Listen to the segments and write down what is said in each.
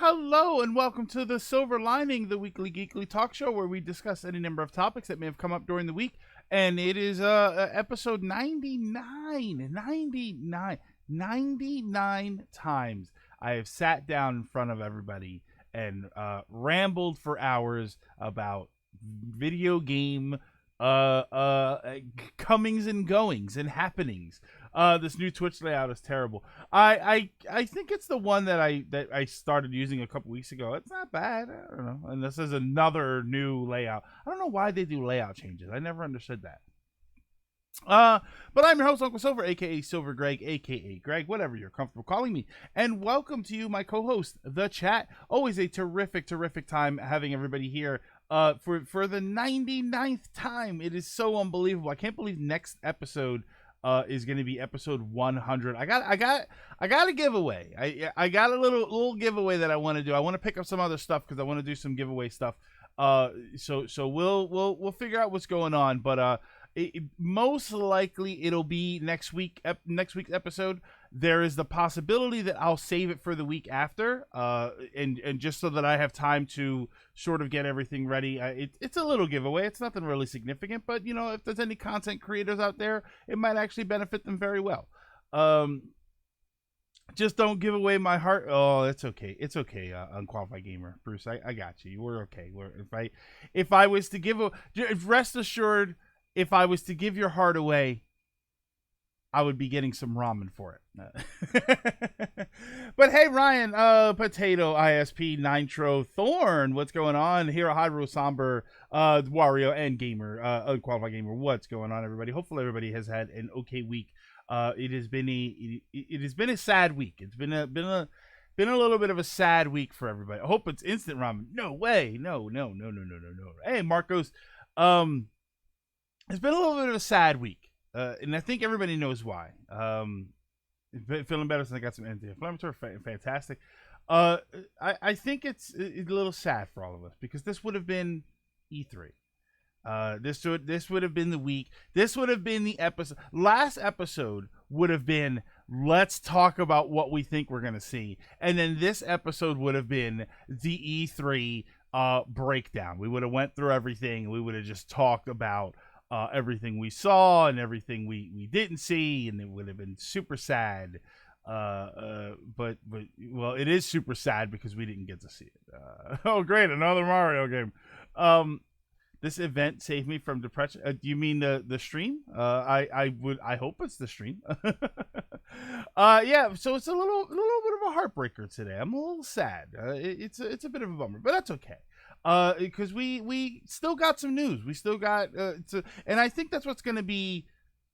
Hello and welcome to the Silver Lining, the weekly geekly talk show where we discuss any number of topics that may have come up during the week. And it is episode 99. 99 times I have sat down in front of everybody and rambled for hours about video game comings and goings and happenings. This new Twitch layout is terrible. I think it's the one that I started using a couple weeks ago. It's not bad. I don't know. And this is another new layout. I don't know why they do layout changes. I never understood that. But I'm your host, Uncle Silver, aka Silver Greg, aka Greg, whatever you're comfortable calling me. And welcome to you, my co-host, the chat. Always a terrific time having everybody here. For the 99th time. It is so unbelievable. I can't believe next episode is going to be episode 100. I got a giveaway. I got a little giveaway that I want to do. I want to pick up some other stuff because I want to do some giveaway stuff. So we'll figure out what's going on, but most likely it'll be next week's episode. There is the possibility that I'll save it for the week after, and just so that I have time to sort of get everything ready. It's a little giveaway. It's nothing really significant, but if there's any content creators out there, it might actually benefit them very well. Just don't give away my heart. Oh, it's okay. It's okay, unqualified gamer. Bruce, I got you. We're okay. If I was to give rest assured, if I was to give your heart away, I would be getting some ramen for it. But hey, Ryan, Potato, ISP, Nitro, Thorn, what's going on? Hero, Hyrule, Somber, Wario, and Gamer, Unqualified Gamer, what's going on, everybody? Hopefully everybody has had an okay week. It has been a sad week. It's been a little bit of a sad week for everybody. I hope it's instant ramen. No way. No. Hey, Marcos, it's been a little bit of a sad week. And I think everybody knows why. Feeling better since I got some anti-inflammatory. Fantastic. I think it's a little sad for all of us because this would have been E3. This would have been the week. This would have been the episode. Last episode would have been, let's talk about what we think we're going to see. And then this episode would have been the E3 breakdown. We would have went through everything. We would have just talked about everything we saw and everything we didn't see, and it would have been super sad. But well, it is super sad because we didn't get to see it. Oh, great, another Mario game. This event saved me from depression. Do you mean the stream? I hope it's the stream. Yeah. So it's a little bit of a heartbreaker today. I'm a little sad. It's a bit of a bummer, but that's okay. Because we still got some news. We still got and I think that's what's going to be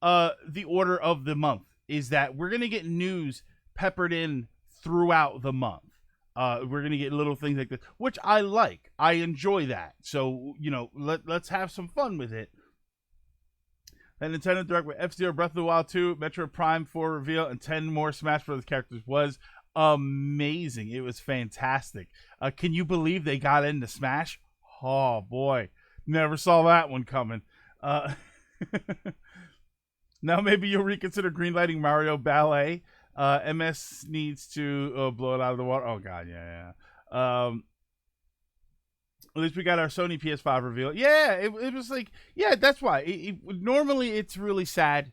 the order of the month, is that we're going to get news peppered in throughout the month. We're going to get little things like this, which I like. I enjoy that. So, let's have some fun with it. And Nintendo Direct with F-Zero, Breath of the Wild 2, Metroid Prime 4 reveal, and 10 more Smash Bros. Characters was amazing. It was fantastic. Can you believe they got into Smash? Oh boy, never saw that one coming. Now maybe you'll reconsider greenlighting Mario Ballet. MS needs to blow it out of the water. Oh god, yeah. At least we got our Sony PS5 reveal. Yeah, it was like, yeah, that's why. Normally it's really sad.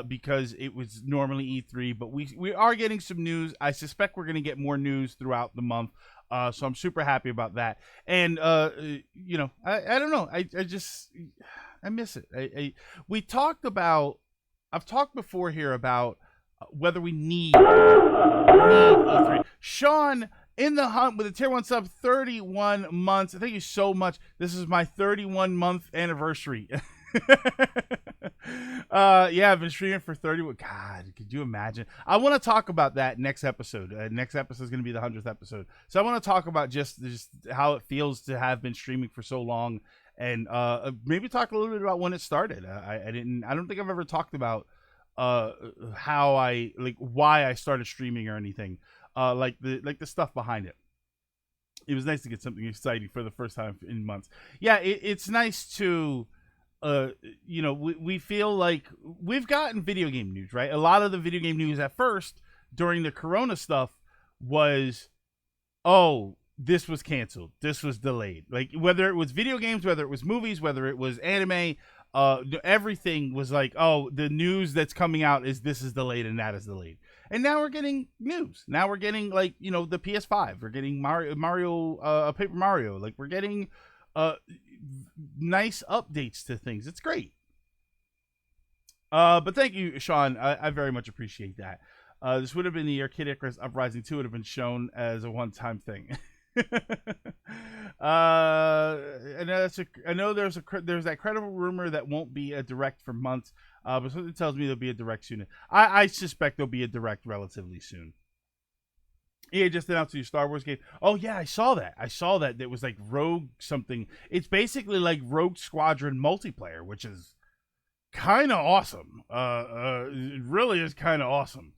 Because it was normally E3, but we are getting some news. I suspect we're going to get more news throughout the month, so I'm super happy about that. And I don't know, I miss it. I've talked before here about whether we need E3. Sean in the hunt with a tier 1 sub, 31 months. Thank you so much. This is my 31 month anniversary. Yeah, I've been streaming for 31. God, could you imagine? I want to talk about that next episode. Next episode is going to be the 100th episode. So I want to talk about just how it feels to have been streaming for so long, and maybe talk a little bit about when it started. I don't think I've ever talked about why I started streaming or anything. Like the stuff behind it. It was nice to get something exciting for the first time in months. Yeah, it's nice to we feel like we've gotten video game news, right? A lot of the video game news at first during the Corona stuff was, oh, this was canceled. This was delayed. Like whether it was video games, whether it was movies, whether it was anime, everything was like, oh, the news that's coming out is this is delayed and that is delayed. And now we're getting news. Now we're getting like, you know, the PS5. We're getting Paper Mario. Like we're getting nice updates to things. It's great. But thank you, Sean. I very much appreciate that. This would have been the year Kid Icarus Uprising 2 would have been shown as a one-time thing. I know there's that credible rumor that won't be a direct for months, but something tells me there'll be a direct soon. I suspect there'll be a direct relatively soon. EA just announced a new Star Wars game. Oh yeah, I saw that. It was like Rogue something. It's basically like Rogue Squadron multiplayer, which is kind of awesome. It really is kind of awesome.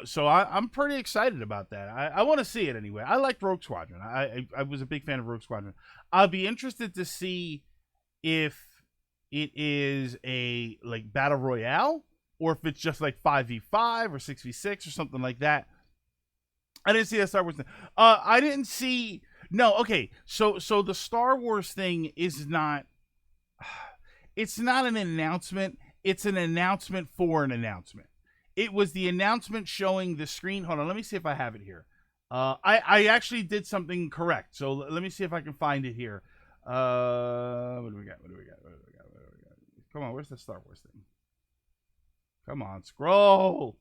So I'm pretty excited about that. I want to see it anyway. I like Rogue Squadron. I was a big fan of Rogue Squadron. I'll be interested to see if it is a like battle royale or if it's just like 5v5 or 6v6 or something like that. I didn't see that Star Wars thing. I didn't see. No, okay. So the Star Wars thing is not. It's not an announcement. It's an announcement for an announcement. It was the announcement showing the screen. Hold on, let me see if I have it here. I actually did something correct. So let me see if I can find it here. What do we got? Come on, where's the Star Wars thing? Come on, scroll.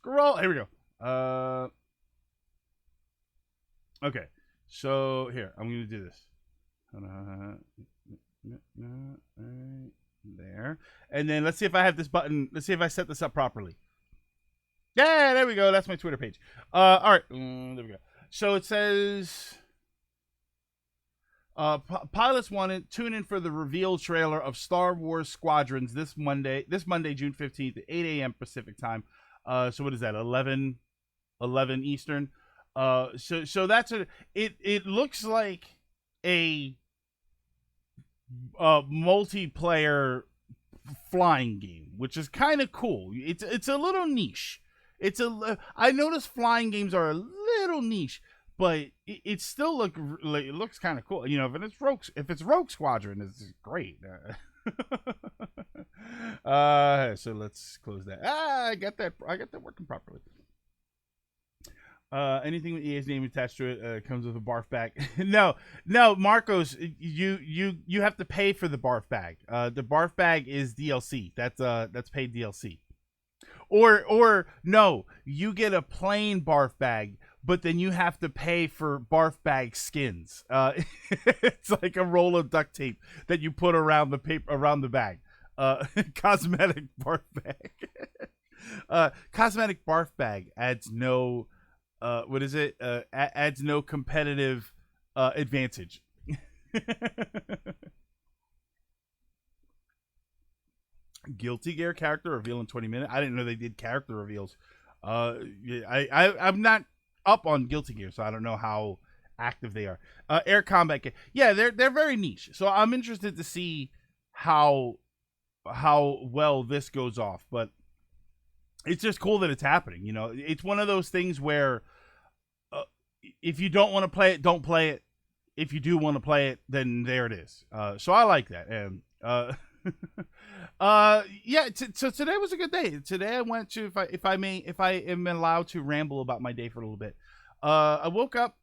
Here we go. Okay, so here I'm gonna do this. There, and then let's see if I have this button. Let's see if I set this up properly. Yeah, there we go. That's my Twitter page. All right, there we go. So it says pilots wanted tune in for the reveal trailer of Star Wars Squadrons this Monday, June 15th at 8 a.m. Pacific time. So what is that? 11 Eastern. So that's it looks like a multiplayer flying game, which is kind of cool. It's a little niche. I noticed flying games are a little niche, but it still it looks kind of cool. You know, if it's Rogue Squadron, it's great. So let's close that. I got that working properly. Anything with EA's name attached to it comes with a barf bag. no, Marcos, you have to pay for the barf bag. The barf bag is DLC. That's paid DLC. Or no, you get a plain barf bag, but then you have to pay for barf bag skins. It's like a roll of duct tape that you put around the bag. Cosmetic barf bag. Cosmetic barf bag adds no. What is it? Adds no competitive advantage. Guilty Gear character reveal in 20 minutes. I didn't know they did character reveals. I'm not up on Guilty Gear, so I don't know how active they are. Air combat. Yeah, they're very niche. So I'm interested to see how well this goes off, but it's just cool that it's happening. You know, it's one of those things where if you don't want to play it, don't play it. If you do want to play it, then there it is. So I like that. And yeah. So today was a good day. Today I went to, if I am allowed to ramble about my day for a little bit. I woke up,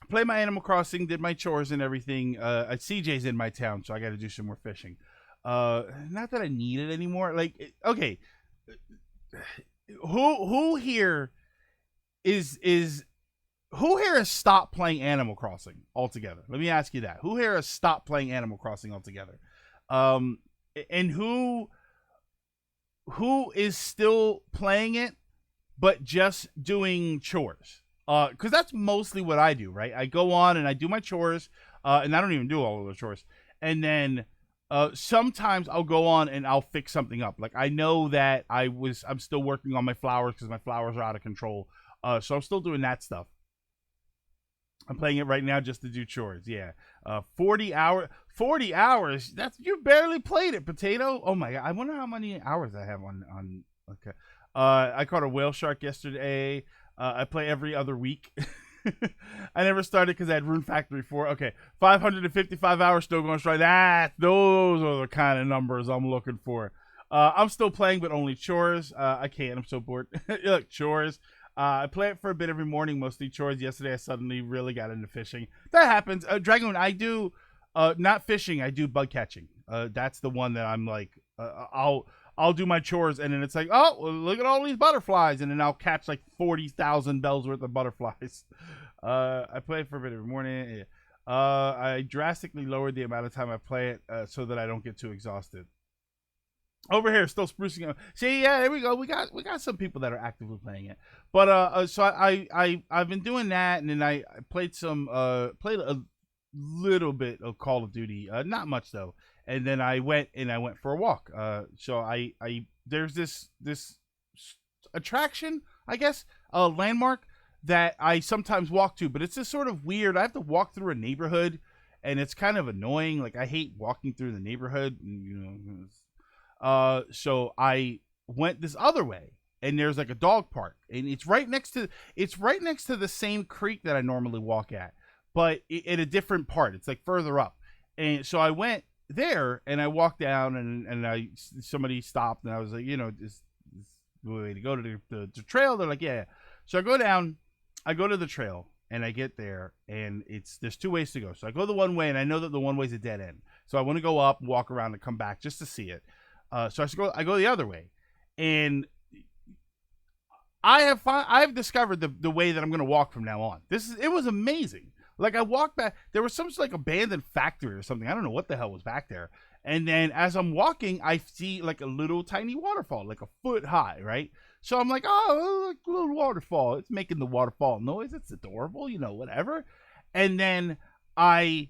played my Animal Crossing, did my chores and everything. CJ's in my town, so I got to do some more fishing. Not that I need it anymore. Like, okay. Who here who here has stopped playing Animal Crossing altogether? Let me ask you that. Who here has stopped playing Animal Crossing altogether? And who is still playing it but just doing chores? Because that's mostly what I do, right? I go on and I do my chores, and I don't even do all of the chores. And then sometimes I'll go on and I'll fix something up. Like I know that I'm still working on my flowers because my flowers are out of control. So I'm still doing that stuff. I'm playing it right now just to do chores. Yeah. 40 hours. You barely played it, Potato. Oh my God. I wonder how many hours I have on. Okay. I caught a whale shark yesterday. I play every other week. I never started because I had Rune Factory 4. Okay, 555 hours still going strong. Those are the kind of numbers I'm looking for. I'm still playing, but only chores. I can't. I'm so bored. Look, chores. I play it for a bit every morning, mostly chores. Yesterday, I suddenly really got into fishing. That happens. Dragon, I do not fishing. I do bug catching. That's the one that I'm like, I'll do my chores, and then it's like, oh, well, look at all these butterflies, and then I'll catch like 40,000 bells worth of butterflies. I play it for a bit every morning. I drastically lowered the amount of time I play it so that I don't get too exhausted. Over here, still sprucing up. See, yeah, there we go. We got some people that are actively playing it. But so I've been doing that, and then I played a little bit of Call of Duty. Not much though. And then I went for a walk. So I there's this attraction, I guess, a landmark that I sometimes walk to, but it's just sort of weird. I have to walk through a neighborhood, and it's kind of annoying. Like I hate walking through the neighborhood, so I went this other way, and there's like a dog park, and it's right next to the same creek that I normally walk at, but in a different part. It's like further up, and so I went there, and I walked down, and somebody stopped, and I was like, this the way to go to the trail. They're like, yeah. So I go down, I go to the trail, and I get there, and there's two ways to go. So I go the one way, and I know that the one way is a dead end. So I want to go up, walk around, and come back just to see it. So I go the other way, and I've discovered the way that I'm going to walk from now on. It was amazing. Like I walked back, there was some like abandoned factory or something. I don't know what the hell was back there. And then as I'm walking, I see like a little tiny waterfall, like a foot high, right? So I'm like, oh, look, a little waterfall. It's making the waterfall noise. It's adorable, whatever. And then well,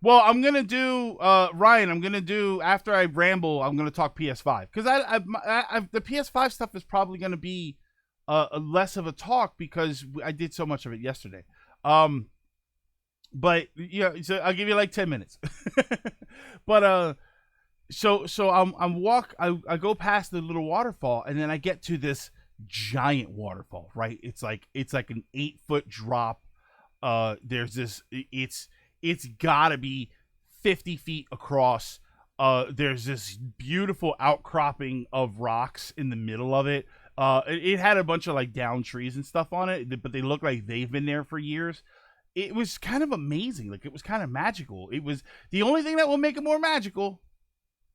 I'm gonna do Ryan. I'm gonna do after I ramble. I'm gonna talk PS5 because the PS5 stuff is probably gonna be less of a talk because I did so much of it yesterday. But yeah, so I'll give you like 10 minutes. But so I go past the little waterfall, and then I get to this giant waterfall. Right, it's like an 8-foot drop. There's this. It's gotta be 50 feet across. There's this beautiful outcropping of rocks in the middle of it. It had a bunch of like down trees and stuff on it, but they look like they've been there for years. It was kind of amazing. Like it was kind of magical. It was the only thing that will make it more magical.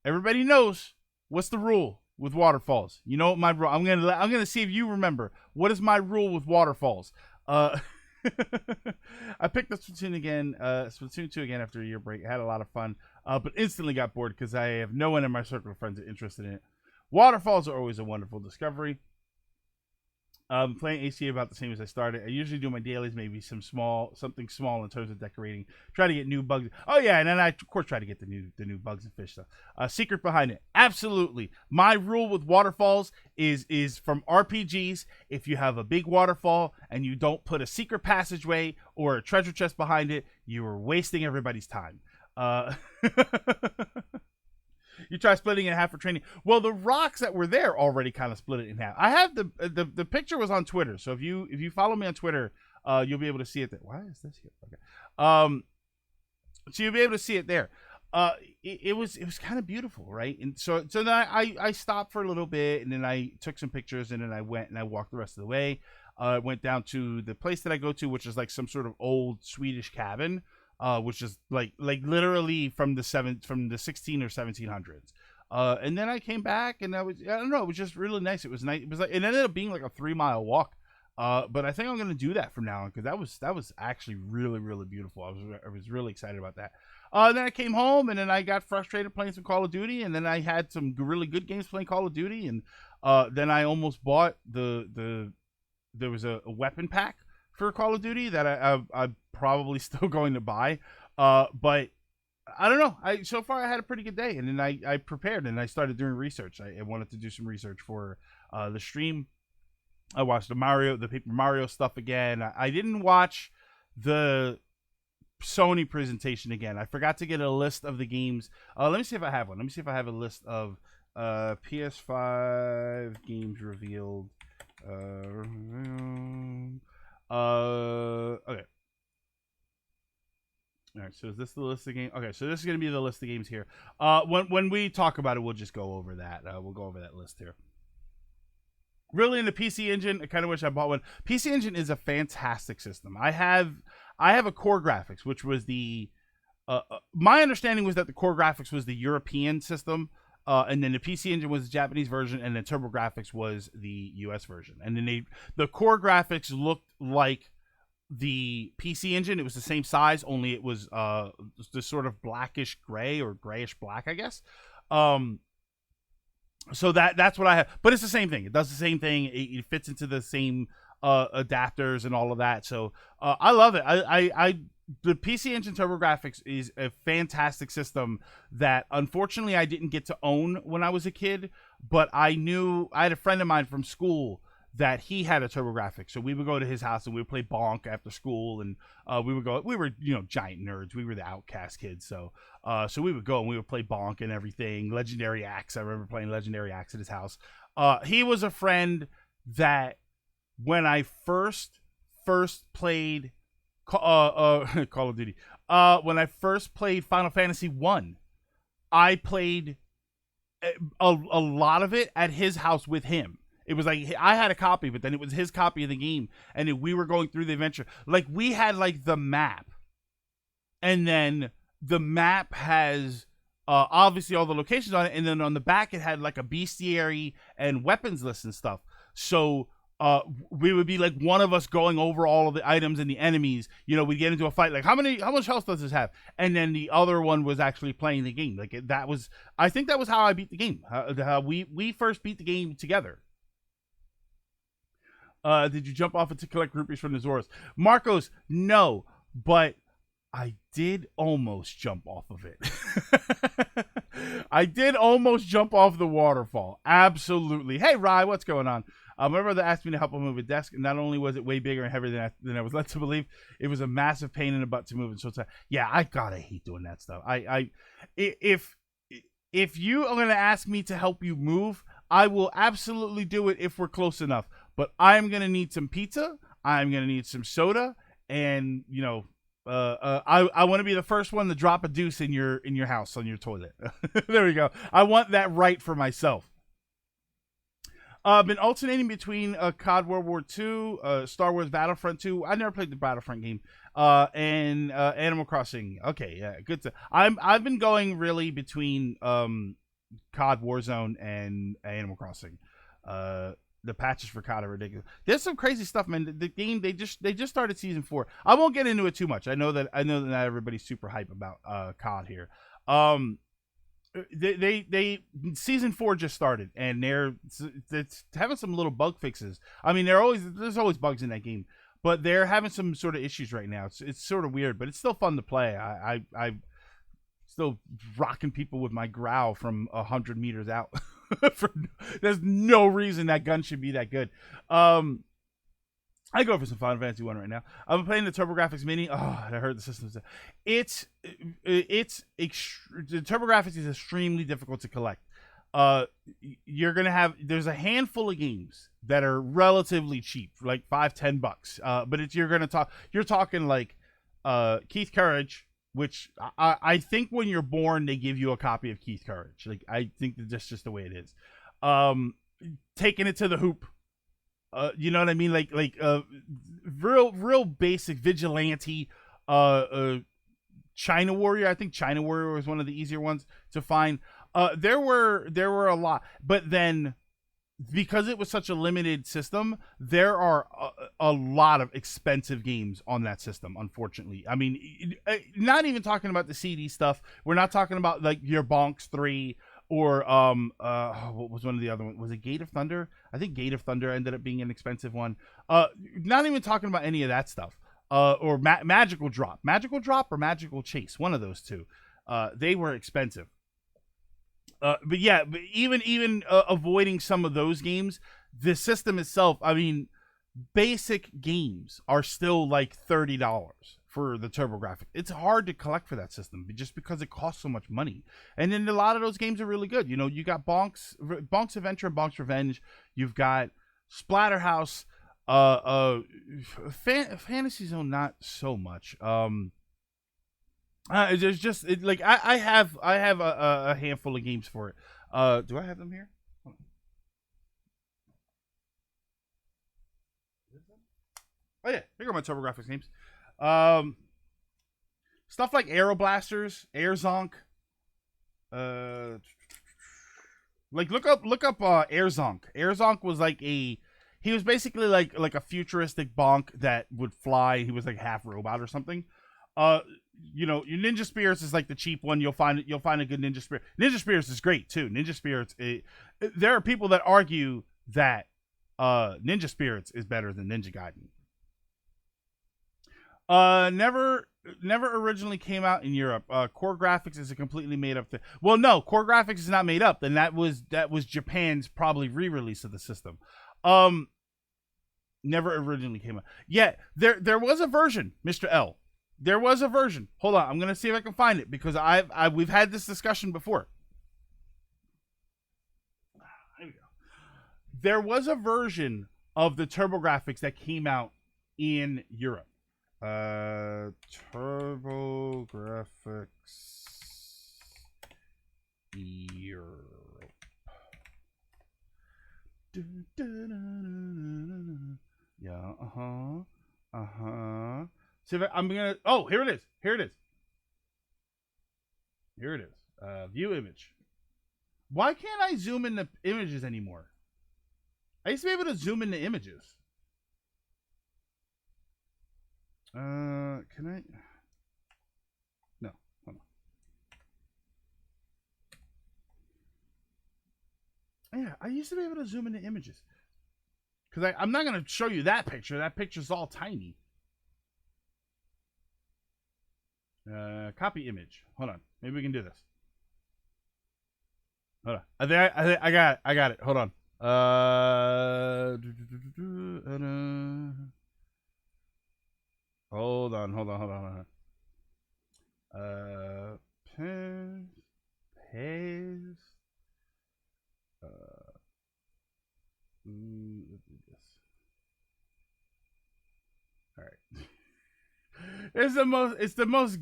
Everybody knows what's the rule with waterfalls. You know what my rule? I'm gonna see if you remember. What is my rule with waterfalls? I picked up Splatoon again, Splatoon 2 again after a year break. I had a lot of fun, but instantly got bored because I have no one in my circle of friends that are interested in it. Waterfalls are always a wonderful discovery. Playing ACA about the same as I started. I usually do my dailies, maybe something small in terms of decorating. Try to get new bugs. Oh yeah, and then I of course try to get the new bugs and fish stuff. Secret behind it, absolutely. My rule with waterfalls is from RPGs. If you have a big waterfall and you don't put a secret passageway or a treasure chest behind it, you are wasting everybody's time. You try splitting it in half for training. Well, the rocks that were there already kind of split it in half. I have the picture was on Twitter, so if you follow me on Twitter, you'll be able to see it there. Why is this here? Okay. So you'll be able to see it there. It was kind of beautiful, right? And so then I stopped for a little bit, and then I took some pictures, and then I went and I walked the rest of the way. Went down to the place that I go to, which is like some sort of old Swedish cabin. Which is like literally from the 16 or 1700s. And then I came back, and I don't know, it was just really nice. It was nice. It was like, it ended up being like a 3-mile walk. But I think I'm gonna do that from now on because that was actually really, really beautiful. I was really excited about that. Then I came home, and then I got frustrated playing some Call of Duty, and then I had some really good games playing Call of Duty, and then I almost bought there was a weapon pack for Call of Duty that I'm probably still going to buy, but I don't know. So far I had a pretty good day, and then I prepared and I started doing research. I wanted to do some research for the stream. I watched the Paper Mario stuff again. I didn't watch the Sony presentation again. I forgot to get a list of the games. Let me see if I have one. Let me see if I have a list of PS5 games revealed. Okay. All right, so is this the list of games? Okay, so this is going to be the list of games here. When we talk about it, we'll just go over that. We'll go over that list here. Really, in the PC Engine, I kind of wish I bought one. PC Engine is a fantastic system. I have a Core Graphics, which was the my understanding was that the Core Graphics was the European system, and then the PC Engine was the Japanese version, and then TurboGrafx was the US version. And then the Core Graphics looked like the PC Engine. It was the same size, only it was this sort of blackish gray or grayish black, I guess. So that's what I have, but it's the same thing. It does the same thing. It fits into the same adapters and all of that. So I love it. The PC Engine TurboGrafx is a fantastic system that unfortunately I didn't get to own when I was a kid, but I had a friend of mine from school that he had a TurboGrafx, so we would go to his house and we would play Bonk after school, and we were giant nerds. We were the outcast kids, so we would go and we would play Bonk and everything. Legendary Axe, I remember playing Legendary Axe at his house. He was a friend that when I first played Call of Duty, when I first played Final Fantasy 1, I played a lot of it at his house with him. It was like I had a copy, but then it was his copy of the game, and we were going through the adventure. Like, we had like the map, and then the map has obviously all the locations on it, and then on the back it had like a bestiary and weapons list and stuff. So we would be like one of us going over all of the items and the enemies. We'd get into a fight, like how much health does this have, and then the other one was actually playing the game. Like I think that was how I beat the game. How we first beat the game together. Did you jump off it to collect rupees from the Zoras? Marcos, no, but I did almost jump off of it. I did almost jump off the waterfall. Absolutely. Hey, Rye, what's going on? My brother asked me to help him move a desk, and not only was it way bigger and heavier than I was led to believe, it was a massive pain in the butt to move it. So yeah, I hate doing that stuff. If you are gonna ask me to help you move, I will absolutely do it if we're close enough. But I'm gonna need some pizza. I'm gonna need some soda, and I want to be the first one to drop a deuce in your house on your toilet. There we go. I want that right for myself. Been alternating between COD World War II, Star Wars Battlefront 2. I never played the Battlefront game, and Animal Crossing. Okay, yeah, good. I've been going really between COD Warzone and Animal Crossing. The patches for COD are ridiculous. There's some crazy stuff, man. The game they just started season 4. I won't get into it too much. I know that not everybody's super hype about COD here. They season 4 just started, and it's having some little bug fixes. I mean, there's always bugs in that game, but they're having some sort of issues right now. It's sort of weird, but it's still fun to play. I still rocking people with my growl from 100 meters out. There's no reason that gun should be that good. I go for some Final Fantasy 1 right now. I'm playing the TurboGrafx Mini. Oh, I heard the system. The TurboGrafx is extremely difficult to collect. You're gonna have there's a handful of games that are relatively cheap, like $5-10. But you're talking like Keith Courage, which I think when you're born they give you a copy of Keith Courage. Like, I think that's just the way it is. Taking it to the hoop. You know what I mean? Like real basic vigilante. China Warrior. I think China Warrior was one of the easier ones to find. There were a lot, but then because it was such a limited system, there are a lot of expensive games on that system, unfortunately. I mean, not even talking about the CD stuff. We're not talking about like your Bonks 3 or what was one of the other ones? Was it Gate of Thunder? I think Gate of Thunder ended up being an expensive one. Not even talking about any of that stuff. Or Magical Drop or Magical Chase, one of those two. They were expensive. But yeah, even avoiding some of those games, the system itself, I mean, basic games are still like $30 for the TurboGrafx. It's hard to collect for that system just because it costs so much money. And then a lot of those games are really good. You got Bonk's Adventure and Bonk's Revenge. You've got Splatterhouse. Fantasy Zone, not so much. There's just like I have a handful of games for it. Do I have them here? Oh yeah, here are my TurboGrafx games. Um, Stuff like Aeroblasters, Airzonk. Uh, like look up Airzonk. Airzonk was like he was basically like a futuristic bonk that would fly. He was like half robot or something. You know, your Ninja Spirits is like the cheap one. You'll find a good Ninja Spirit. Ninja Spirits is great too. Ninja Spirits. There are people that argue that Ninja Spirits is better than Ninja Gaiden. Never originally came out in Europe. Core Graphics is a completely made up thing. Well, no, Core Graphics is not made up. Then that was Japan's probably re-release of the system. Never originally came out. Yeah, there was a version, Mr. L. There was a version. Hold on, I'm gonna see if I can find it because we've had this discussion before. Here we go. There was a version of the TurboGrafx that came out in Europe. TurboGrafx Europe. Yeah, See if I'm gonna. Oh, here it is. Here it is. View image. Why can't I zoom in the images anymore? I used to be able to zoom in the images. Can I? No, hold on. Yeah, I used to be able to zoom in the images. Because I'm not going to show you that picture. That picture's all tiny. Copy image. Hold on. Maybe we can do this. Hold on. I got it. Hold on. Hold on. Paste. Let's do this. All right. It's the most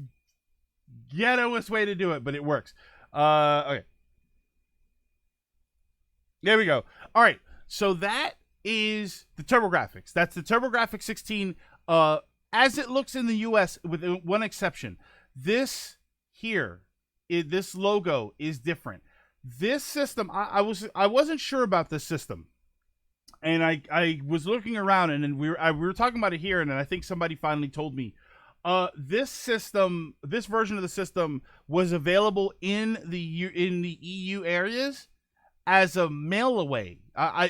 ghettoest way to do it, but it works. Okay. There we go. All right. So that is the TurboGrafx. That's the TurboGrafx 16. As it looks in the US, with one exception. This here, this logo is different. This system, I wasn't sure about this system, and I was looking around, and then we were talking about it here, and then I think somebody finally told me, this version of the system was available in the EU areas as a mail away.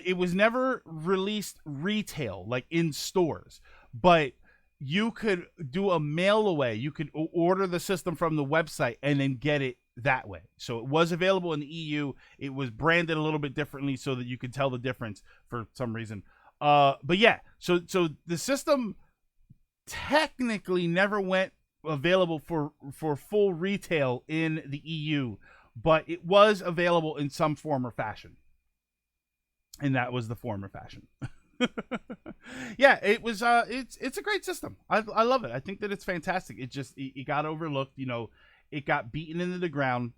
It was never released retail, like in stores, but you could do a mail away. You could order the system from the website and then get it that way. So it was available in the EU. It was branded a little bit differently so that you could tell the difference for some reason. But yeah, so the system technically never went available for full retail in the EU, but it was available in some form or fashion. And that was the form or fashion. Yeah, it was it's a great system. I love it. I think that it's fantastic. It got overlooked, you know, it got beaten into the ground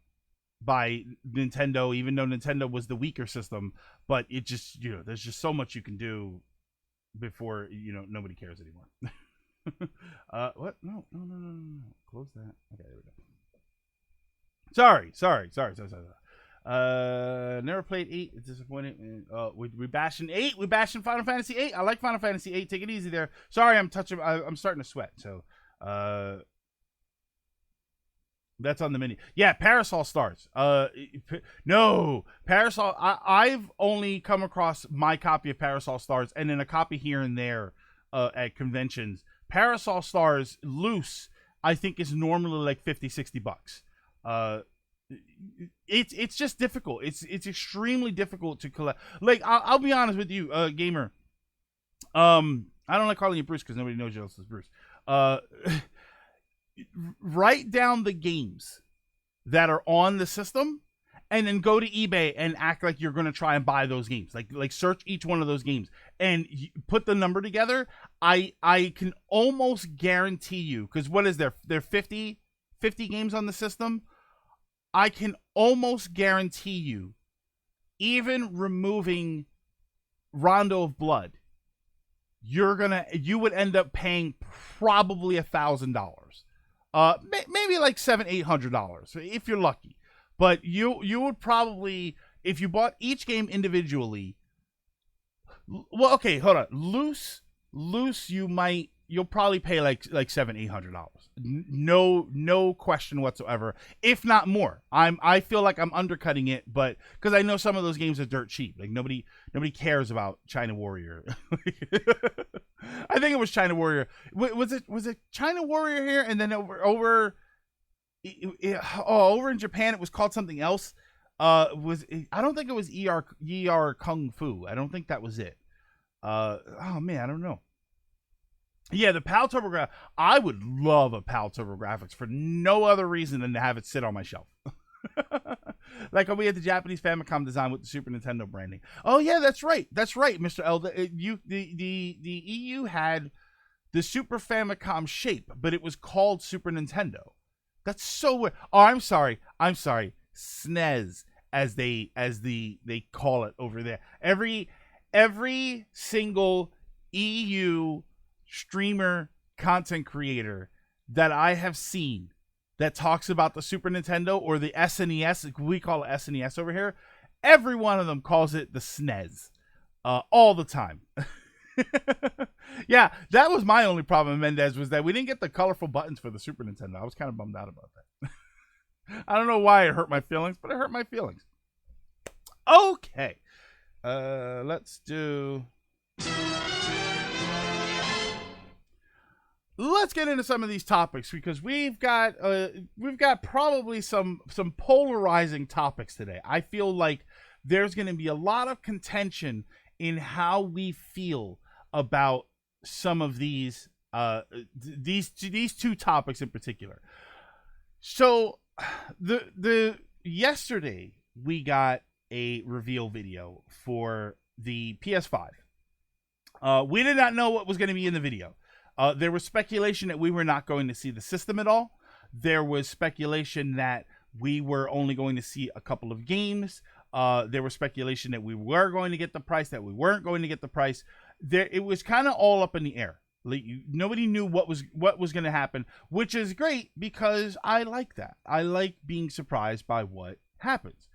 by Nintendo, even though Nintendo was the weaker system, but it just, you know, there's just so much you can do before, you know, nobody cares anymore. What? No. Close that. Okay, there we go. Sorry. Never played 8. It's disappointing. We bashing 8. We bashing Final Fantasy 8. I like Final Fantasy 8. Take it easy there. Sorry, I'm starting to sweat. So, that's on the menu. Yeah, Parasol Stars. No, Parasol. I've only come across my copy of Parasol Stars, and then a copy here and there at conventions. Parasol Stars loose, I think, is normally like $50-$60. It's just difficult. It's extremely difficult to collect. Like I'll be honest with you, gamer. I don't like calling you Bruce because nobody knows you else as Bruce. Write down the games that are on the system, and then go to eBay and act like you're gonna try and buy those games. Like search each one of those games and put the number together, I can almost guarantee you, because what is there 50 games on the system. I can almost guarantee you, even removing Rondo of Blood, you would end up paying probably $1,000, maybe like $700-800 if you're lucky. But you would probably, if you bought each game individually. Well, okay, hold on. Loose, you'll probably pay like $700-800. No question whatsoever, if not more. I feel like I'm undercutting it, but because I know some of those games are dirt cheap. Like nobody cares about China Warrior. I think it was China Warrior. Was it China Warrior here, and then over in Japan it was called something else. I don't think it was ER Kung Fu. I don't think that was it. Oh man, I don't know. Yeah, the PAL TurboGrafx. I would love a PAL TurboGrafx for no other reason than to have it sit on my shelf. Like when we had the Japanese Famicom design with the Super Nintendo branding. Oh yeah, that's right, Mr. L. The EU had the Super Famicom shape, but it was called Super Nintendo. That's so weird. Oh, I'm sorry. SNES, as they call it over there. Every single EU streamer content creator that I have seen that talks about the Super Nintendo or the SNES, we call it SNES over here, every one of them calls it the SNES, all the time. Yeah, that was my only problem, Mendez, was that we didn't get the colorful buttons for the Super Nintendo. I was kind of bummed out about that. I don't know why it hurt my feelings, but it hurt my feelings. Okay. Let's get into some of these topics, because we've got probably some polarizing topics today. I feel like there's going to be a lot of contention in how we feel about some of these two topics in particular. So the yesterday we got a reveal video for the PS5. We did not know what was going to be in the video. There was speculation that we were not going to see the system at all. There was speculation that we were only going to see a couple of games. There was speculation that we were going to get the price, that we weren't going to get the price. It was kind of all up in the air. Like, nobody knew what was going to happen, which is great because I like that. I like being surprised by what happens.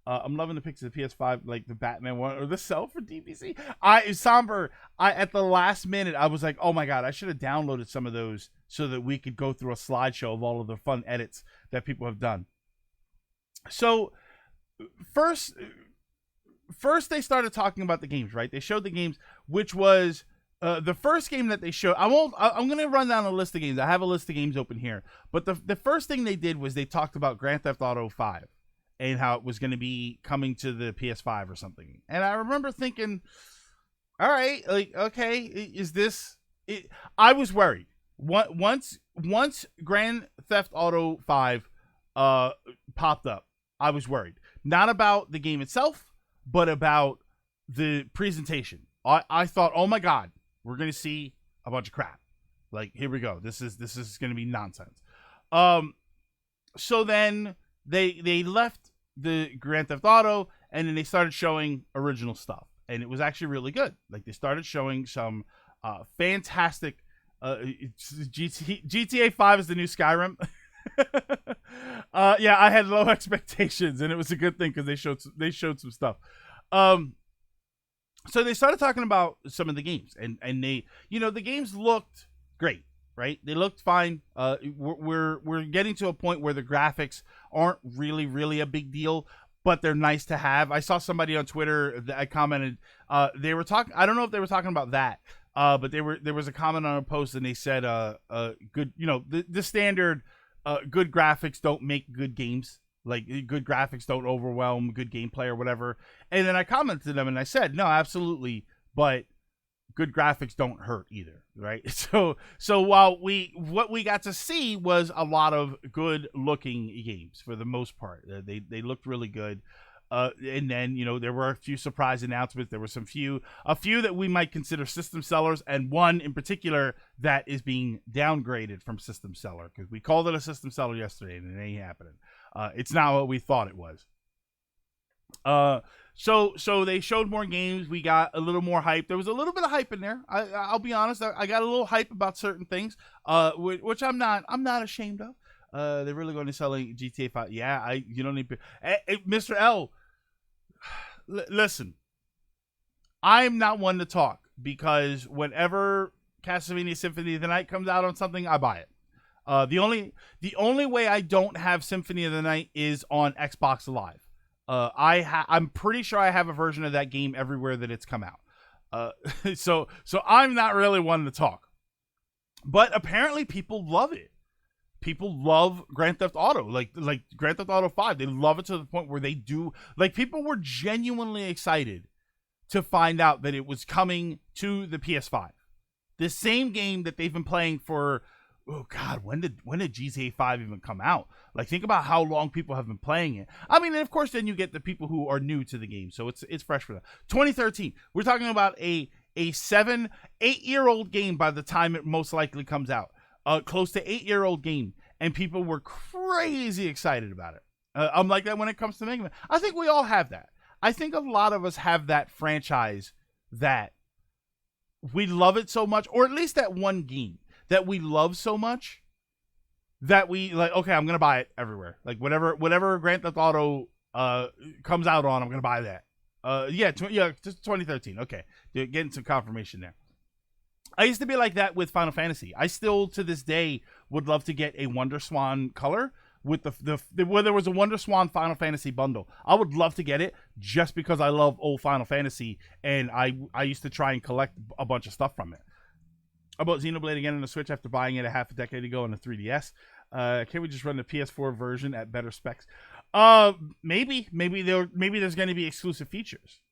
I'm loving the pictures of the PS5, like the Batman one or the cell for DBC. At the last minute, I was like, oh my God, I should have downloaded some of those so that we could go through a slideshow of all of the fun edits that people have done. So first they started talking about the games, right? They showed the games, which was the first game that they showed. I'm going to run down a list of games. I have a list of games open here. But the first thing they did was they talked about Grand Theft Auto 5. And how it was going to be coming to the PS5 or something. And I remember thinking, all right, like, okay, is this it? I was worried. Once Grand Theft Auto 5 popped up, I was worried. Not about the game itself, but about the presentation. I thought, oh my God, we're going to see a bunch of crap. Like, here we go. This is going to be nonsense. So then they left the Grand Theft Auto, and then they started showing original stuff, and it was actually really good. Like, they started showing some fantastic GTA 5 is the new Skyrim. Yeah, I had low expectations, and it was a good thing because they showed some stuff. So they started talking about some of the games, and they, the games looked great. Right, they looked fine. We're getting to a point where the graphics aren't really a big deal, but they're nice to have. I saw somebody on Twitter that I commented. They were talking. I don't know if they were talking about that, but there was a comment on a post, and they said, good. The standard, good graphics don't make good games. Like, good graphics don't overwhelm good gameplay or whatever. And then I commented to them, and I said, no, absolutely, but good graphics don't hurt either, right? So while what we got to see was a lot of good looking games for the most part. They looked really good. And then, there were a few surprise announcements. There were a few that we might consider system sellers, and one in particular that is being downgraded from system seller, because we called it a system seller yesterday, and it ain't happening. It's not what we thought it was. So they showed more games. We got a little more hype. There was a little bit of hype in there. I'll be honest. I got a little hype about certain things, which I'm not ashamed of. They're really going to sell GTA 5. Yeah, you don't need Mr. L. Listen, I'm not one to talk, because whenever Castlevania Symphony of the Night comes out on something, I buy it. The only way I don't have Symphony of the Night is on Xbox Live. I'm pretty sure I have a version of that game everywhere that it's come out. So I'm not really one to talk, but apparently people love it. People love Grand Theft Auto, like Grand Theft Auto 5. They love it to the point where they do, people were genuinely excited to find out that it was coming to the PS5. The same game that they've been playing for, oh God, when did GTA 5 even come out? Think about how long people have been playing it. I mean, and of course, then you get the people who are new to the game, so it's fresh for them. 2013. We're talking about a 8-year-old game by the time it most likely comes out. Close to 8-year-old game, and people were crazy excited about it. I'm like that when it comes to Mega Man. I think we all have that. I think a lot of us have that franchise that we love it so much, or at least that one game that we love so much that we okay, I'm gonna buy it everywhere. Whatever Grand Theft Auto comes out on, I'm gonna buy that. Just 2013. Okay, getting some confirmation there. I used to be like that with Final Fantasy. I still, to this day, would love to get a Wonder Swan color with where there was a Wonder Swan Final Fantasy bundle. I would love to get it just because I love old Final Fantasy, and I used to try and collect a bunch of stuff from it. I bought Xenoblade again on the Switch after buying it a half a decade ago on the 3DS. Can't we just run the PS4 version at better specs? Maybe there's going to be exclusive features.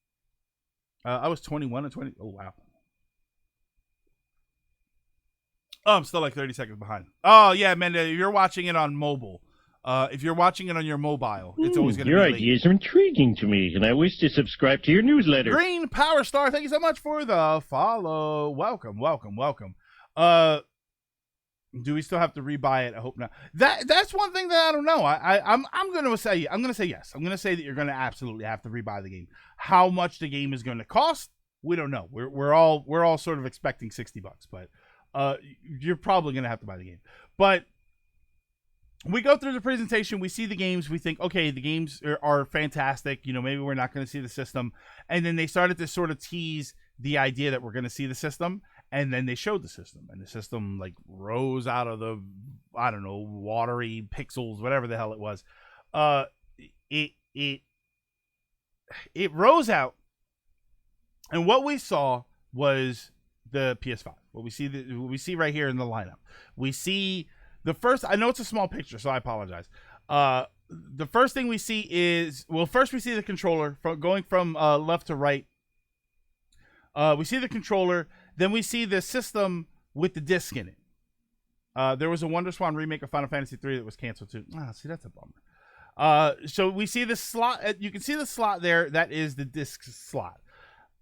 I was 21 and 20. Oh wow. Oh, I'm still 30 seconds behind. Oh, yeah, man, if you're watching it on mobile, if you're watching it on your mobile, it's always going to be Your late. ideas are intriguing to me, and I wish to subscribe to your newsletter. Green Power Star, thank you so much for the follow. Welcome. Do we still have to rebuy it? I hope not. That's one thing that I don't know. I'm going to say yes. I'm going to say that you're going to absolutely have to rebuy the game. How much the game is going to cost, we don't know. We're all sort of expecting $60, but you're probably going to have to buy the game. But we go through the presentation, we see the games, we think, okay, the games are fantastic. Maybe we're not going to see the system. And then they started to sort of tease the idea that we're going to see the system. And then they showed the system. And the system, rose out of the, I don't know, watery pixels, whatever the hell it was. It rose out. And what we saw was the PS5. What we see right here in the lineup. We see the first. I know it's a small picture, so I apologize. The first thing we see is, first we see the controller going from left to right. We see the controller, then we see the system with the disc in it. There was a Wonder Swan remake of Final Fantasy 3 that was canceled too. See, that's a bummer. So we see the slot. You can see the slot there. That is the disc slot.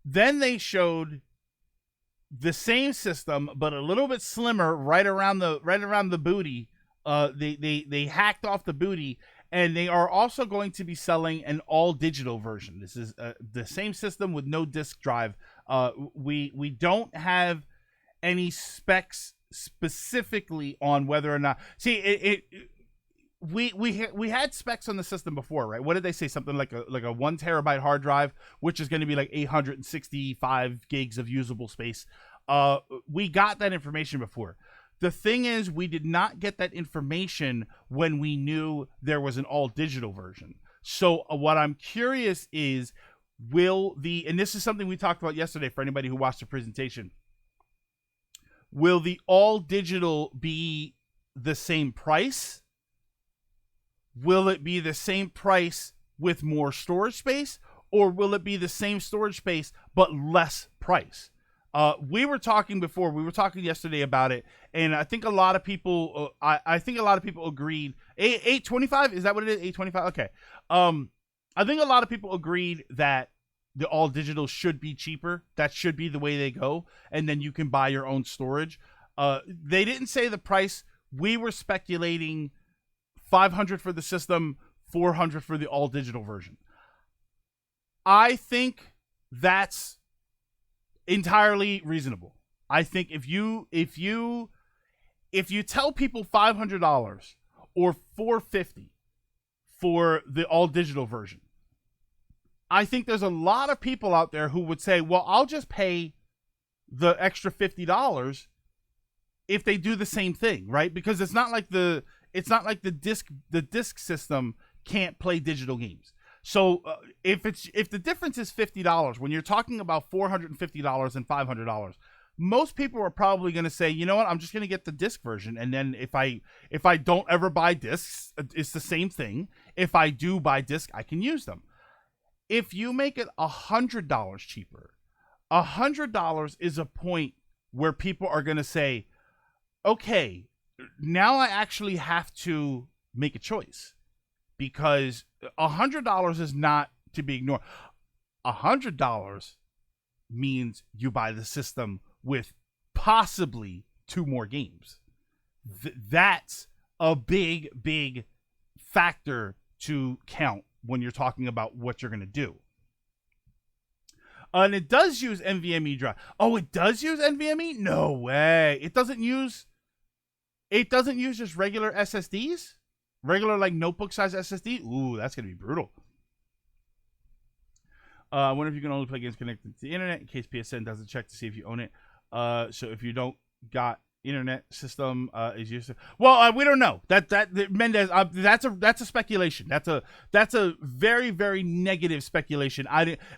Then they showed the same system, but a little bit slimmer, right around the booty. They hacked off the booty, and they are also going to be selling an all digital version. This is the same system with no disk drive. We don't have any specs specifically on whether or not. See, we had specs on the system before, right? What did they say? Something like a 1 terabyte hard drive, which is going to be 865 gigs of usable space. We got that information before. The thing is, we did not get that information when we knew there was an all digital version. So what I'm curious is, and this is something we talked about yesterday for anybody who watched the presentation, will the all digital be the same price? Will it be the same price with more storage space, or will it be the same storage space but less price? We were talking yesterday about it, and I think a lot of people, I think a lot of people agreed. $825, is that what it is? $825. Okay. I think a lot of people agreed that the all digital should be cheaper. That should be the way they go, and then you can buy your own storage. They didn't say the price. We were speculating $500 for the system, $400 for the all digital version. I think that's entirely reasonable. I think if you tell people $500 or $450 for the all digital version, I think there's a lot of people out there who would say, well, I'll just pay the extra $50 if they do the same thing, right? Because it's not like the disc system can't play digital games. So if the difference is $50, when you're talking about $450 and $500, most people are probably going to say, you know what, I'm just going to get the disc version, and then if I don't ever buy discs, it's the same thing. If I do buy disc, I can use them. If you make it $100 cheaper, $100 is a point where people are going to say, okay, now I actually have to make a choice, because $100 is not to be ignored. $100 means you buy the system with possibly 2 more games. That's a big, big factor to count when you're talking about what you're going to do. And it does use NVMe drive. Oh, it does use NVMe? No way. It doesn't use just regular SSDs? Regular, like, notebook size SSD? Ooh, that's going to be brutal. I wonder if you can only play games connected to the internet in case PSN doesn't check to see if you own it. So if you don't got internet system is used to, well, we don't know that Mendez, that's a speculation. That's a very, very negative speculation,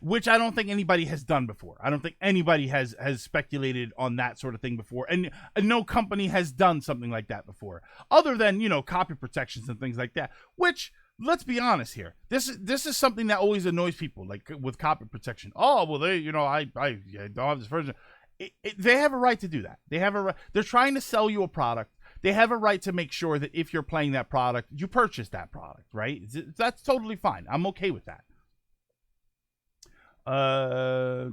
which I don't think anybody has done before. I don't think anybody has speculated on that sort of thing before, and no company has done something like that before, other than, you know, copy protections and things like that, which, let's be honest here, this is something that always annoys people, like with copy protection. Oh, well, they, you know, I don't have this version. They have a right to do that. They have a right. They're trying to sell you a product. They have a right to make sure that if you're playing that product, you purchase that product, right? That's totally fine. I'm okay with that. I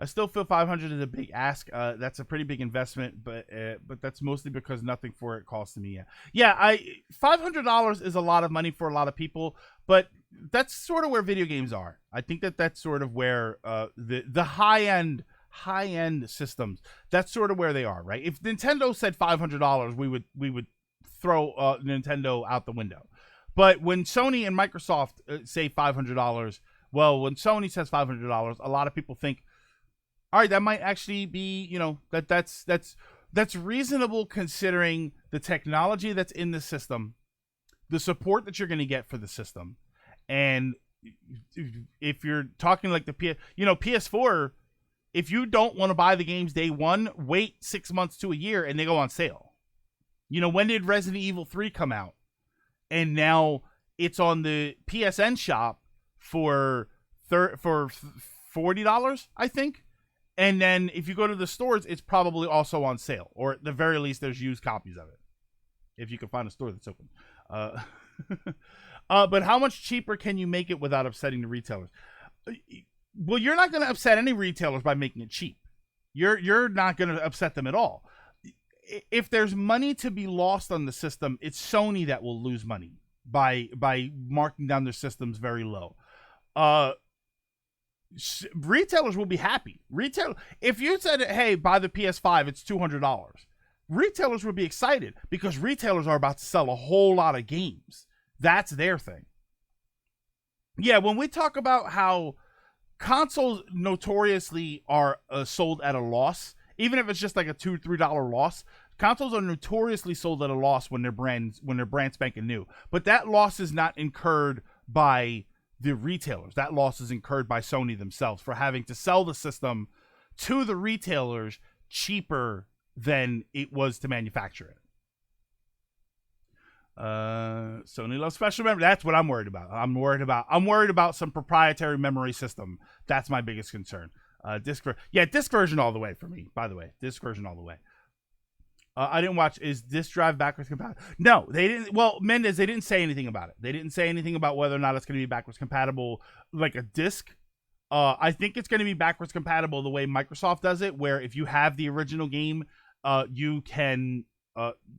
still feel 500 is a big ask. That's a pretty big investment, but that's mostly because nothing for it costs me. Yeah. $500 is a lot of money for a lot of people, but that's sort of where video games are. I think that's sort of where the high end systems, that's sort of where they are, right? If Nintendo said $500, we would throw Nintendo out the window. But when Sony and Microsoft say $500, well, when Sony says $500, a lot of people think, all right, that might actually be, you know, that's reasonable considering the technology that's in the system, the support that you're going to get for the system, and if you're talking like the PS4. If you don't want to buy the games day one, wait 6 months to a year and they go on sale. You know, when did Resident Evil 3 come out? And now it's on the PSN shop for $40, I think. And then if you go to the stores, it's probably also on sale. Or at the very least, there's used copies of it. If you can find a store that's open. But how much cheaper can you make it without upsetting the retailers? Well, you're not going to upset any retailers by making it cheap. You're not going to upset them at all. If there's money to be lost on the system, it's Sony that will lose money by marking down their systems very low. Retailers will be happy. If you said, hey, buy the PS5, it's $200. Retailers would be excited because retailers are about to sell a whole lot of games. That's their thing. Yeah, when we talk about how consoles notoriously are sold at a loss, even if it's just like a $2-3 loss. Consoles are notoriously sold at a loss when they're brand spanking new. But that loss is not incurred by the retailers. That loss is incurred by Sony themselves for having to sell the system to the retailers cheaper than it was to manufacture it. Sony loves special memory. That's what I'm worried about. I'm worried about some proprietary memory system. That's my biggest concern. Disc version all the way for me, by the way. Disc version all the way. I didn't watch. Is this drive backwards compatible? No, they didn't. Well, Mendez, they didn't say anything about it. They didn't say anything about whether or not it's going to be backwards compatible like a disc. I think it's going to be backwards compatible the way Microsoft does it, where if you have the original game, you can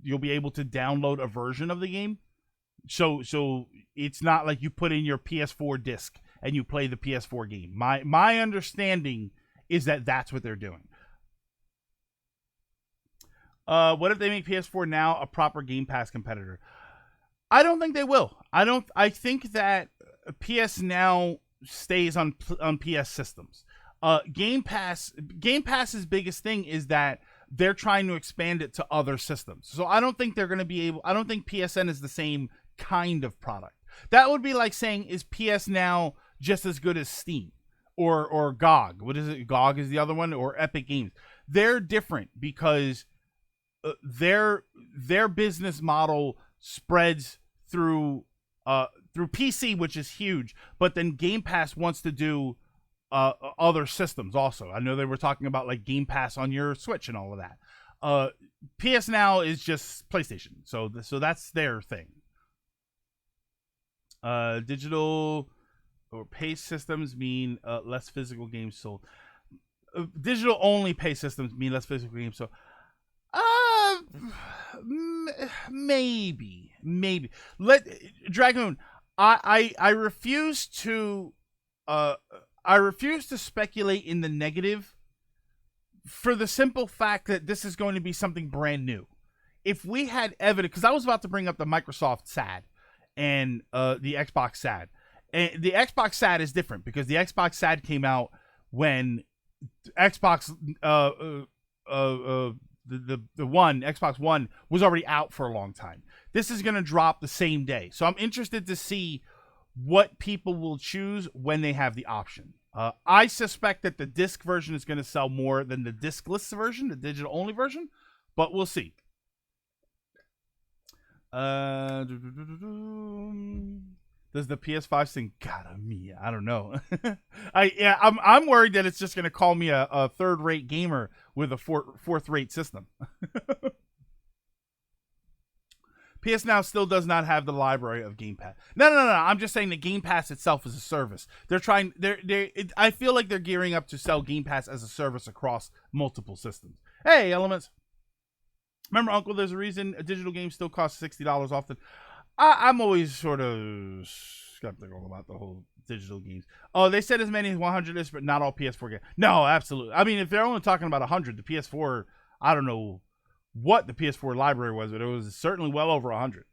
you'll be able to download a version of the game. So it's not like you put in your PS4 disc and you play the PS4 game. My understanding is that that's what they're doing. What if they make PS4 now a proper Game Pass competitor? I don't think they will. I think that PS Now stays on PS systems. Game Pass's biggest thing is that they're trying to expand it to other systems. So I don't think they're going to be able. I don't think PSN is the same kind of product. That would be like saying, is PS Now just as good as Steam or GOG? What is it? GOG is the other one, or Epic Games. They're different because their business model spreads through PC, which is huge, but then Game Pass wants to do other systems also. I know they were talking about like Game Pass on your Switch and all of that. PS Now is just PlayStation, so that's their thing. Digital or pay systems mean less physical games sold. Digital only pay systems mean less physical games sold. Maybe. Dragoon. I refuse to. I refuse to speculate in the negative, for the simple fact that this is going to be something brand new. If we had evidence, because I was about to bring up the Microsoft SAD and the Xbox SAD, and the Xbox SAD is different because the Xbox SAD came out when Xbox Xbox One was already out for a long time. This is going to drop the same day. So I'm interested to see what people will choose when they have the option. I suspect that the disc version is going to sell more than the discless version, the digital only version, but we'll see. Does the PS5 sing "Gotta Mia"? I don't know. I'm worried that it's just going to call me a third-rate gamer with a fourth-rate system. PS Now still does not have the library of Game Pass. No. I'm just saying the Game Pass itself is a service. They're trying. I feel like they're gearing up to sell Game Pass as a service across multiple systems. Hey, Elements. Remember, Uncle? There's a reason a digital game still costs $60 often. I'm always sort of skeptical about the whole digital games. Oh, they said as many as 100 is, but not all PS4 games. No, absolutely. I mean, if they're only talking about 100, the PS4, I don't know what the PS4 library was, but it was certainly well over 100.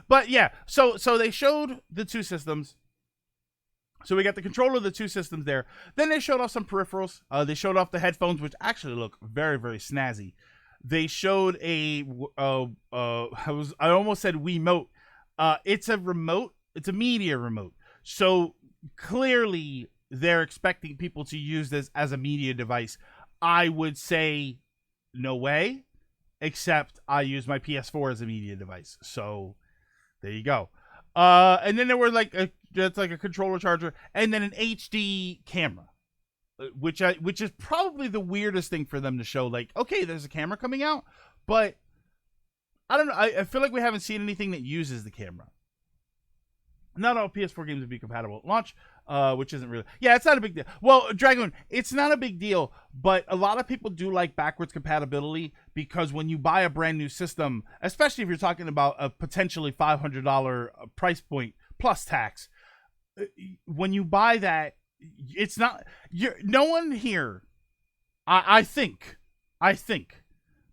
But yeah, so they showed the two systems. So we got the controller of the two systems there. Then they showed off some peripherals. They showed off the headphones, which actually look very, very snazzy. They showed I almost said Wiimote. It's a remote. It's a media remote. So clearly they're expecting people to use this as a media device. I would say no way, except I use my PS4 as a media device. So there you go. And then there were it's like a controller charger, and then an HD camera, which is probably the weirdest thing for them to show. Like, okay, there's a camera coming out, but I don't know. I feel like we haven't seen anything that uses the camera. Not all PS4 games would be compatible at launch, which isn't really. Yeah, it's not a big deal. Well, Dragoon, it's not a big deal, but a lot of people do like backwards compatibility because when you buy a brand new system, especially if you're talking about a potentially $500 price point plus tax, when you buy that, it's not. No one here, I think,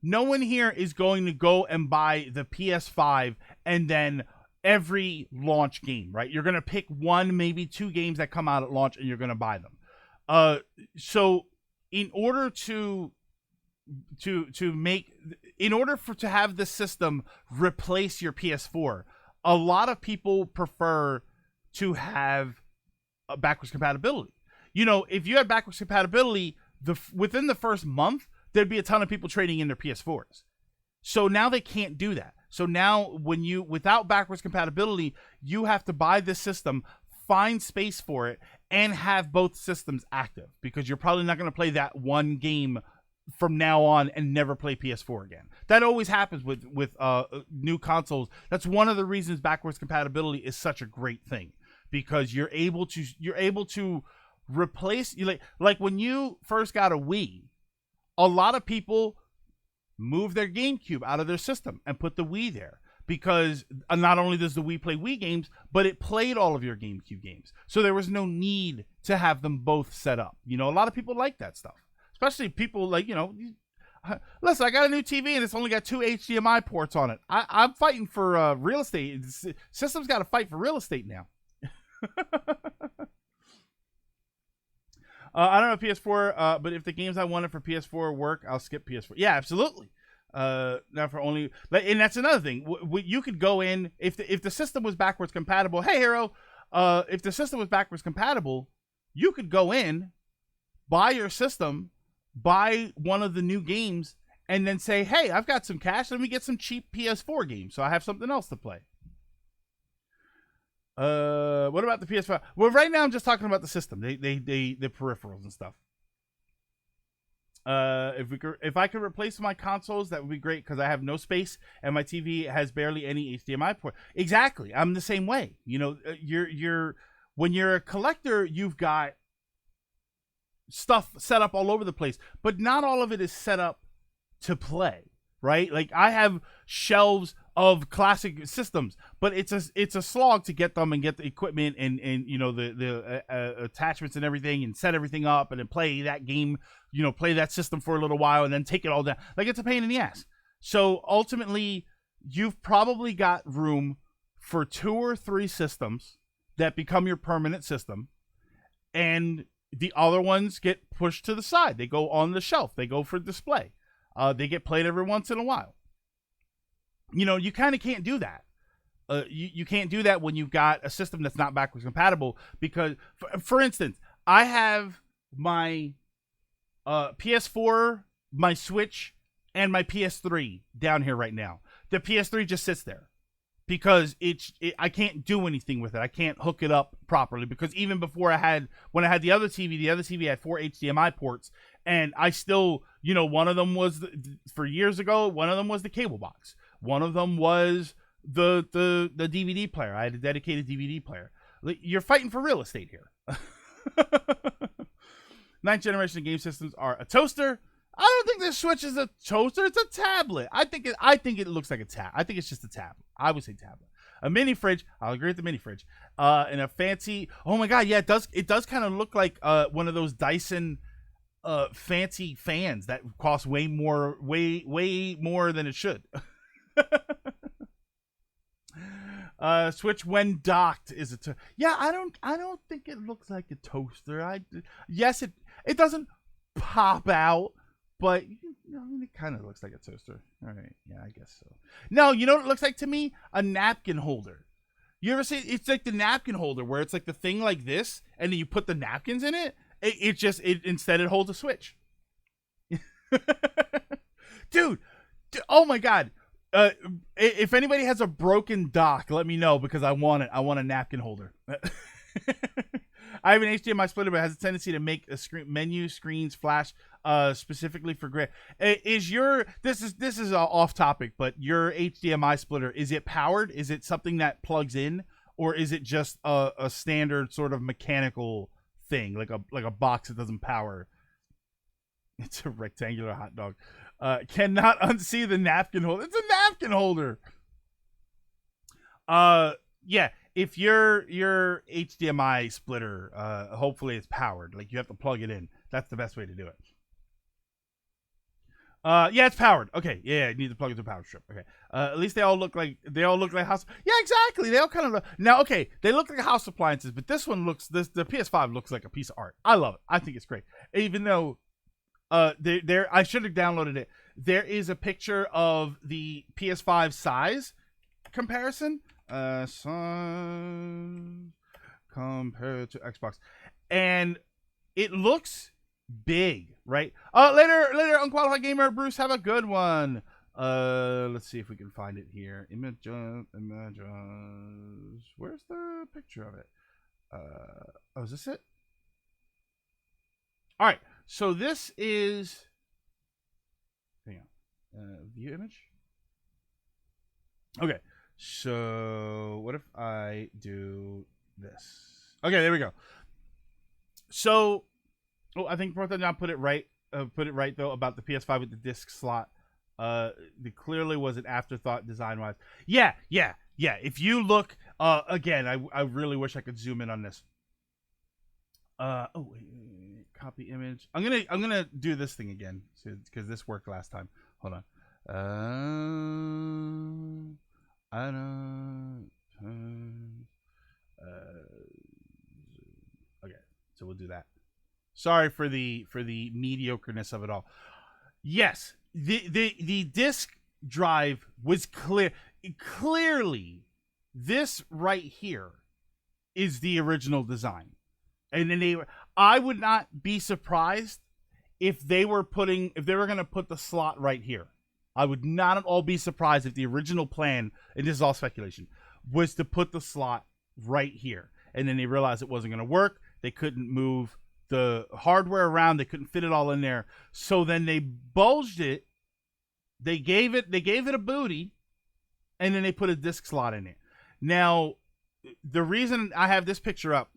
no one here is going to go and buy the PS5 and then every launch game, right? You're going to pick one, maybe two games that come out at launch and you're going to buy them. So in order to have the system replace your PS4, a lot of people prefer to have a backwards compatibility. You know, if you had backwards compatibility, within the first month, there'd be a ton of people trading in their PS4s. So now they can't do that. So now without backwards compatibility, you have to buy this system, find space for it, and have both systems active because you're probably not going to play that one game from now on and never play PS4 again. That always happens with new consoles. That's one of the reasons backwards compatibility is such a great thing, because you're able to replace, like when you first got a Wii, a lot of people moved their GameCube out of their system and put the Wii there, because not only does the Wii play Wii games, but it played all of your GameCube games. So there was no need to have them both set up. A lot of people like that stuff. Especially people like, listen, I got a new TV and it's only got 2 HDMI ports on it. I'm fighting for real estate. System's got to fight for real estate now. I don't know PS4, but if the games I wanted for PS4 work, I'll skip PS4. Yeah, absolutely. Now for only, and that's another thing. You could go in if the system was backwards compatible. Hey, Hero, if the system was backwards compatible, you could go in, buy your system, buy one of the new games, and then say, hey, I've got some cash, let me get some cheap PS4 games so I have something else to play. What about the PS5? Well, right now I'm just talking about the system, the peripherals and stuff. If I could replace my consoles, that would be great, because I have no space and my TV has barely any HDMI port. Exactly, I'm the same way. When you're a collector, you've got stuff set up all over the place, but not all of it is set up to play, right? Like I have shelves of classic systems, but it's a slog to get them and get the equipment and the attachments and everything, and set everything up and then play that game, play that system for a little while and then take it all down. Like, it's a pain in the ass. So ultimately, you've probably got room for 2 or 3 systems that become your permanent system, and the other ones get pushed to the side. They go on the shelf. They go for display. They get played every once in a while. You kind of can't do that. You can't do that when you've got a system that's not backwards compatible, because, for instance, I have my PS4, my Switch, and my PS3 down here right now. The PS3 just sits there, because I can't do anything with it. I can't hook it up properly, because even before when I had the other TV had 4 HDMI ports, and I still, one of them was for years ago, one of them was the cable box. One of them was the DVD player. I had a dedicated DVD player. You're fighting for real estate here. 9th generation game systems are a toaster. I don't think this Switch is a toaster. It's a tablet. I think it looks like a tab. I think it's just a tablet. I would say tablet. A mini fridge. I'll agree with the mini fridge. And a fancy. Oh my god, yeah, it does. It does kind of look like one of those Dyson fancy fans that cost way more than it should. Switch when docked is a yeah. I don't think it looks like a toaster. Yes, it doesn't pop out, but it kind of looks like a toaster. All right, yeah, I guess so. No, you know what it looks like to me? A napkin holder. You ever see? It's like the napkin holder where it's like the thing like this, and then you put the napkins in it. Instead it holds a Switch. Dude, oh my god. If anybody has a broken dock, let me know, because I want it. I want a napkin holder. I have an HDMI splitter, but it has a tendency to make menu screens flash specifically for gray. This is off topic, but your HDMI splitter, is it powered? Is it something that plugs in, or is it just a standard sort of mechanical thing, like a box that doesn't power? It's a rectangular hot dog. Cannot unsee the napkin holder. It's a napkin holder. Yeah. If your HDMI splitter, hopefully it's powered. Like, you have to plug it in. That's the best way to do it. Yeah, it's powered. Okay, yeah, you need to plug it to a power strip. Okay. At least they all look like house. Yeah, exactly. They all kind of look. Now, okay, they look like house appliances, but this one the PS5 looks like a piece of art. I love it. I think it's great. Even though I should have downloaded it. There is a picture of the PS5 size comparison. Size compared to Xbox, and it looks big, right? Later, unqualified gamer Bruce, have a good one. Let's see if we can find it here. Images. Where's the picture of it? Oh, is this it? All right. So this is view image? Okay, so what if I do this? Okay, there we go. So, I think Proton put it right. Put it right though about the PS5 with the disc slot. It clearly was an afterthought design wise. Yeah. If you look, again, I really wish I could zoom in on this. Wait, copy image. I'm gonna do this thing again because this worked last time. Hold on. I don't. Okay, so we'll do that. Sorry for the mediocreness of it all. Yes, the disk drive was clearly this right here is the original design. And then I would not be surprised if they were going to put the slot right here. I would not at all be surprised if the original plan, and this is all speculation, was to put the slot right here. And then they realized it wasn't going to work. They couldn't move the hardware around. They couldn't fit it all in there. So then they bulged it. They gave it a booty, and then they put a disc slot in it. Now, the reason I have this picture up,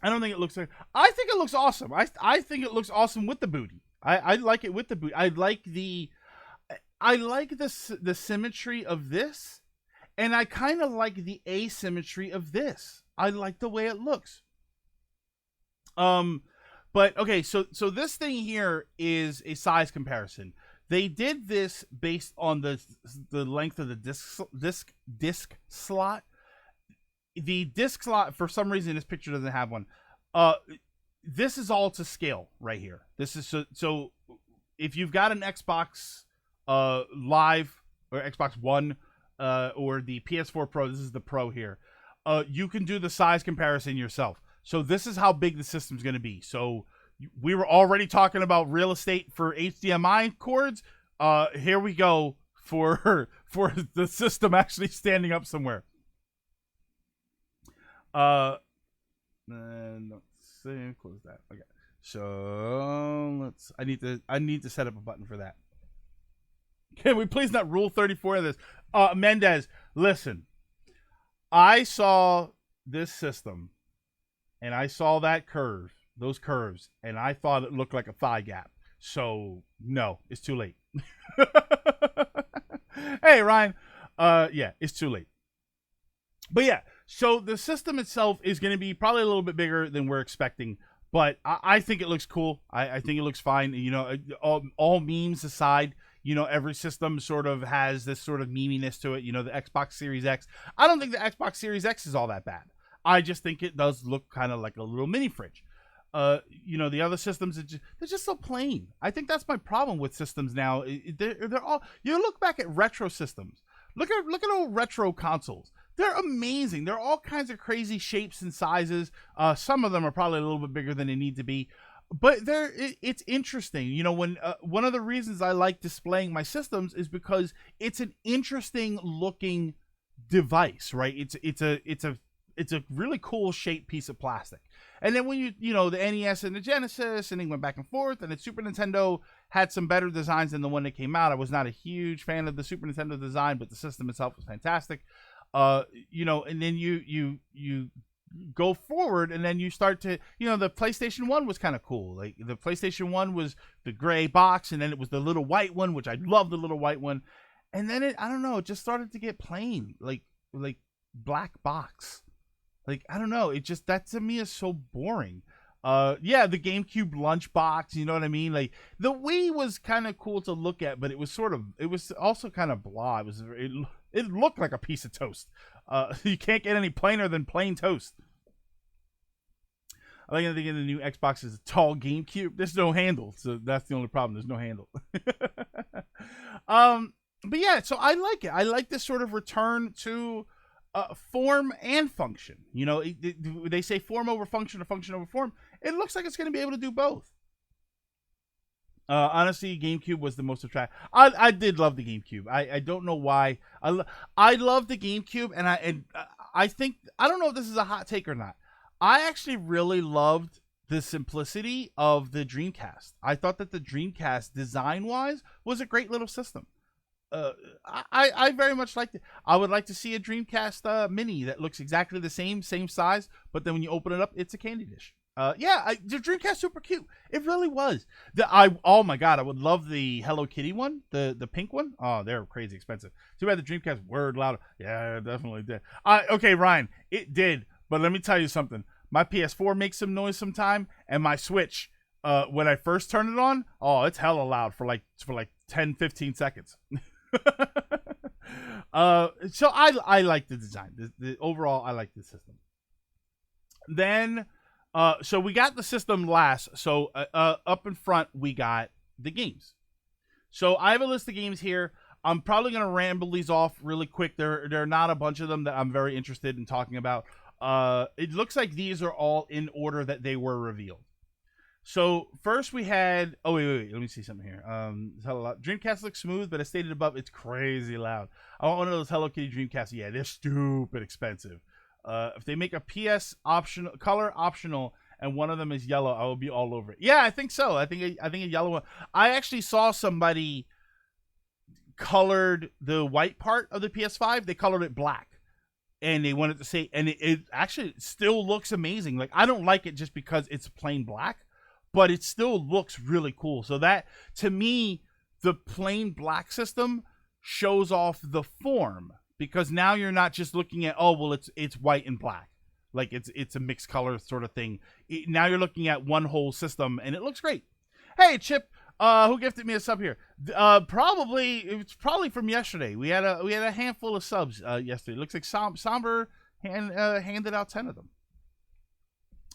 I don't think it looks like. I think it looks awesome. I think it looks awesome with the booty. I like it with the booty. I like the symmetry of this, and I kind of like the asymmetry of this. I like the way it looks. But okay, so this thing here is a size comparison. They did this based on the length of the disc slot. The disc slot, for some reason, this picture doesn't have one. This is all to scale right here. This is so if you've got an Xbox Live or Xbox One or the PS4 Pro, this is the Pro here. You can do the size comparison yourself. So this is how big the system's going to be. So we were already talking about real estate for HDMI cords. Here we go for the system actually standing up somewhere. And let's see, close that. Okay. So I need to set up a button for that. Can we please not rule 34 of this? Mendez, listen. I saw this system and I saw those curves, and I thought it looked like a thigh gap. So no, it's too late. Hey, Ryan. Yeah, it's too late. But yeah, so the system itself is going to be probably a little bit bigger than we're expecting, but I think it looks cool. I think it looks fine. You know, all memes aside, you know, every system sort of has this sort of meminess to it. You know, the Xbox Series X. I don't think the Xbox Series X is all that bad. I just think it does look kind of like a little mini fridge. You know, the other systems, they're just so plain. I think that's my problem with systems now. They're all, you look back at retro systems. Look at old retro consoles. They're amazing. They're all kinds of crazy shapes and sizes. Some of them are probably a little bit bigger than they need to be. But it's interesting. You know, when one of the reasons I like displaying my systems is because it's an interesting looking device, right? It's a really cool shaped piece of plastic. And then when you know, the NES and the Genesis, and they went back and forth, and the Super Nintendo had some better designs than the one that came out. I was not a huge fan of the Super Nintendo design, but the system itself was fantastic. You know, and then you go forward, and then you start to, you know, the PlayStation 1 was kind of cool. Like, the PlayStation 1 was the gray box, and then it was the little white one, which I love the little white one. And then I don't know, it just started to get plain, like black box. Like, I don't know, it just, that to me is so boring. Yeah, the GameCube lunchbox, you know what I mean? Like, the Wii was kind of cool to look at, but it was also kind of blah. It looked like a piece of toast. You can't get any plainer than plain toast. I think the new Xbox is a tall GameCube. There's no handle, so that's the only problem. There's no handle. But yeah, so I like it. I like this sort of return to form and function. You know, they say form over function or function over form. It looks like it's going to be able to do both. Honestly, GameCube was the most attractive. I did love the GameCube. I don't know why. I love the GameCube, and I think, I don't know if this is a hot take or not. I actually really loved the simplicity of the Dreamcast. I thought that the Dreamcast, design-wise, was a great little system. I very much liked it. I would like to see a Dreamcast Mini that looks exactly the same size, but then when you open it up, it's a candy dish. The Dreamcast super cute. It really was. Oh my god, I would love the Hello Kitty one, the pink one. Oh, they're crazy expensive. Too bad the Dreamcast word louder. Yeah, it definitely did. Okay, Ryan, it did. But let me tell you something. My PS4 makes some noise sometime, and my Switch, when I first turn it on, oh, it's hella loud for like 10, 15 seconds. So I like the design. The overall, I like the system. Then, so we got the system last. So up in front, we got the games. So I have a list of games here. I'm probably gonna ramble these off really quick. There are not a bunch of them that I'm very interested in talking about. It looks like these are all in order that they were revealed. So first we had, wait, let me see something here. Dreamcast looks smooth, but as stated above, it's crazy loud. I want one of those Hello Kitty Dreamcasts. Yeah, they're stupid expensive. If they make a PS optional, color optional, and one of them is yellow, I will be all over it. Yeah, I think so. I think a yellow one. I actually saw somebody colored the white part of the PS5. They colored it black. And they wanted to say, and it actually still looks amazing. Like, I don't like it just because it's plain black, but it still looks really cool. So that, to me, the plain black system shows off the form, because now you're not just looking at, oh, well, it's white and black. Like, it's a mixed color sort of thing. Now you're looking at one whole system, and it looks great. Hey, Chip, who gifted me a sub here? It's probably from yesterday. We had a handful of subs yesterday. It looks like Somber handed out 10 of them.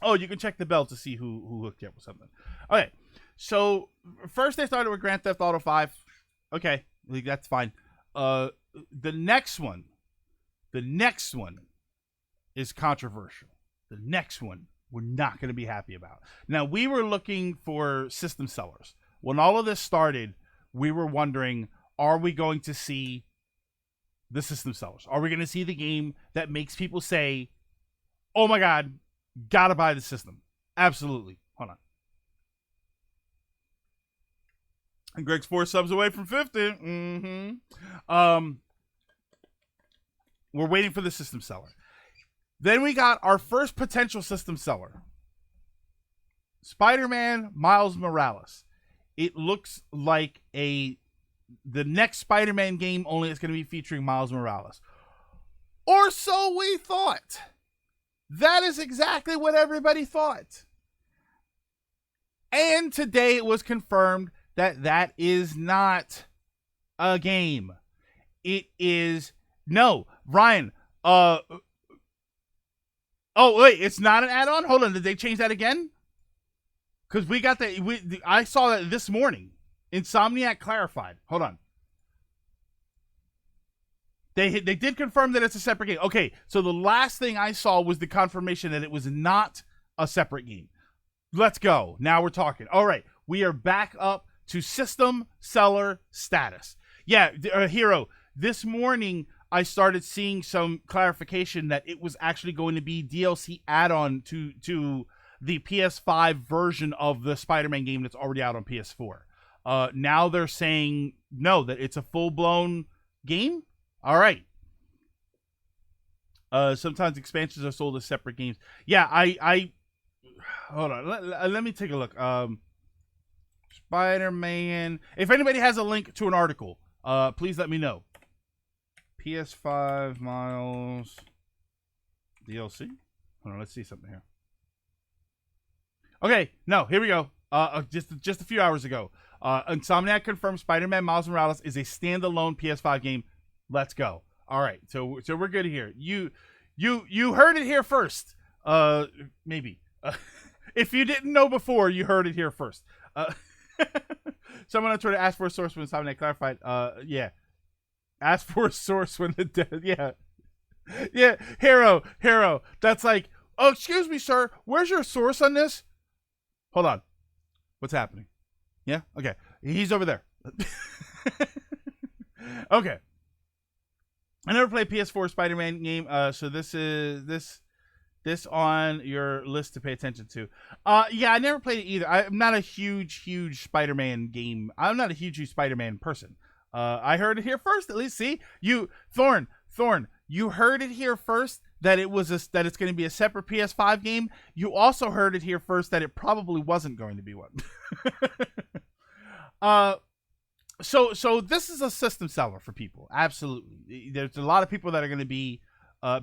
Oh, you can check the bell to see who hooked you up with something. Okay, so first they started with Grand Theft Auto 5. Okay, that's fine. The next one is controversial. The next one we're not going to be happy about. Now, we were looking for system sellers. When all of this started, we were wondering, are we going to see the system sellers? Are we going to see the game that makes people say, oh my god, gotta buy the system? Absolutely. Hold on. And Greg's 4 subs away from 50. We're waiting for the system seller. Then we got our first potential system seller. Spider-Man Miles Morales. It looks like the next Spider-Man game, only it's going to be featuring Miles Morales. Or so we thought. That is exactly what everybody thought. And today it was confirmed that is not a game. It is... No, Ryan, oh, wait, it's not an add-on? Hold on, did they change that again? Because we got I saw that this morning. Insomniac clarified. Hold on. They did confirm that it's a separate game. Okay, so the last thing I saw was the confirmation that it was not a separate game. Let's go. Now we're talking. All right, we are back up to system seller status. Yeah, Hero, this morning I started seeing some clarification that it was actually going to be DLC add-on to the PS5 version of the Spider-Man game that's already out on PS4. Now they're saying, no, that it's a full-blown game? All right. Sometimes expansions are sold as separate games. Yeah, I hold on. Let me take a look. Spider-Man. If anybody has a link to an article, please let me know. PS5 Miles DLC. Hold on, let's see something here. Okay, no, here we go. Just a few hours ago, Insomniac confirmed Spider-Man Miles Morales is a standalone PS5 game. Let's go. All right, so we're good here. You heard it here first. Maybe. If you didn't know before, you heard it here first. Someone on Twitter asked for a source when Insomniac clarified. Yeah. Ask for a source when the dead. Yeah. Yeah. Hero. That's like, oh, excuse me, sir. Where's your source on this? Hold on. What's happening? Yeah? Okay. He's over there. Okay. I never played PS4 Spider-Man game, so this this on your list to pay attention to. Yeah, I never played it either. I'm not a huge Spider-Man game. I'm not a huge Spider-Man person. I heard it here first. At least, see you, Thorn. You heard it here first that that it's going to be a separate PS5 game. You also heard it here first that it probably wasn't going to be one. So this is a system seller for people. Absolutely, there's a lot of people that are going to be.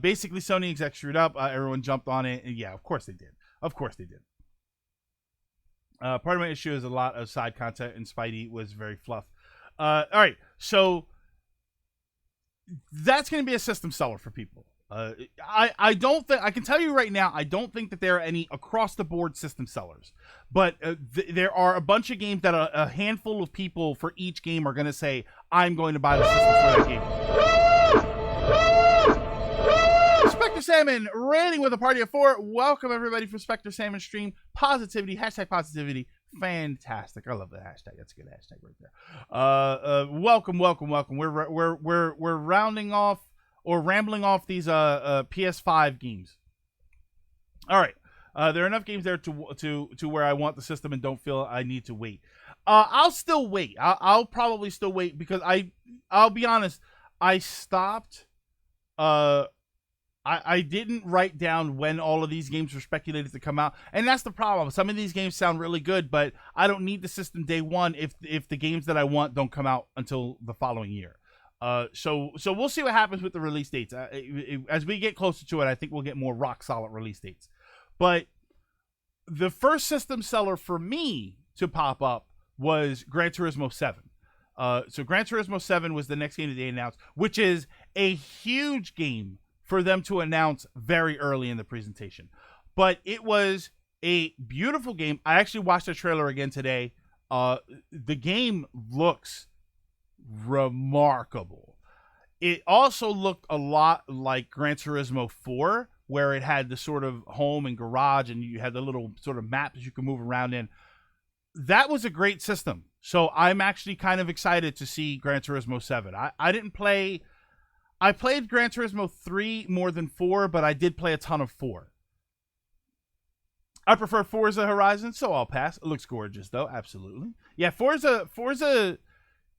Basically, Sony execs screwed up. Everyone jumped on it, and yeah, of course they did. Part of my issue is a lot of side content, and Spidey was very fluff. All right, so that's going to be a system seller for people. I don't think I can tell you right now. I don't think that there are any across the board system sellers, but there are a bunch of games that a handful of people for each game are going to say, "I'm going to buy the system for that game." Spectre Salmon raiding with a party of 4. Welcome everybody from Spectre Salmon stream. Positivity, #positivity. Fantastic. I love that hashtag. That's a good hashtag right there. Welcome. We're rounding off or rambling off these PS5 games. All right. There are enough games there to where I want the system and don't feel I need to wait. I'll still wait. I'll probably still wait because I'll be honest. I stopped. I didn't write down when all of these games were speculated to come out, and that's the problem. Some of these games sound really good, but I don't need the system day one if the games that I want don't come out until the following year. So we'll see what happens with the release dates. As we get closer to it, I think we'll get more rock solid release dates. But the first system seller for me to pop up was Gran Turismo 7. So Gran Turismo 7 was the next game that they announced, which is a huge game for them to announce very early in the presentation. But it was a beautiful game. I actually watched the trailer again today. The game looks remarkable. It also looked a lot like Gran Turismo 4, where it had the sort of home and garage, and you had the little sort of maps you could move around in. That was a great system. So I'm actually kind of excited to see Gran Turismo 7. I played Gran Turismo 3 more than 4, but I did play a ton of 4. I prefer Forza Horizon, so I'll pass. It looks gorgeous, though. Absolutely. Yeah, Forza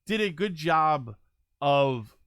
did a good job of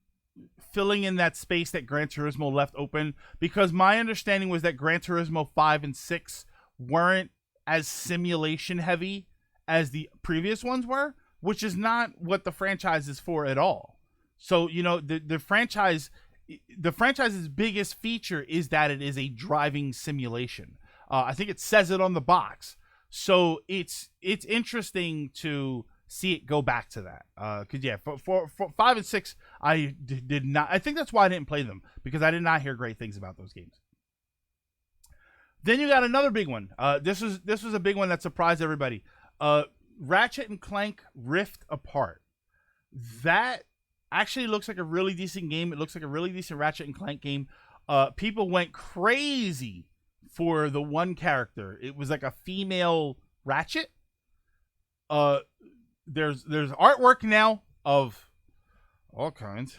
filling in that space that Gran Turismo left open, because my understanding was that Gran Turismo 5 and 6 weren't as simulation heavy as the previous ones were, which is not what the franchise is for at all. So, the franchise's biggest feature is that it is a driving simulation. I think it says it on the box. So it's interesting to see it go back to that. Because, yeah, for 5 and 6, I did not. I think that's why I didn't play them, because I did not hear great things about those games. Then you got another big one. This was a big one that surprised everybody. Ratchet and Clank Rift Apart. That actually looks like a really decent game. It looks like a really decent Ratchet and Clank game. People went crazy for the one character. It was like a female Ratchet. There's artwork now of all kinds.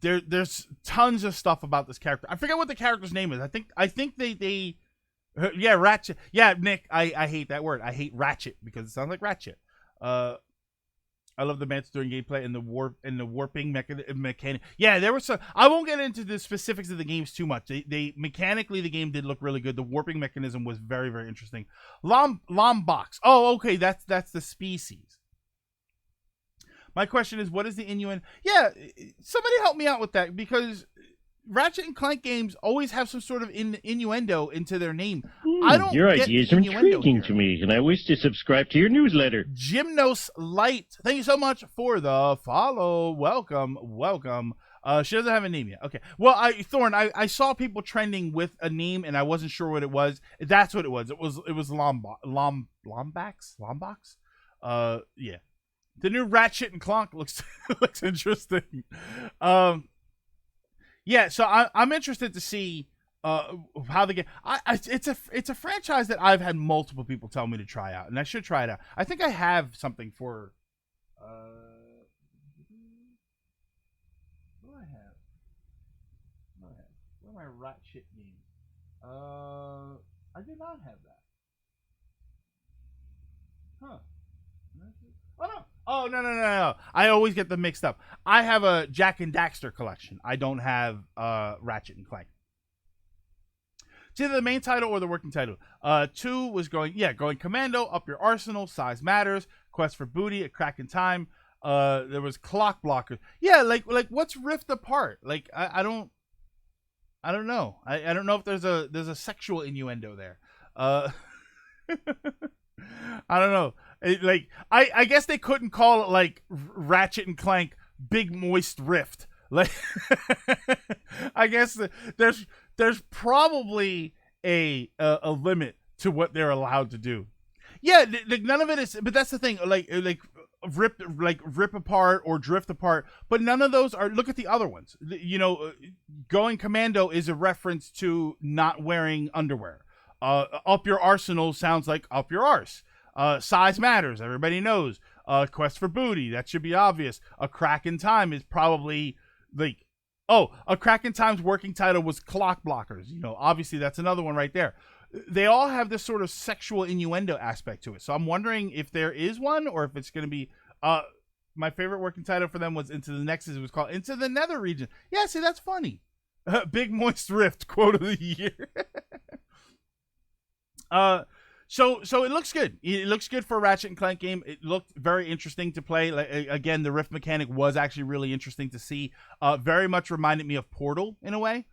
There's tons of stuff about this character. I forget what the character's name is. I think they yeah, Ratchet. Yeah, Nick, I hate that word. I hate Ratchet because it sounds like Ratchet. I love the banter during gameplay and the warping mechanic. Yeah, there was some. I won't get into the specifics of the games too much. They mechanically, the game did look really good. The warping mechanism was very, very interesting. Lombox. Oh, okay, that's the species. My question is, what is the innuendo? Yeah, somebody help me out with that, because Ratchet and Clank games always have some sort of innuendo into their name. I don't Your get ideas the are innuendo intriguing here. to me, and I wish to subscribe to your newsletter. Gymnos Light, thank you so much for the follow. Welcome. She doesn't have a name yet. Okay. Well, Thorn, I saw people trending with a name, and I wasn't sure what it was. That's what it was. It was Lombox. Yeah. The new Ratchet and Clank looks interesting. Yeah, so I'm interested to see how the game. It's a franchise that I've had multiple people tell me to try out, and I should try it out. I think I have something for. What do I have? What are my Ratchet games? I did not have that. Huh. Oh no. Oh no. I always get them mixed up. I have a Jack and Daxter collection. I don't have Ratchet and Clank. It's either the main title or the working title. 2 was going commando, up your arsenal, size matters, quest for booty, a crack in time. There was clock blockers. Yeah, like what's Rift Apart? Like I don't know. I don't know if there's a sexual innuendo there. I don't know. I guess they couldn't call it like Ratchet and Clank Big Moist Rift. Like I guess there's probably a limit to what they're allowed to do. Yeah, none of it is. But that's the thing. Like rip apart or drift apart. But none of those are. Look at the other ones. Going commando is a reference to not wearing underwear. Up your arsenal sounds like up your arse. Size matters. Everybody knows. Quest for booty. That should be obvious. A crack in time is probably like. Oh, a crack in time's working title was clock blockers. Obviously that's another one right there. They all have this sort of sexual innuendo aspect to it. So I'm wondering if there is one or if it's going to be. My favorite working title for them was Into the Nexus. It was called Into the Nether Region. Yeah, see, that's funny. Big Moist Rift, quote of the year. So it looks good. It looks good for a Ratchet and Clank game. It looked very interesting to play. Like, again, the rift mechanic was actually really interesting to see. Very much reminded me of Portal in a way.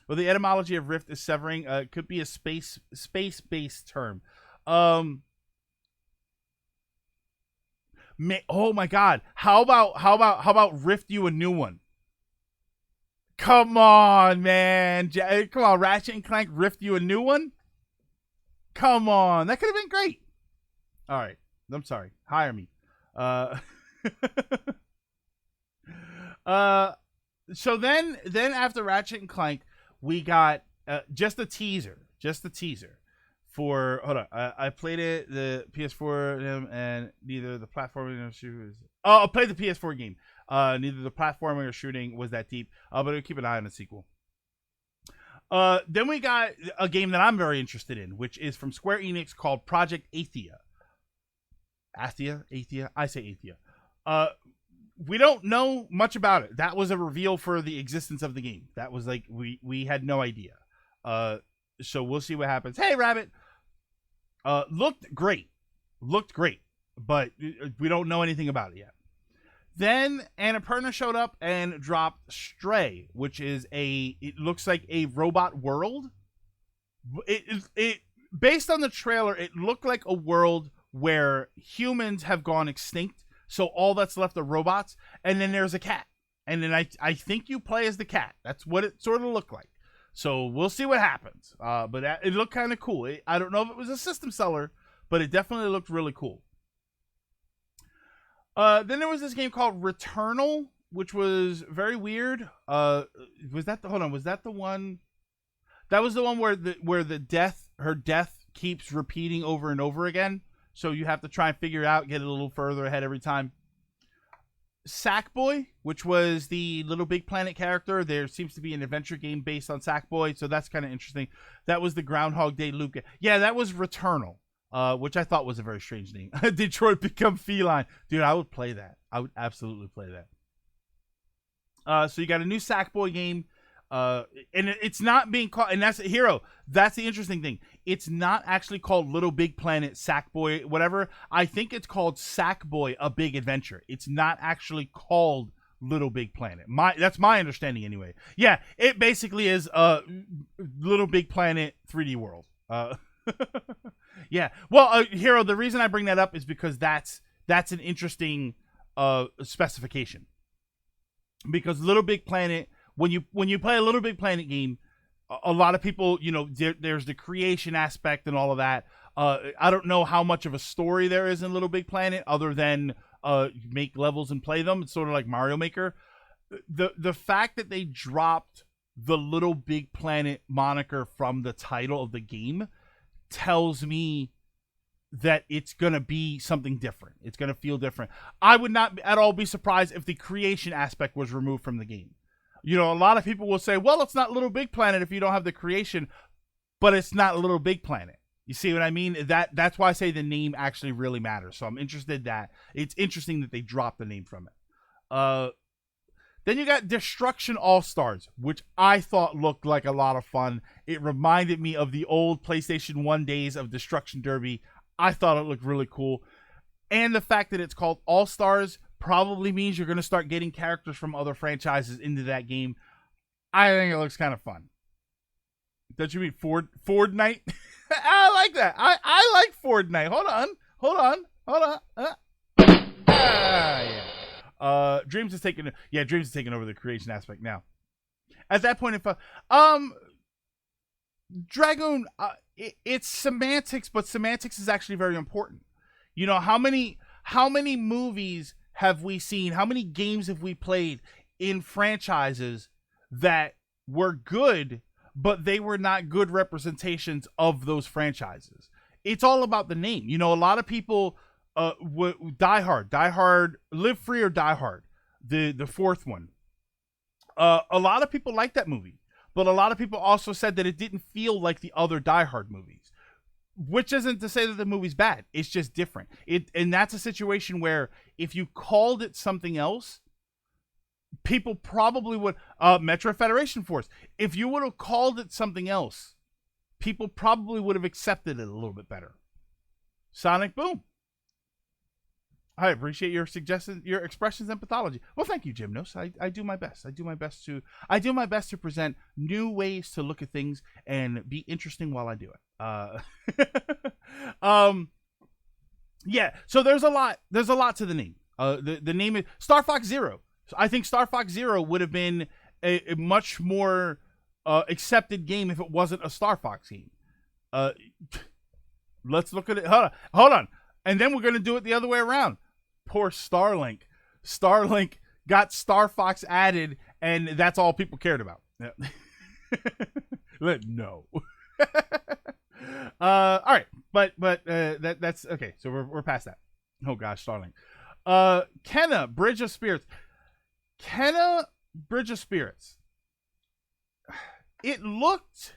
Well, the etymology of rift is severing. It could be a space-based term. Oh my God! How about rift you a new one? Come on, man! Come on, Ratchet and Clank, rift you a new one. Come on, that could have been great. All right, I'm sorry. Hire me. So then after Ratchet and Clank, we got just a teaser for. Hold on, I played it the PS4 and neither the platforming or shooting. I played the PS4 game. Neither the platforming or shooting was that deep. But we'll keep an eye on the sequel. Then we got a game that I'm very interested in, which is from Square Enix called Project Athia. Athia? I say Athia. We don't know much about it. That was a reveal for the existence of the game. That was like, we had no idea. So we'll see what happens. Hey, Rabbit! Looked great. But we don't know anything about it yet. Then Annapurna showed up and dropped Stray, which is it looks like a robot world. It based on the trailer, it looked like a world where humans have gone extinct, so all that's left are robots, and then there's a cat. And then I think you play as the cat. That's what it sort of looked like. So we'll see what happens. But it looked kind of cool. I don't know if it was a system seller, but it definitely looked really cool. Then there was this game called Returnal, which was very weird. Was that the one? That was the one where her death keeps repeating over and over again. So you have to try and figure it out, get it a little further ahead every time. Sackboy, which was the Little Big Planet character. There seems to be an adventure game based on Sackboy, so that's kind of interesting. That was the Groundhog Day loop. Yeah, that was Returnal. Which I thought was a very strange name. Detroit Become Feline. Dude, I would play that. I would absolutely play that. So you got a new Sackboy game. And it's not being called, and that's Hero. That's the interesting thing. It's not actually called Little Big Planet, Sackboy, whatever. I think it's called Sackboy: A Big Adventure. It's not actually called Little Big Planet. That's my understanding anyway. Yeah, it basically is Little Big Planet 3D World. Yeah. Well, Hero, the reason I bring that up is because that's an interesting specification. Because Little Big Planet, when you play a Little Big Planet game, a lot of people, there's the creation aspect and all of that. I don't know how much of a story there is in Little Big Planet other than make levels and play them. It's sort of like Mario Maker. The fact that they dropped the Little Big Planet moniker from the title of the game tells me that it's going to be something different. It's going to feel different. I would not at all be surprised if the creation aspect was removed from the game. A lot of people will say, well, it's not Little Big Planet if you don't have the creation. but it's not Little Big Planet. You see what I mean? That's why I say the name actually really matters. So I'm interested that it's interesting that they dropped the name from it. Then you got Destruction All-Stars, which I thought looked like a lot of fun. It reminded me of the old PlayStation 1 days of Destruction Derby. I thought it looked really cool. And the fact that it's called All-Stars probably means you're going to start getting characters from other franchises into that game. I think it looks kind of fun. Don't you mean Ford Night? I like that. I like Ford Night. Hold on. Yeah. Dreams is taking over the creation aspect now. At that point, Dragoon, it's semantics, but semantics is actually very important. You know, how many movies have we seen? How many games have we played in franchises that were good, but they were not good representations of those franchises? It's all about the name. You know, a lot of people, Die Hard, Live Free or Die Hard, the fourth one. A lot of people like that movie, but a lot of people also said that it didn't feel like the other Die Hard movies, which isn't to say that the movie's bad. It's just different. And that's a situation where if you called it something else, people probably would. Metro Federation Force. If you would have called it something else, people probably would have accepted it a little bit better. Sonic Boom. I appreciate your suggestions, your expressions, and pathology. Well, thank you, Gymnos. I do my best. I do my best to present new ways to look at things and be interesting while I do it. Yeah. So there's a lot to the name. The name is Star Fox Zero. So I think Star Fox Zero would have been a much more accepted game if it wasn't a Star Fox game. Let's look at it. Hold on. And then we're going to do it the other way around. Poor Starlink. Starlink got Star Fox added, and that's all people cared about. No. All right, but that's okay. So we're past that. Oh gosh, Starlink. Kenna Bridge of Spirits. Kenna Bridge of Spirits. It looked,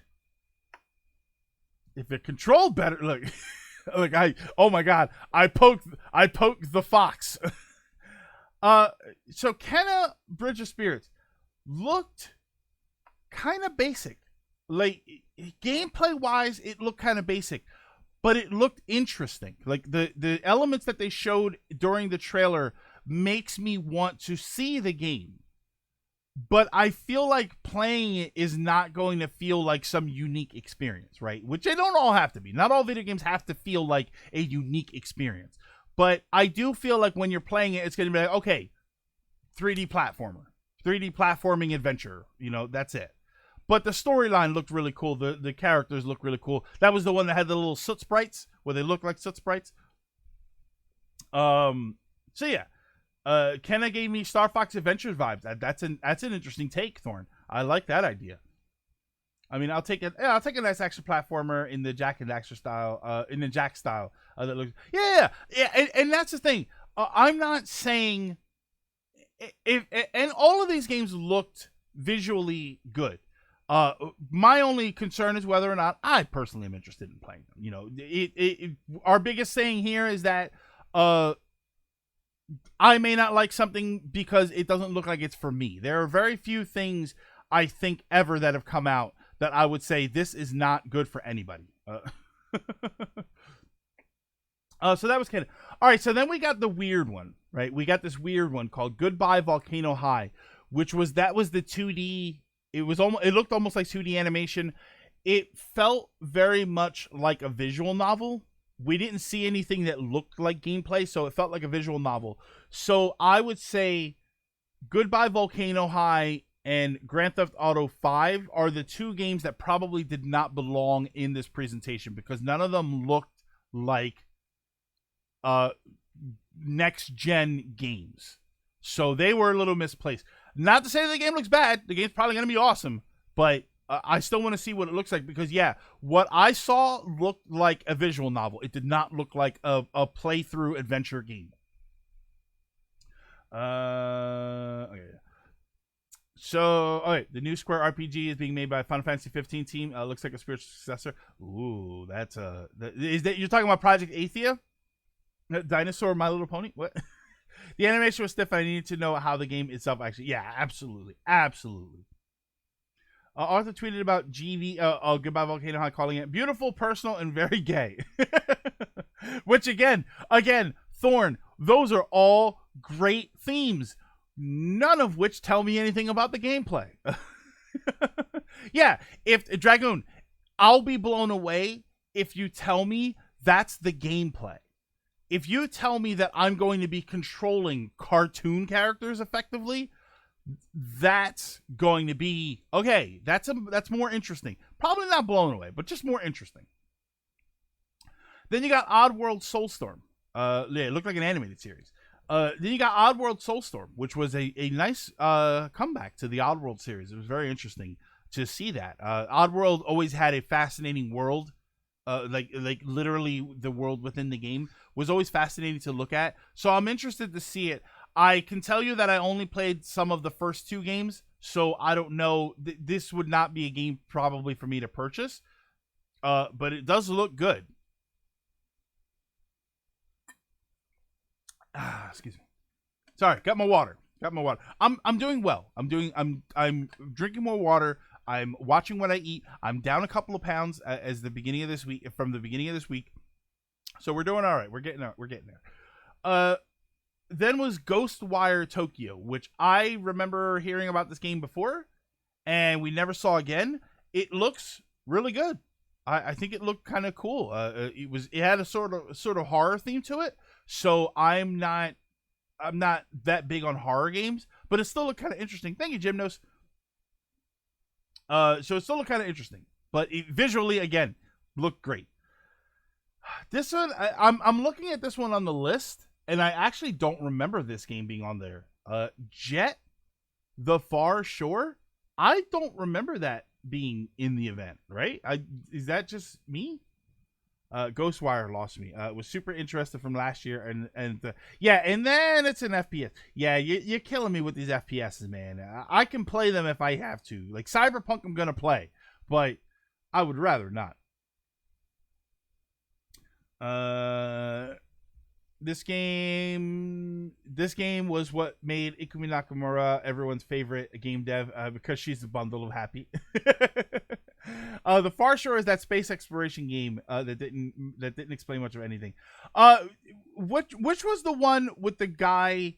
if it controlled better, look. Like oh my god, I poked the fox. So Kenna Bridge of Spirits looked kind of basic. Like gameplay wise, it looked kind of basic, but it looked interesting. Like the elements that they showed during the trailer makes me want to see the game. But I feel like playing it is not going to feel like some unique experience, right? Which they don't all have to be. Not all video games have to feel like a unique experience. But I do feel like when you're playing it, it's going to be like, okay, 3D platformer, 3D platforming adventure. You know, that's it. But the storyline looked really cool. The characters look really cool. That was the one that had the little soot sprites, where they look like soot sprites. So yeah. Kenna gave me Star Fox Adventures vibes. That's an interesting take, Thorn. I like that idea. I mean, I'll take it. Yeah, I'll take a nice action platformer in the Jack and Daxter style, in the Jack style. That looks. Yeah. And that's the thing. I'm not saying and all of these games looked visually good. My only concern is whether or not I personally am interested in playing them. You know, our biggest saying here is that I may not like something because it doesn't look like it's for me. There are very few things I think ever that have come out that I would say this is not good for anybody. So that was kind of all right. So then we got the weird one, right? We got this weird one called Goodbye Volcano High, which was the 2D. It looked almost like 2D animation. It felt very much like a visual novel. We didn't see anything that looked like gameplay, so it felt like a visual novel. So I would say Goodbye Volcano High and Grand Theft Auto 5 are the two games that probably did not belong in this presentation because none of them looked like next-gen games. So they were a little misplaced. Not to say the game looks bad. The game's probably going to be awesome, but I still want to see what it looks like because, yeah, what I saw looked like a visual novel. It did not look like a playthrough adventure game. Okay. So, all right, the new Square RPG is being made by Final Fantasy 15 team. Looks like a spiritual successor. Ooh, that's is that you're talking about Project Athia? Dinosaur My Little Pony? What? The animation was stiff. I needed to know how the game itself actually. Yeah, absolutely, absolutely. Arthur tweeted about GV. Goodbye Volcano High, calling it beautiful, personal, and very gay. Which again, Thorn. Those are all great themes. None of which tell me anything about the gameplay. Yeah, if Dragoon, I'll be blown away if you tell me that's the gameplay. If you tell me that I'm going to be controlling cartoon characters effectively, that's going to be okay. That's more interesting. Probably not blown away, but just more interesting. Then you got Oddworld Soulstorm. Yeah, it looked like an animated series. Then you got Oddworld Soulstorm, which was a nice comeback to the Oddworld series. It was very interesting to see that. Oddworld always had a fascinating world. Like literally the world within the game was always fascinating to look at. So I'm interested to see it. I can tell you that I only played some of the first two games, so I don't know. This would not be a game probably for me to purchase, but it does look good. Excuse me. Sorry, got my water. I'm doing well. I'm drinking more water. I'm watching what I eat. I'm down a couple of pounds from the beginning of this week. So we're doing all right. We're getting there. Then was Ghostwire Tokyo, which I remember hearing about this game before, and we never saw again. It looks really good. I think it looked kind of cool. It had a sort of horror theme to it. So I'm not that big on horror games, but it still looked kind of interesting. Thank you, Gymnos. So it still looked kind of interesting, but visually again looked great. This one, I'm looking at this one on the list, and I actually don't remember this game being on there. Jet the Far Shore. I don't remember that being in the event, right? Is that just me? Ghostwire lost me. Was super interested from last year, and then it's an FPS. Yeah, you're killing me with these FPSs, man. I can play them if I have to. Like Cyberpunk, I'm gonna play, but I would rather not. This game was what made Ikumi Nakamura everyone's favorite game dev because she's a bundle of happy. The Far Shore is that space exploration game that didn't explain much of anything. Which was the one with the guy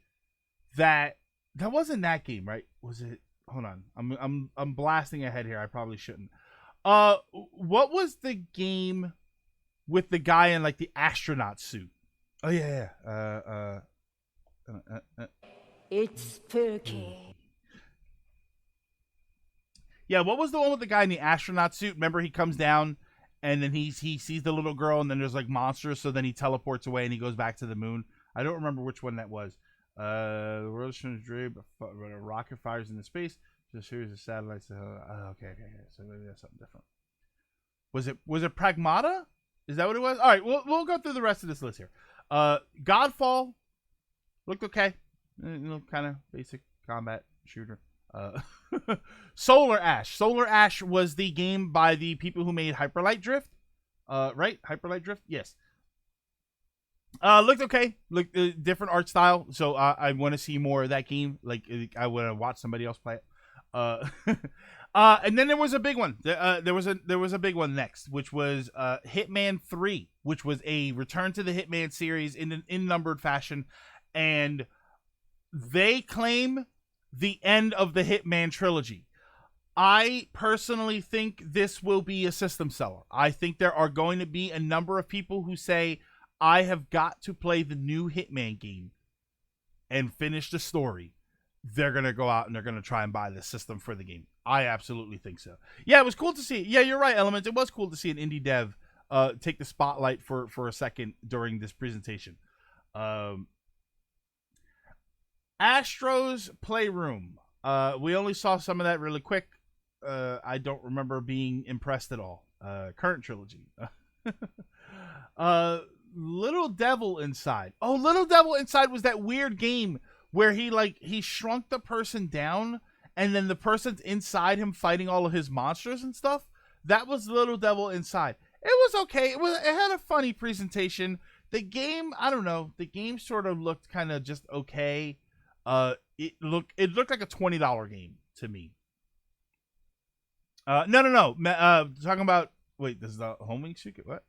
that wasn't that game, right? Was it? Hold on, I'm blasting ahead here. I probably shouldn't. What was the game with the guy in like the astronaut suit? Oh yeah. It's spooky. Yeah, what was the one with the guy in the astronaut suit? Remember, he comes down and then he sees the little girl, and then there's like monsters, so then he teleports away and he goes back to the moon. I don't remember which one that was. The world is dream, but a rocket fires into space. Just a series of satellites. Okay. So maybe that's something different. Was it Pragmata? Is that what it was? All right, we'll go through the rest of this list here. Godfall looked okay. Kind of basic combat shooter. Solar Ash. Solar Ash was the game by the people who made Hyperlight Drift. Right? Hyperlight Drift? Yes. Looked okay. Looked different art style. So I want to see more of that game. Like I want to watch somebody else play it. And then there was a big one. There was a big one next, which was Hitman 3, which was a return to the Hitman series in numbered fashion, and they claim the end of the Hitman trilogy. I personally think this will be a system seller. I think there are going to be a number of people who say, I have got to play the new Hitman game and finish the story. They're going to go out and they're going to try and buy the system for the game. I absolutely think so. Yeah, it was cool to see. Yeah, you're right, Element. It was cool to see an indie dev take the spotlight for a second during this presentation. Astro's Playroom. We only saw some of that really quick. I don't remember being impressed at all. Current trilogy. Little Devil Inside. Oh, Little Devil Inside was that weird game where he shrunk the person down and then the person's inside him fighting all of his monsters and stuff. That was Little Devil Inside. It was okay. It had a funny presentation. The game, I don't know. The game sort of looked kind of just okay. It looked like a $20 game to me. No. Talking about, wait, this is the Homewing Secret. What?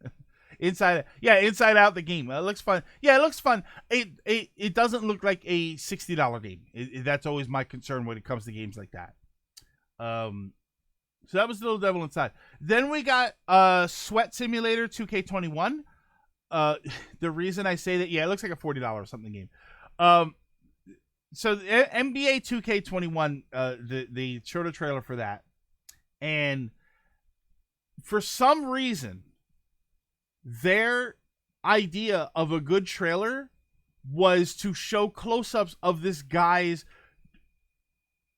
Inside Out the game. It looks fun. Yeah, it looks fun. It doesn't look like a $60 game. That's always my concern when it comes to games like that. So that was Little Devil Inside. Then we got Sweat Simulator 2K21. The reason I say that, it looks like a $40 or something game. So the NBA 2K21, they showed a trailer for that, and for some reason, their idea of a good trailer was to show close-ups of this guy's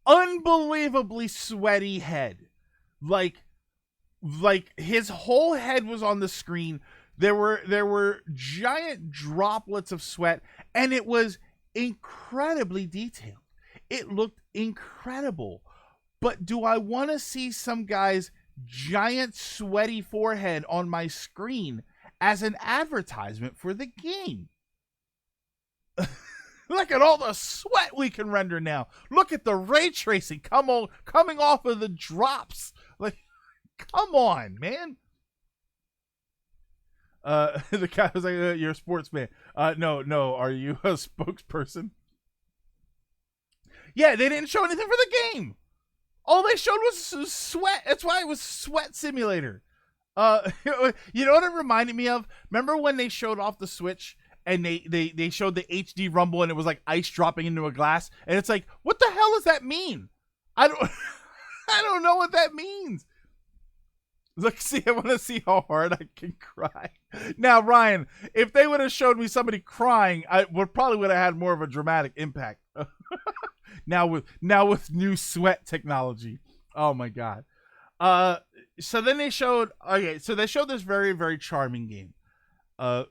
unbelievably sweaty head. Like his whole head was on the screen. There were giant droplets of sweat, and it was incredibly detailed. It looked incredible. But do I want to see some guy's giant sweaty forehead on my screen as an advertisement for the game? Look at all the sweat we can render now. Look at the ray tracing coming off of the drops. Like, come on, man. The guy was like, "You're a sportsman." No. Are you a spokesperson? Yeah, they didn't show anything for the game. All they showed was sweat. That's why it was Sweat Simulator. You know what it reminded me of? Remember when they showed off the Switch and they showed the HD rumble and it was like ice dropping into a glass, and it's like, what the hell does that mean? I don't know what that means. Look, see, I want to see how hard I can cry. Now, Ryan, if they would have showed me somebody crying, I would have had more of a dramatic impact. now with new sweat technology. Oh my god. So then they showed this very, very charming game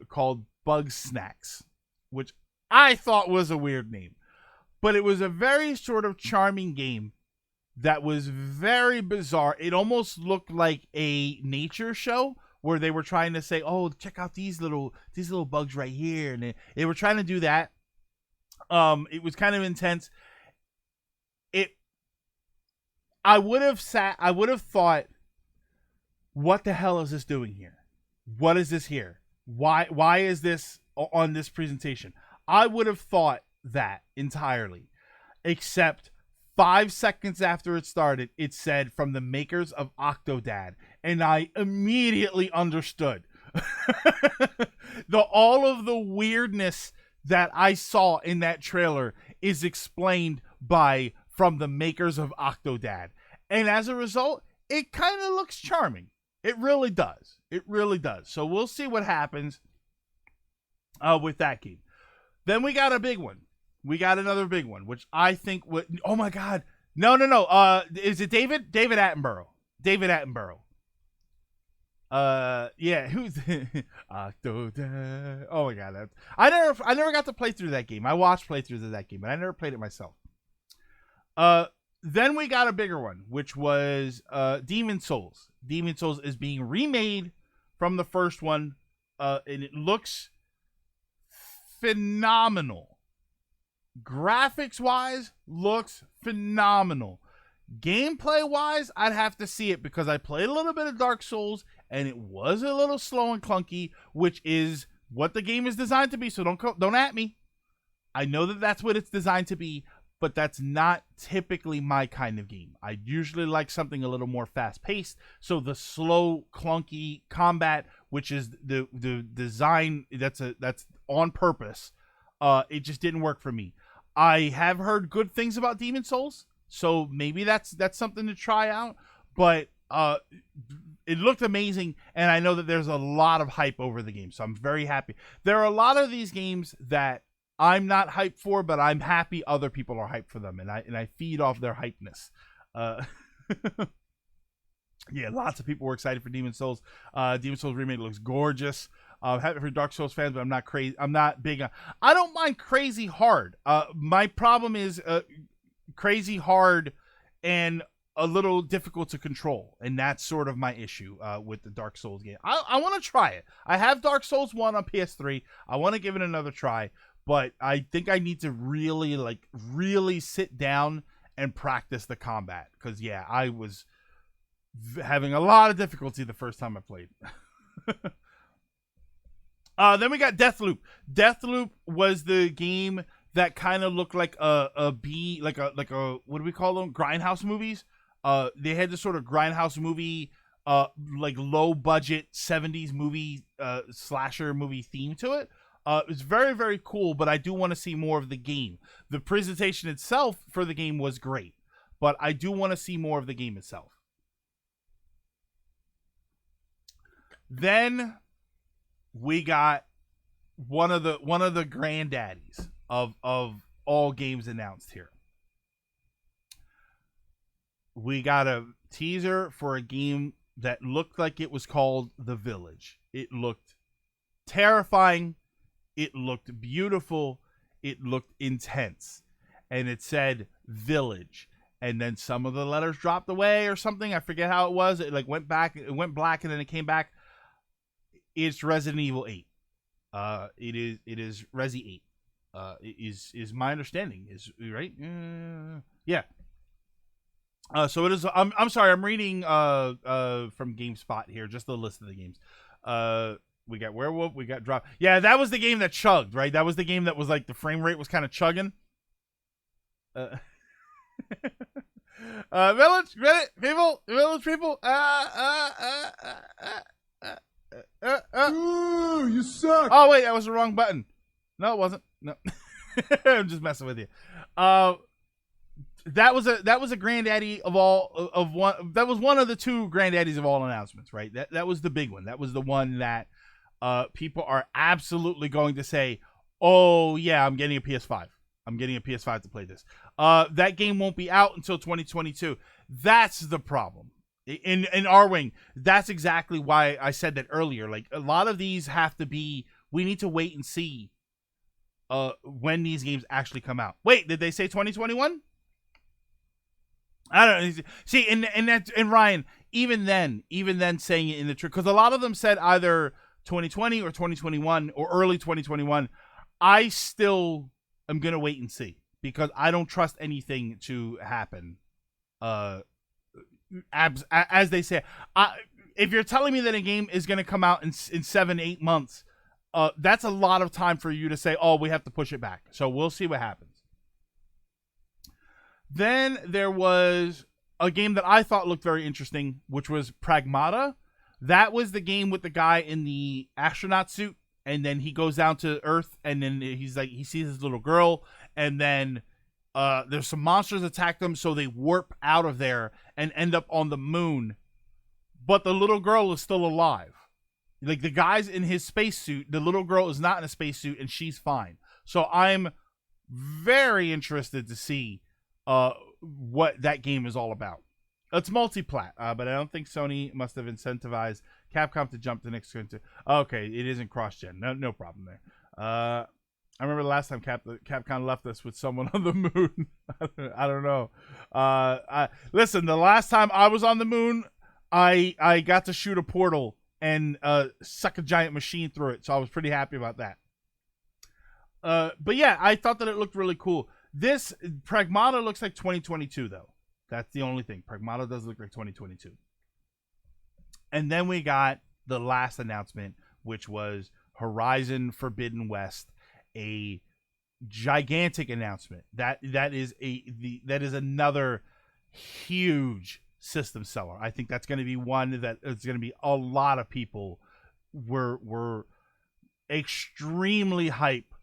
called Bug Snacks, which I thought was a weird name. But it was a very sort of charming game that was very bizarre. It almost looked like a nature show where they were trying to say, "Oh, check out these little bugs right here," and they were trying to do that. It was kind of intense. I would have thought, what the hell is this doing here? What is this here? Why is this on this presentation? I would have thought that entirely, except 5 seconds after it started, it said from the makers of Octodad, and I immediately understood. All of the weirdness that I saw in that trailer is explained by from the makers of Octodad, and as a result, it kind of looks charming. It really does. It really does. So we'll see what happens with that game. Then we got a big one. We got another big one, which I think would. Oh my God! No. Is it David? David Attenborough. David Attenborough. Yeah. Who's Octodad? Oh my God! I never got to play through that game. I watched playthroughs of that game, but I never played it myself. Then we got a bigger one, which was Demon Souls. Demon Souls is being remade from the first one, and it looks phenomenal. Graphics wise, looks phenomenal. Gameplay wise, I'd have to see it because I played a little bit of Dark Souls and it was a little slow and clunky, which is what the game is designed to be. So don't at me. I know that that's what it's designed to be, but that's not typically my kind of game. I usually like something a little more fast paced. So the slow, clunky combat, which is the design that's on purpose, it just didn't work for me. I have heard good things about Demon Souls, so maybe that's something to try out. But it looked amazing, and I know that there's a lot of hype over the game, so I'm very happy. There are a lot of these games that I'm not hyped for, but I'm happy other people are hyped for them, and I feed off their hypeness. Yeah, lots of people were excited for Demon Souls. Demon Souls remake looks gorgeous. Happy for Dark Souls fans, but I'm not crazy. I'm not big on. I don't mind crazy hard. My problem is crazy hard and a little difficult to control, and that's sort of my issue with the Dark Souls game. I want to try it. I have Dark Souls 1 on PS3. I want to give it another try, but I think I need to really sit down and practice the combat, because yeah, I was having a lot of difficulty the first time I played. Then we got Deathloop. Deathloop was the game that kind of looked like a what do we call them? Grindhouse movies. They had this sort of grindhouse movie, like low budget 70s movie, slasher movie theme to it. It's very, very cool, but I do want to see more of the game. The presentation itself for the game was great, but I do want to see more of the game itself. Then we got one of the granddaddies of all games announced here. We got a teaser for a game that looked like it was called The Village. It looked terrifying. It looked beautiful. It looked intense. And it said Village. And then some of the letters dropped away or something. I forget how it was. It like went back. It went black and then it came back. It's Resident Evil 8. It is Resi 8. Is my understanding. Is right? Yeah. So it is. I'm sorry. I'm reading from GameSpot here, just the list of the games. We got Werewolf. We got Drop. Yeah, that was the game that chugged, right? That was the game that was like the frame rate was kind of chugging. Village people. Ooh, you suck. Oh wait, that was the wrong button. No, it wasn't. No, I'm just messing with you. That was a granddaddy of all of one. That was one of the two granddaddies of all announcements, right? That was the big one. That was the one that people are absolutely going to say, "Oh yeah, I'm getting a PS5. I'm getting a PS5 to play this." That game won't be out until 2022. That's the problem. In our wing, that's exactly why I said that earlier. Like a lot of these have to be. We need to wait and see when these games actually come out. Wait, did they say 2021? I don't know. See, and Ryan, even then saying it in the truth, because a lot of them said either 2020 or 2021 or early 2021. I still am gonna wait and see because I don't trust anything to happen. As they say, if you're telling me that a game is gonna come out in 7-8 months, that's a lot of time for you to say, "Oh, we have to push it back." So we'll see what happens. Then there was a game that I thought looked very interesting, which was Pragmata. That was the game with the guy in the astronaut suit, and then he goes down to Earth, and then he sees his little girl, and then there's some monsters attack them, so they warp out of there and end up on the moon. But the little girl is still alive. Like the guy's in his spacesuit, the little girl is not in a spacesuit, and she's fine. So I'm very interested to see what that game is all about. It's multi-plat, but I don't think Sony must have incentivized Capcom to jump to the next gen. Okay, it isn't cross-gen. No problem there. I remember the last time Capcom left us with someone on the moon. I don't know. Listen, the last time I was on the moon, I got to shoot a portal and suck a giant machine through it, so I was pretty happy about that. But yeah, I thought that it looked really cool. This Pragmata looks like 2022 though. That's the only thing. Pragmata does look like 2022. And then we got the last announcement, which was Horizon Forbidden West, a gigantic announcement. That is another huge system seller. I think that's going to be one that it's going to be a lot of people were extremely hype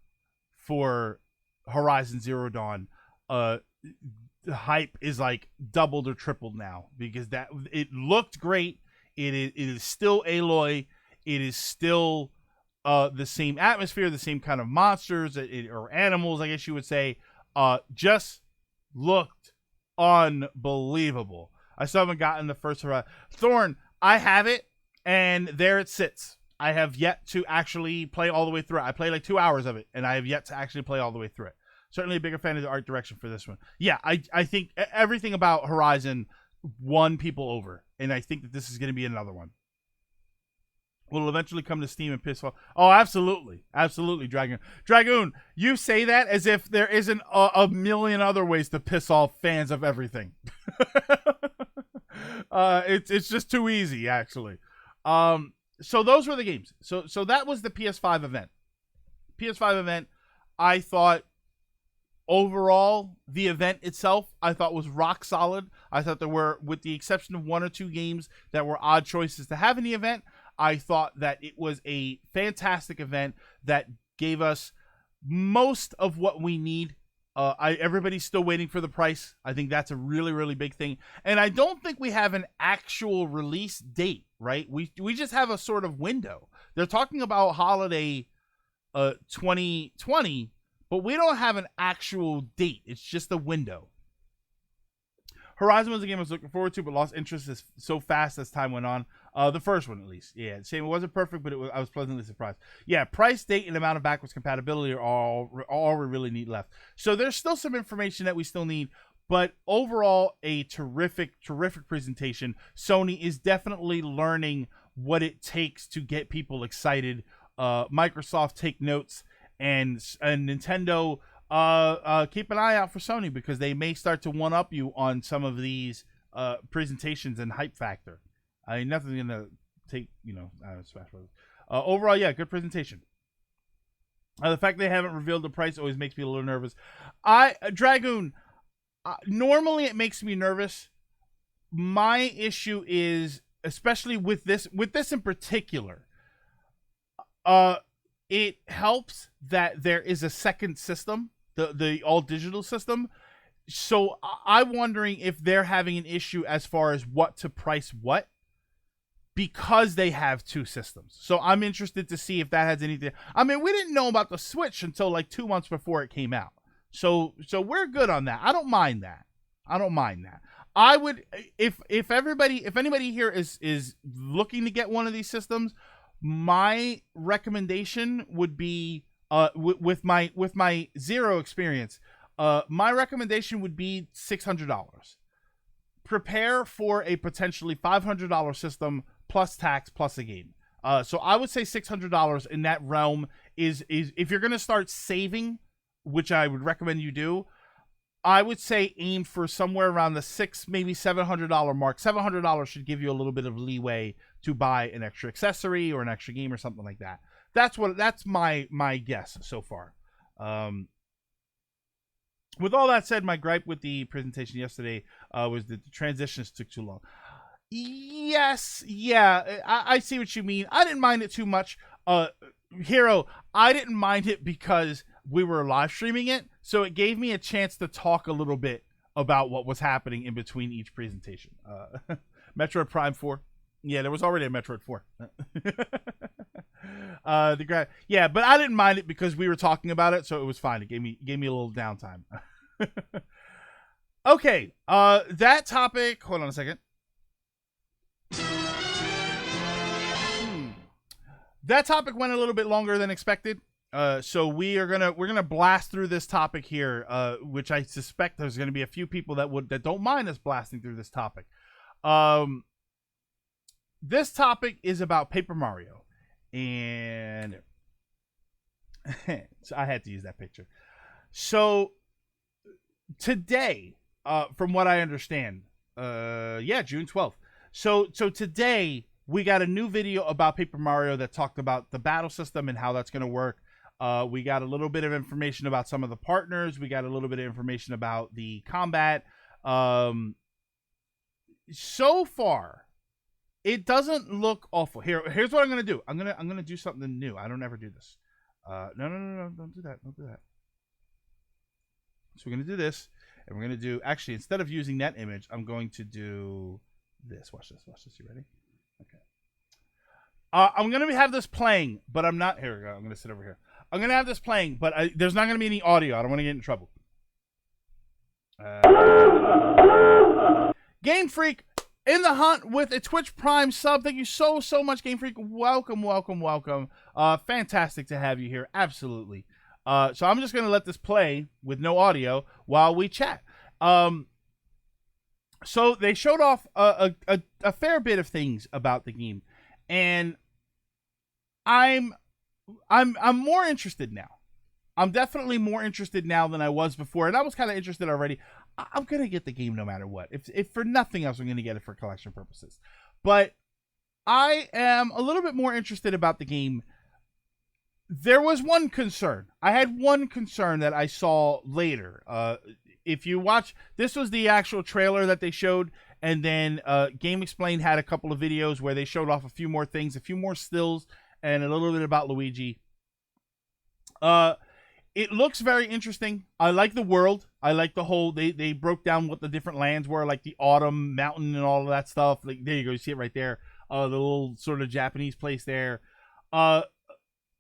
for Horizon Zero Dawn. The hype is like doubled or tripled now because that it looked great. It is still Aloy. It is still the same atmosphere, the same kind of monsters or animals, I guess you would say. Just looked unbelievable. I still haven't gotten the first Horizon. Thorn, I have it, and there it sits. I have yet to actually play all the way through it. I played like 2 hours of it, and I have yet to actually play all the way through it. Certainly a bigger fan of the art direction for this one. Yeah, I think everything about Horizon won people over, and I think that this is going to be another one. Will eventually come to Steam and piss off. Oh, absolutely. Absolutely, Dragoon. Dragoon, you say that as if there isn't a million other ways to piss off fans of everything. It's just too easy, actually. So those were the games. So that was the PS5 event. PS5 event, I thought overall, the event itself, I thought was rock solid. I thought there were, with the exception of one or two games that were odd choices to have in the event, I thought that it was a fantastic event that gave us most of what we need. Everybody's still waiting for the price. I think that's a really, really big thing. And I don't think we have an actual release date, right? We just have a sort of window. They're talking about holiday 2020, but we don't have an actual date. It's just a window. Horizon was a game I was looking forward to, but lost interest so fast as time went on. The first one, at least. Yeah, same. It wasn't perfect, but I was pleasantly surprised. Yeah, price, date, and amount of backwards compatibility are all we really need left. So there's still some information that we still need, but overall, a terrific, terrific presentation. Sony is definitely learning what it takes to get people excited. Microsoft, take notes, and Nintendo, keep an eye out for Sony, because they may start to one-up you on some of these presentations and hype factor. I mean, nothing's going to take, Smash Bros. Overall, yeah, good presentation. The fact they haven't revealed the price always makes me a little nervous. Dragoon, normally it makes me nervous. My issue is, especially with this in particular, it helps that there is a second system, the all digital system. So I'm wondering if they're having an issue as far as what to price what, because they have two systems. So I'm interested to see if that has anything. I mean, we didn't know about the Switch until like 2 months before it came out. So we're good on that. I don't mind that. I would, if anybody here is looking to get one of these systems, my recommendation would be, with my zero experience, my recommendation would be $600. Prepare for a potentially $500 system plus tax plus a game. So I would say $600 in that realm is if you're going to start saving, which I would recommend you do, I would say aim for somewhere around the $600, maybe $700 mark. $700 should give you a little bit of leeway to buy an extra accessory or an extra game or something like that. That's my guess so far. With all that said, my gripe with the presentation yesterday was that the transitions took too long. Yes, yeah, I see what you mean. I didn't mind it too much. Hero, I didn't mind it because we were live streaming it, so it gave me a chance to talk a little bit about what was happening in between each presentation. Metroid Prime 4. Yeah, there was already a Metroid 4. Yeah, but I didn't mind it because we were talking about it, so it was fine. It gave me a little downtime. Okay, that topic. Hold on a second. That topic went a little bit longer than expected. So we're gonna blast through this topic here, which I suspect there's gonna be a few people that don't mind us blasting through this topic. This topic is about Paper Mario, and so I had to use that picture. So today, from what I understand, June 12th. So today we got a new video about Paper Mario that talked about the battle system and how that's going to work. We got a little bit of information about some of the partners. We got a little bit of information about the combat. So far, it doesn't look awful. Here's what I'm gonna do. I'm gonna do something new. I don't ever do this. No, don't do that. Don't do that. So we're gonna do this, and we're gonna do, actually, instead of using that image, I'm going to do this. Watch this. You ready? Okay. I'm gonna have this playing, but I'm not. Here we go. I'm gonna sit over here. I'm gonna have this playing, but there's not gonna be any audio. I don't want to get in trouble. Game Freak in the hunt with a Twitch Prime sub. Thank you so much, Game Freak. Welcome. Fantastic to have you here. Absolutely. So I'm just going to let this play with no audio while we chat. So they showed off a fair bit of things about the game, and I'm more interested now. I'm definitely more interested now than I was before, and I was kind of interested already. I'm gonna get the game no matter what. If for nothing else, I'm gonna get it for collection purposes. But I am a little bit more interested about the game. There was one concern. I had one concern that I saw later. If you watch, this was the actual trailer that they showed, and then Game Explained had a couple of videos where they showed off a few more things, a few more stills, and a little bit about Luigi. It looks very interesting. I like the world. I like the whole, they broke down what the different lands were, like the autumn mountain and all of that stuff. Like, there you go, you see it right there. The little sort of Japanese place there.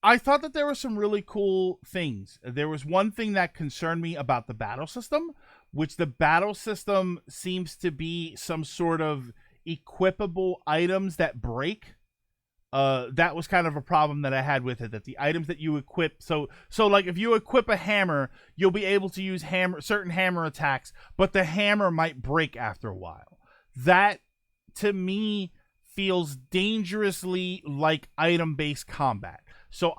I thought that there were some really cool things. There was one thing that concerned me about the battle system, which the battle system seems to be some sort of equipable items that break. That was kind of a problem that I had with it, that the items that you equip, so like if you equip a hammer, you'll be able to use certain hammer attacks, but the hammer might break after a while. That, to me, feels dangerously like item-based combat. So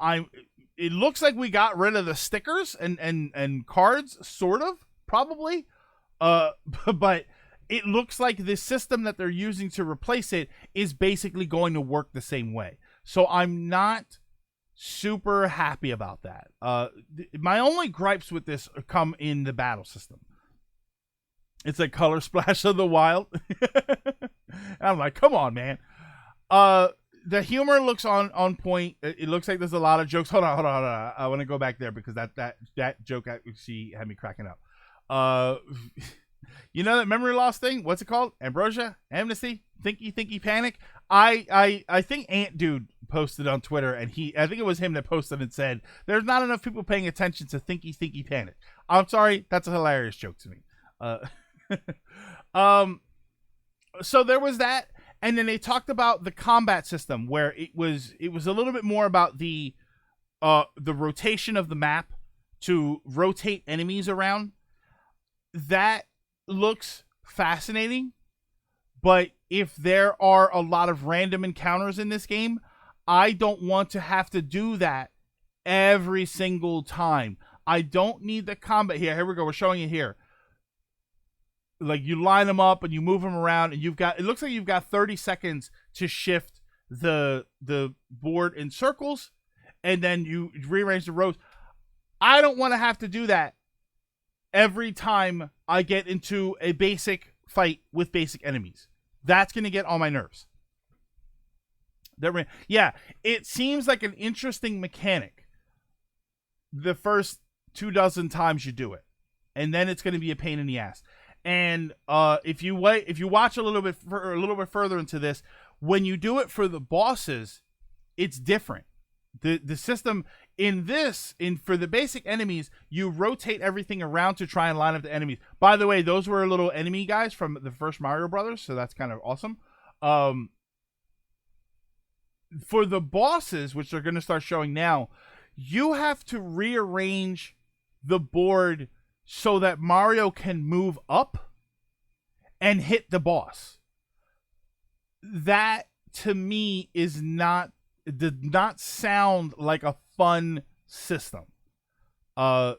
it looks like we got rid of the stickers and cards, sort of, probably. But it looks like the system that they're using to replace it is basically going to work the same way. So I'm not super happy about that. My only gripes with this come in the battle system. It's a color splash of the wild. I'm like, come on, man. The humor looks on point. It looks like there's a lot of jokes. Hold on. I want to go back there because that joke actually had me cracking up. You know that memory loss thing? What's it called? Ambrosia? Amnesty? Thinky panic? I think Ant Dude posted on Twitter, and I think it was him that posted and said, there's not enough people paying attention to thinky panic. I'm sorry, that's a hilarious joke to me. So there was that, and then they talked about the combat system, where it was a little bit more about the rotation of the map to rotate enemies around. That looks fascinating, but if there are a lot of random encounters in this game, I don't want to have to do that every single time. I don't need the combat here. Here we go. We're showing it here. Like, you line them up and you move them around, and it looks like you've got 30 seconds to shift the board in circles, and then you rearrange the rows. I don't want to have to do that every time I get into a basic fight with basic enemies. That's going to get on my nerves. Yeah, it seems like an interesting mechanic the first 24 times you do it, and then it's going to be a pain in the ass. And if you watch a little bit further into this, when you do it for the bosses, it's different. The system for the basic enemies, you rotate everything around to try and line up the enemies. By the way, those were little enemy guys from the first Mario Brothers, so that's kind of awesome. For the bosses, which they're going to start showing now, you have to rearrange the board so that Mario can move up and hit the boss. That, to me, did not sound like a fun system. I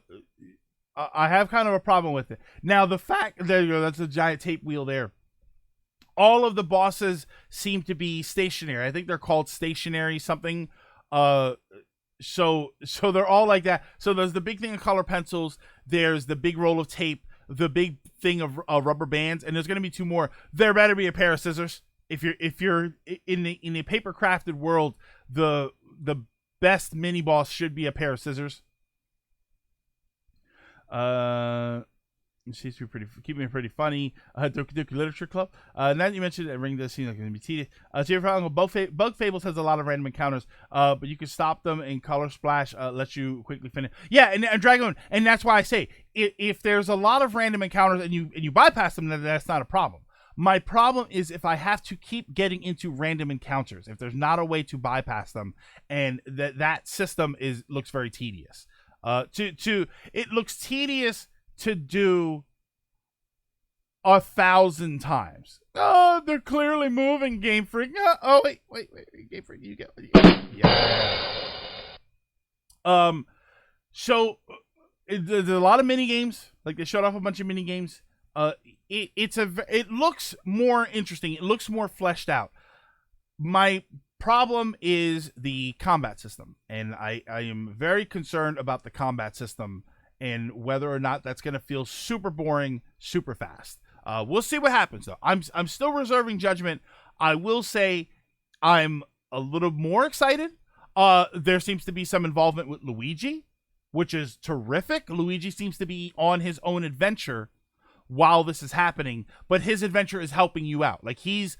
have kind of a problem with it. Now, the fact, there you go, that's a giant tape wheel there. All of the bosses seem to be stationary. I think they're called stationary something. So they're all like that. So there's the big thing of color pencils. There's the big roll of tape. The big thing of rubber bands, and there's going to be two more. There better be a pair of scissors. If you're in a paper crafted world, the best mini boss should be a pair of scissors. It seems to be keeping it pretty funny. Doki Doki Literature Club. Now that you mentioned it, ring does seem like it's going to be tedious. So your problem, Bug Fables has a lot of random encounters, but you can stop them, and Color Splash lets you quickly finish. Yeah, and Dragon, and that's why I say, if there's a lot of random encounters and you bypass them, then that's not a problem. My problem is if I have to keep getting into random encounters, if there's not a way to bypass them, and that system looks very tedious. It looks tedious to do 1,000 times. Oh, they're clearly moving, Game Freak. Oh, wait, Game Freak, you get yeah. So there's a lot of mini games. Like they showed off a bunch of mini games. It looks more interesting. It looks more fleshed out. My problem is the combat system, and I am very concerned about the combat system and whether or not that's going to feel super boring, super fast. We'll see what happens, though. I'm still reserving judgment. I will say I'm a little more excited. There seems to be some involvement with Luigi, which is terrific. Luigi seems to be on his own adventure while this is happening, but his adventure is helping you out. Like he's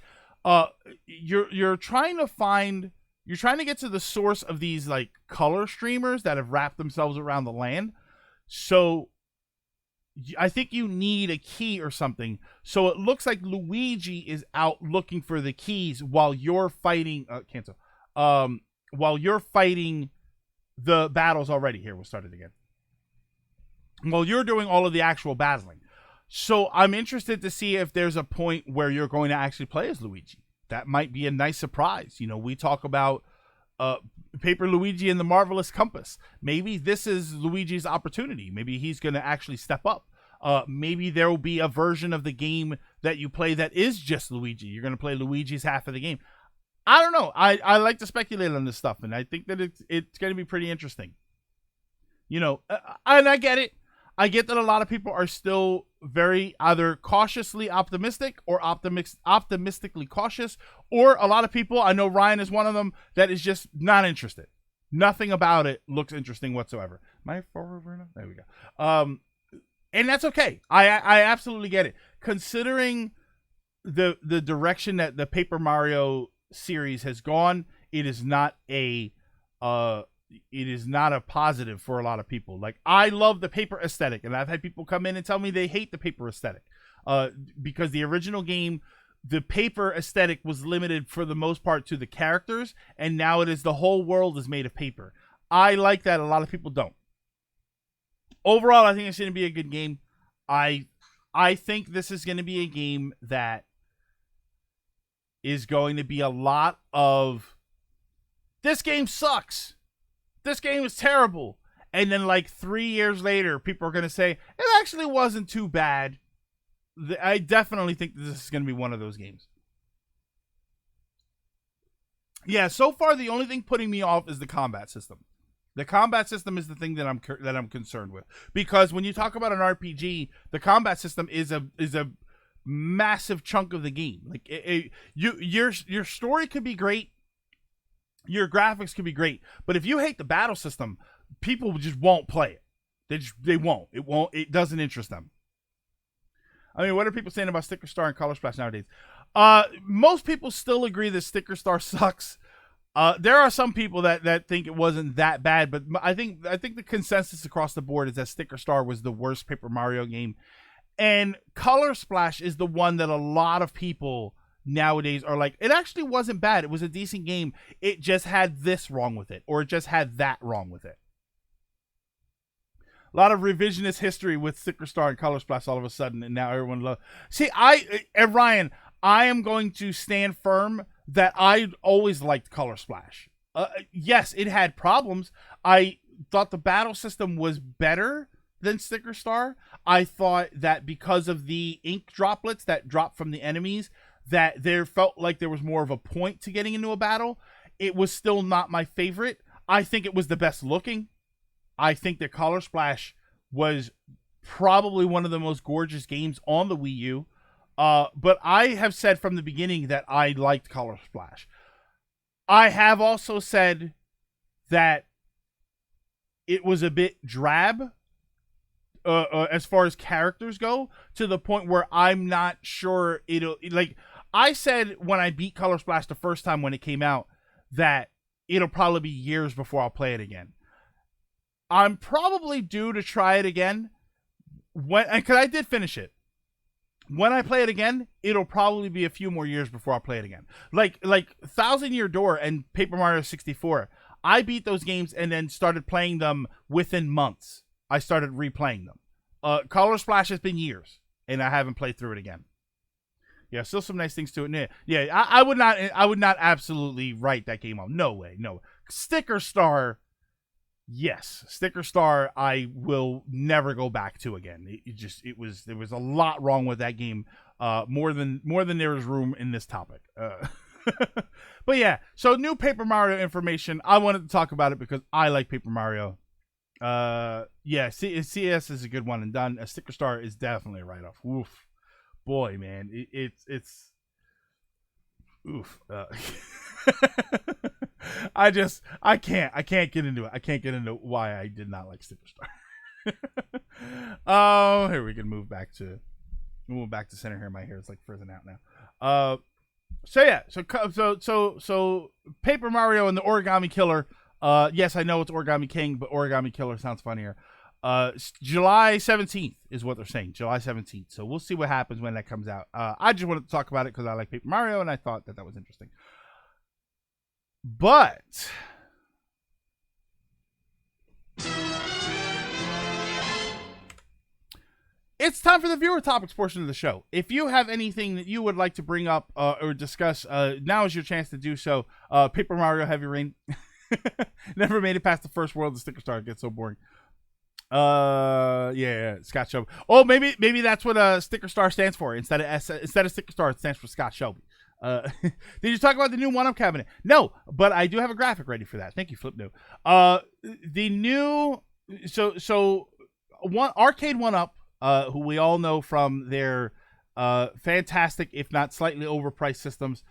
you're trying to get to the source of these like color streamers that have wrapped themselves around the land. So I think you need a key or something. So it looks like Luigi is out looking for the keys while you're fighting while you're fighting the battles already. Here, we'll start it again. While you're doing all of the actual battling. So I'm interested to see if there's a point where you're going to actually play as Luigi. That might be a nice surprise. You know, we talk about Paper Luigi and the Marvelous Compass. Maybe this is Luigi's opportunity. Maybe he's going to actually step up. Maybe there will be a version of the game that you play that is just Luigi. You're going to play Luigi's half of the game. I don't know. I like to speculate on this stuff, and I think that it's going to be pretty interesting. You know, and I get it. I get that a lot of people are still very either cautiously optimistic or optimistically cautious, or a lot of people, I know Ryan is one of them, that is just not interested. Nothing about it looks interesting whatsoever. Am I forward, Bruno? There we go. And that's okay. I absolutely get it. Considering the direction that the Paper Mario series has gone, it is not a positive for a lot of people. Like, I love the paper aesthetic, and I've had people come in and tell me they hate the paper aesthetic because the original game, the paper aesthetic was limited for the most part to the characters, and now it is the whole world is made of paper. I like that. A lot of people don't. Overall, I think it's going to be a good game. I think this is going to be a game that is going to be a lot of, this game sucks. This game is terrible. And then like 3 years later, people are going to say, it actually wasn't too bad. I definitely think this is going to be one of those games. Yeah, so far the only thing putting me off is the combat system. The combat system is the thing that I'm concerned with, because when you talk about an RPG, the combat system is a massive chunk of the game. Like your story could be great, your graphics could be great, but if you hate the battle system, people just won't play it. They won't. It doesn't interest them. I mean, what are people saying about Sticker Star and Color Splash nowadays? Most people still agree that Sticker Star sucks. There are some people that think it wasn't that bad, but I think the consensus across the board is that Sticker Star was the worst Paper Mario game, and Color Splash is the one that a lot of people nowadays are like, it actually wasn't bad. It was a decent game. It just had this wrong with it, or it just had that wrong with it. A lot of revisionist history with Sticker Star and Color Splash all of a sudden, and now everyone loves. See, Ryan, I am going to stand firm that I always liked Color Splash. Yes, it had problems. I thought the battle system was better than Sticker Star. I thought that because of the ink droplets that dropped from the enemies, that there felt like there was more of a point to getting into a battle. It was still not my favorite. I think it was the best looking. I think that Color Splash was probably one of the most gorgeous games on the Wii U. But I have said from the beginning that I liked Color Splash. I have also said that it was a bit drab as far as characters go, to the point where I'm not sure I said when I beat Color Splash the first time when it came out that it'll probably be years before I'll play it again. I'm probably due to try it again because I did finish it. When I play it again, it'll probably be a few more years before I'll play it again. Like Thousand Year Door and Paper Mario 64, I beat those games and then started playing them within months. I started replaying them. Color Splash has been years, and I haven't played through it again. Yeah, still some nice things to it. Yeah, I would not absolutely write that game off. No way, no. Sticker Star, yes, Sticker Star. I will never go back to again. There was a lot wrong with that game. More than there is room in this topic. But yeah, so new Paper Mario information. I wanted to talk about it because I like Paper Mario. Yeah, CS is a good one and done. A Sticker Star is definitely a write-off. Oof. Boy, man, it's oof. I can't get into it. I can't get into why I did not like Sticker Star. Oh, here we can move back to center here. My hair is like frozen out now. So yeah, so Paper Mario and the Origami Killer. Yes, I know it's Origami King, but Origami Killer sounds funnier. July 17th is what they're saying. July 17th. So we'll see what happens when that comes out. I just wanted to talk about it because I like Paper Mario and I thought that was interesting. But it's time for the viewer topics portion of the show. If you have anything that you would like to bring up or discuss, now is your chance to do so. Paper Mario Heavy Rain. Never made it past the first world. The Sticker Star gets so boring. Yeah, Scott Shelby. Oh, maybe that's what Sticker Star stands for. Instead of Sticker Star, it stands for Scott Shelby. Did you talk about the new 1-Up cabinet? No, but I do have a graphic ready for that. Thank you, Flipno. The new Arcade 1-Up, who we all know from their fantastic, if not slightly overpriced systems.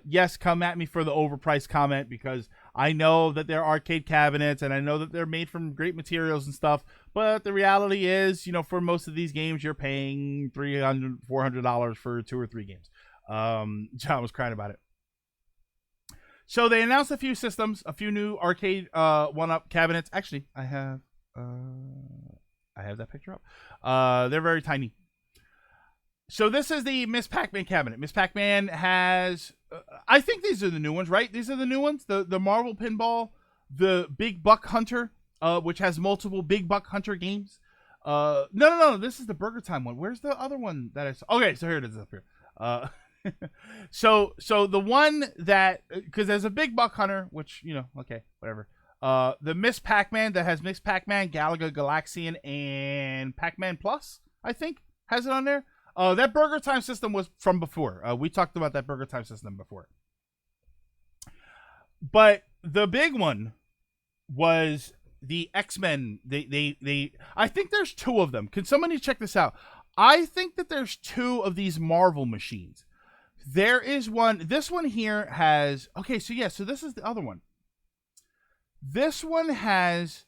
Yes, come at me for the overpriced comment because I know that they're arcade cabinets and I know that they're made from great materials and stuff. But the reality is, for most of these games, you're paying $300, $400 for 2 or 3 games. John was crying about it. So they announced a few systems, a few new arcade 1-Up cabinets. Actually, I have that picture up. They're very tiny. So this is the Miss Pac-Man cabinet. Miss Pac-Man has, I think these are the new ones, right? These are the new ones. The Marvel Pinball, the Big Buck Hunter, which has multiple Big Buck Hunter games. No. This is the Burger Time one. Where's the other one that I saw? Okay, so here it is up here. So the one that, because there's a Big Buck Hunter, which, okay, whatever. The Miss Pac-Man that has Miss Pac-Man, Galaga, Galaxian, and Pac-Man Plus, I think, has it on there. That Burger Time system was from before. We talked about that Burger Time system before. But the big one was the X-Men. I think there's 2 of them. Can somebody check this out? I think that there's 2 of these Marvel machines. There is one. This one here has. Okay, so yeah. So this is the other one. This one has.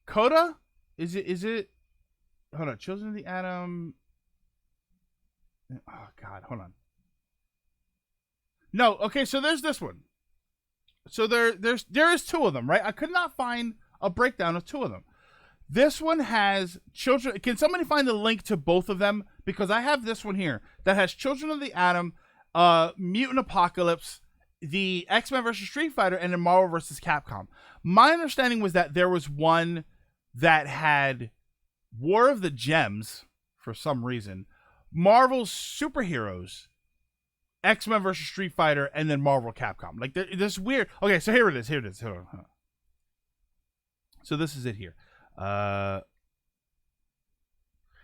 Coda. Is it? Hold on. Children of the Atom. Oh God. Hold on. No. Okay. So there's this one. So there is 2 of them, right? I could not find a breakdown of 2 of them. This one has Children. Can somebody find the link to both of them? Because I have this one here that has Children of the Atom, Mutant Apocalypse, the X-Men versus Street Fighter, and then Marvel versus Capcom. My understanding was that there was one that had War of the Gems for some reason, Marvel's superheroes, X-Men versus Street Fighter, and then Marvel Capcom. Like this weird. Okay, so here it is. Hold on. So this is it here.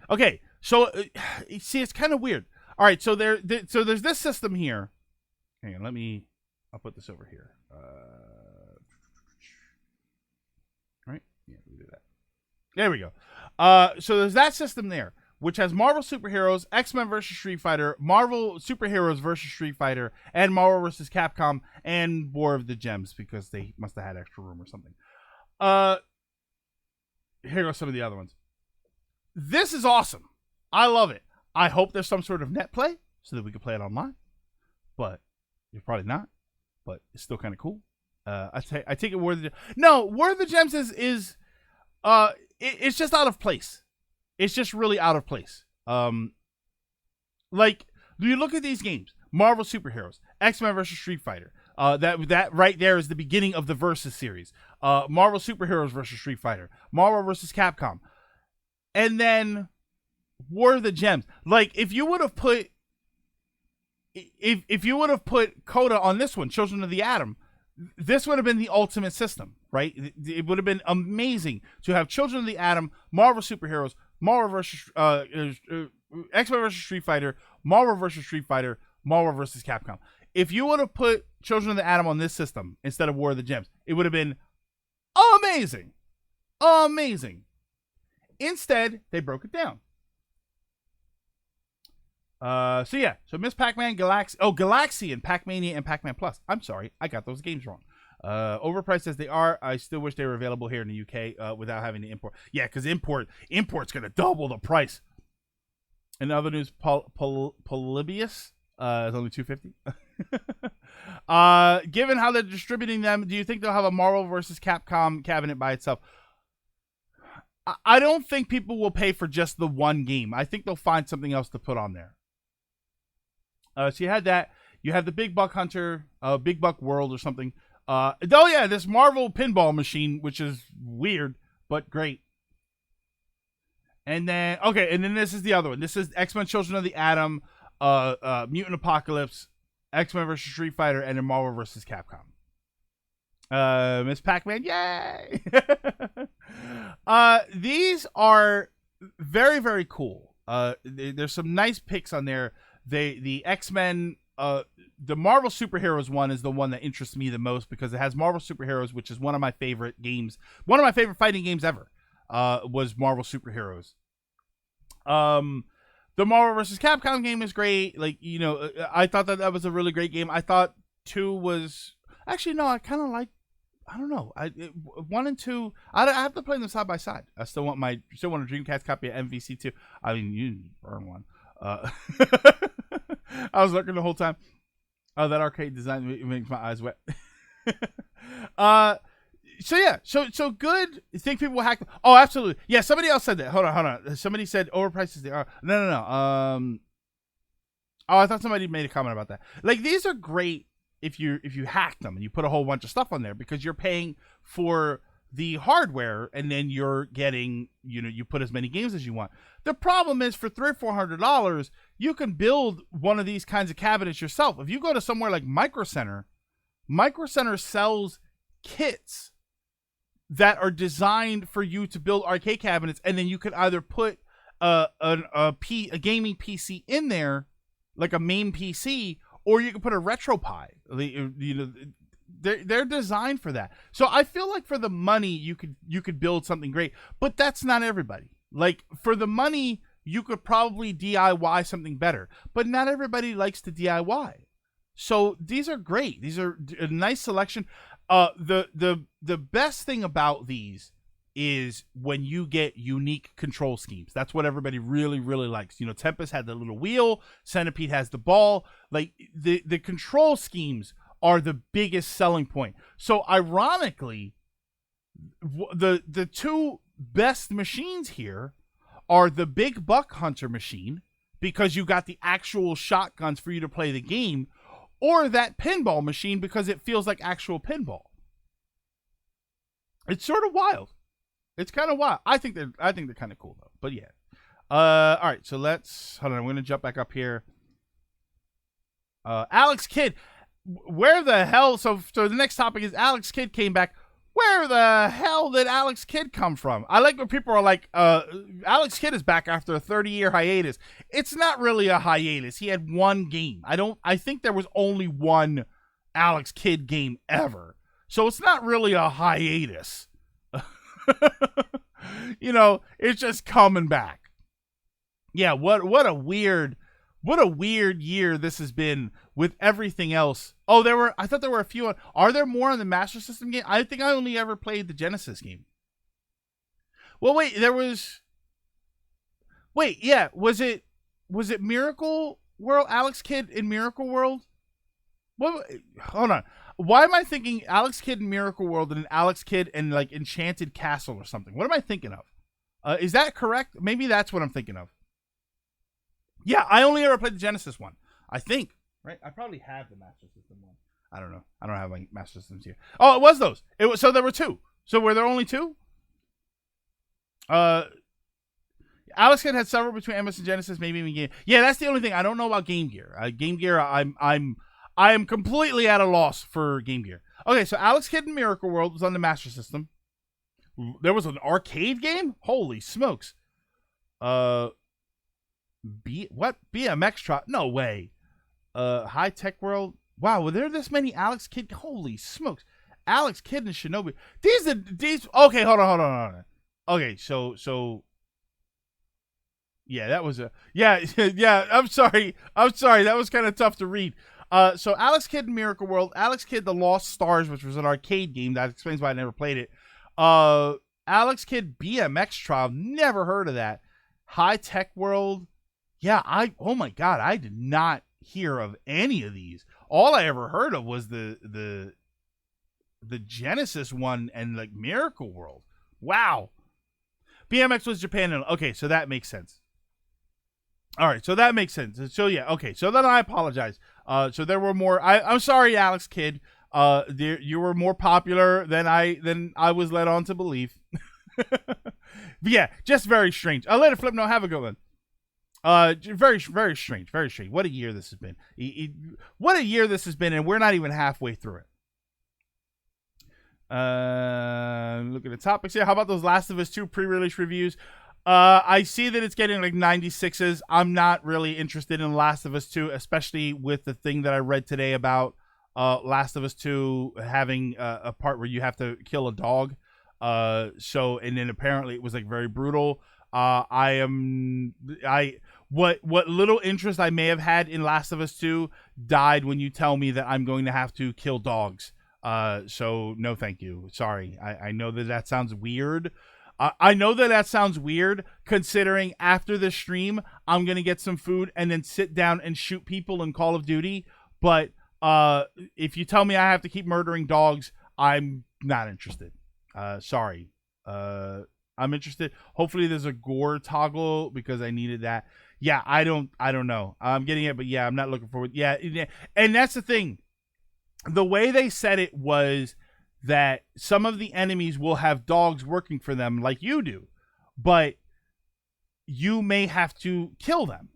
Okay, so see, it's kind of weird. All right, so so there's this system here. Hang on, I'll put this over here. Right? Yeah, we do that. There we go. So there's that system there, which has Marvel Superheroes, X-Men versus Street Fighter, Marvel Superheroes versus Street Fighter, and Marvel versus Capcom, and War of the Gems, because they must have had extra room or something. Here are some of the other ones. This is awesome. I love it. I hope there's some sort of net play so that we can play it online. But you're probably not. But it's still kind of cool. I take it War of the Gems. No, War of the Gems is it's just out of place. It's just really out of place. Like, do you look at these games? Marvel Superheroes, X-Men versus Street Fighter, That right there is the beginning of the Versus series. Marvel Superheroes versus Street Fighter, Marvel versus Capcom, and then War of the Gems. Like if you would have put Coda on this one, Children of the Atom, this would have been the ultimate system, right? It would have been amazing to have Children of the Atom, Marvel Superheroes, Marvel versus X-Men versus Street Fighter, Marvel versus Street Fighter, Marvel versus Capcom. If you would have put Children of the Atom on this system instead of War of the Gems, it would have been amazing. Amazing. Instead, they broke it down. So Miss Pac-Man, Galaxy and Pac-Mania and Pac-Man Plus. I'm sorry, I got those games wrong. Overpriced as they are, I still wish they were available here in the UK without having to import. Yeah, because import's gonna double the price. In other news, Polybius is only $250. Given how they're distributing them, do you think they'll have a Marvel versus Capcom cabinet by itself? I don't think people will pay for just the one game. I think they'll find something else to put on there. So you had that. You have the Big Buck Hunter, Big Buck World or something. This Marvel pinball machine, which is weird, but great. And then this is the other one. This is X-Men Children of the Atom, Mutant Apocalypse, X-Men versus Street Fighter, and then Marvel versus Capcom. Miss Pac-Man, yay! These are very, very cool. There's some nice picks on there. The X-Men, the Marvel Superheroes one is the one that interests me the most because it has Marvel Superheroes, which is one of my favorite games. One of my favorite fighting games ever was Marvel Superheroes. The Marvel vs. Capcom game is great. Like, I thought that was a really great game. I thought 2 was... Actually, no, I kind of like... I don't know. 1 and 2... I have to play them side by side. I still want a Dreamcast copy of MVC2. I mean, you burn one. I was looking the whole time. Oh, that arcade design makes my eyes wet. So good. You think people will hack them? Oh, absolutely. Yeah, somebody else said that. Hold on. Somebody said overpriced as they are. No. I thought somebody made a comment about that. Like, these are great if you hack them and you put a whole bunch of stuff on there because you're paying for the hardware and then you're getting, you put as many games as you want. The problem is for $300 or $400, you can build one of these kinds of cabinets yourself. If you go to somewhere like Micro Center sells kits that are designed for you to build arcade cabinets, and then you could either put a gaming PC in there, like a main PC, or you can put a RetroPie. They're designed for that. So I feel like for the money you could build something great, but that's not everybody. Like, for the money you could probably DIY something better, but not everybody likes to DIY. So these are great. These are a nice selection. The best thing about these is when you get unique control schemes. That's what everybody really, really likes. Tempest had the little wheel, Centipede has the ball. Like, the control schemes are the biggest selling point. So ironically, the two best machines here are the Big Buck Hunter machine, because you got the actual shotguns for you to play the game, or that pinball machine because it feels like actual pinball. It's sort of wild. It's kind of wild. I think they're kind of cool though. But yeah. All right. So hold on. I'm going to jump back up here. Alex Kidd, where the hell? So the next topic is Alex Kidd came back. Where the hell did Alex Kidd come from? I like when people are like, Alex Kidd is back after a 30-year hiatus. It's not really a hiatus. He had one game. I think there was only one Alex Kidd game ever. So it's not really a hiatus. It's just coming back. Yeah, what a weird year this has been with everything else. Oh, I thought there were a few. Are there more on the Master System game? I think I only ever played the Genesis game. Well, wait, was it Miracle World? Alex Kidd in Miracle World? What? Hold on. Why am I thinking Alex Kidd in Miracle World and Alex Kidd in like Enchanted Castle or something? What am I thinking of? Is that correct? Maybe that's what I'm thinking of. Yeah, I only ever played the Genesis one. I think, right? I probably have the Master System one. I don't know. I don't have my Master Systems here. Oh, it was those. It was, so there were two. So were there only two? Alex Kidd had several between MS and Genesis, maybe even Game. Yeah, that's the only thing I don't know about Game Gear. Game Gear, I am completely at a loss for Game Gear. Okay, so Alex Kidd in Miracle World was on the Master System. There was an arcade game? Holy smokes. BMX Trot? No way. High Tech World? Wow, were there this many Alex Kidd? Holy smokes. Alex Kidd and Shinobi. These okay, hold on. Okay, so yeah, that was yeah, I'm sorry. That was kind of tough to read. So Alex Kidd in Miracle World, Alex Kidd The Lost Stars, which was an arcade game. That explains why I never played it. Alex Kidd BMX Trial, never heard of that. High Tech World, yeah, oh my god, I did not hear of any of these. All I ever heard of was the Genesis one and like Miracle World. Wow. BMX was Japan. Okay, so that makes sense. All right, so that makes sense. So yeah, okay. So then I apologize. So there were more. I'm sorry, Alex Kidd. You were more popular than I was led on to believe. But yeah, just very strange. Later, Flip. No, have a good one. Very, very strange. Very strange. What a year this has been. What a year this has been, and we're not even halfway through it. Look at the topics here. How about those Last of Us 2 pre-release reviews? I see that it's getting like 96s. I'm not really interested in Last of Us 2, especially with the thing that I read today about Last of Us 2 having a part where you have to kill a dog. And then apparently it was like very brutal. What little interest I may have had in Last of Us 2 died when you tell me that I'm going to have to kill dogs. So no, thank you. Sorry. I know that sounds weird. I know that sounds weird considering after the stream, I'm going to get some food and then sit down and shoot people in Call of Duty. But, if you tell me I have to keep murdering dogs, I'm not interested. Sorry. I'm interested. Hopefully there's a gore toggle because I needed that. Yeah, I don't know. I'm getting it, but yeah, I'm not looking forward. Yeah. And that's the thing. The way they said it was that some of the enemies will have dogs working for them like you do, but you may have to kill them.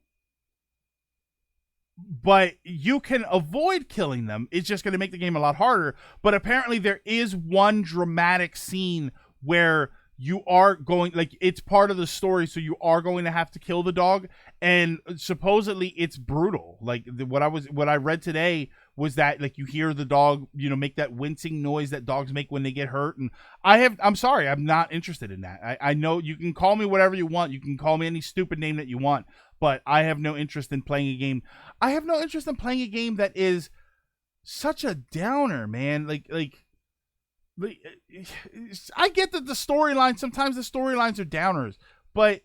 But you can avoid killing them. It's just going to make the game a lot harder. But apparently there is one dramatic scene where you are going, like, it's part of the story, so you are going to have to kill the dog, and supposedly it's brutal. Like what I read today was that like you hear the dog, make that wincing noise that dogs make when they get hurt, and I'm sorry, I'm not interested in that. I know you can call me whatever you want, you can call me any stupid name that you want, but I have no interest in playing a game. I have no interest in playing a game that is such a downer, man. Like I get that sometimes the storylines are downers, but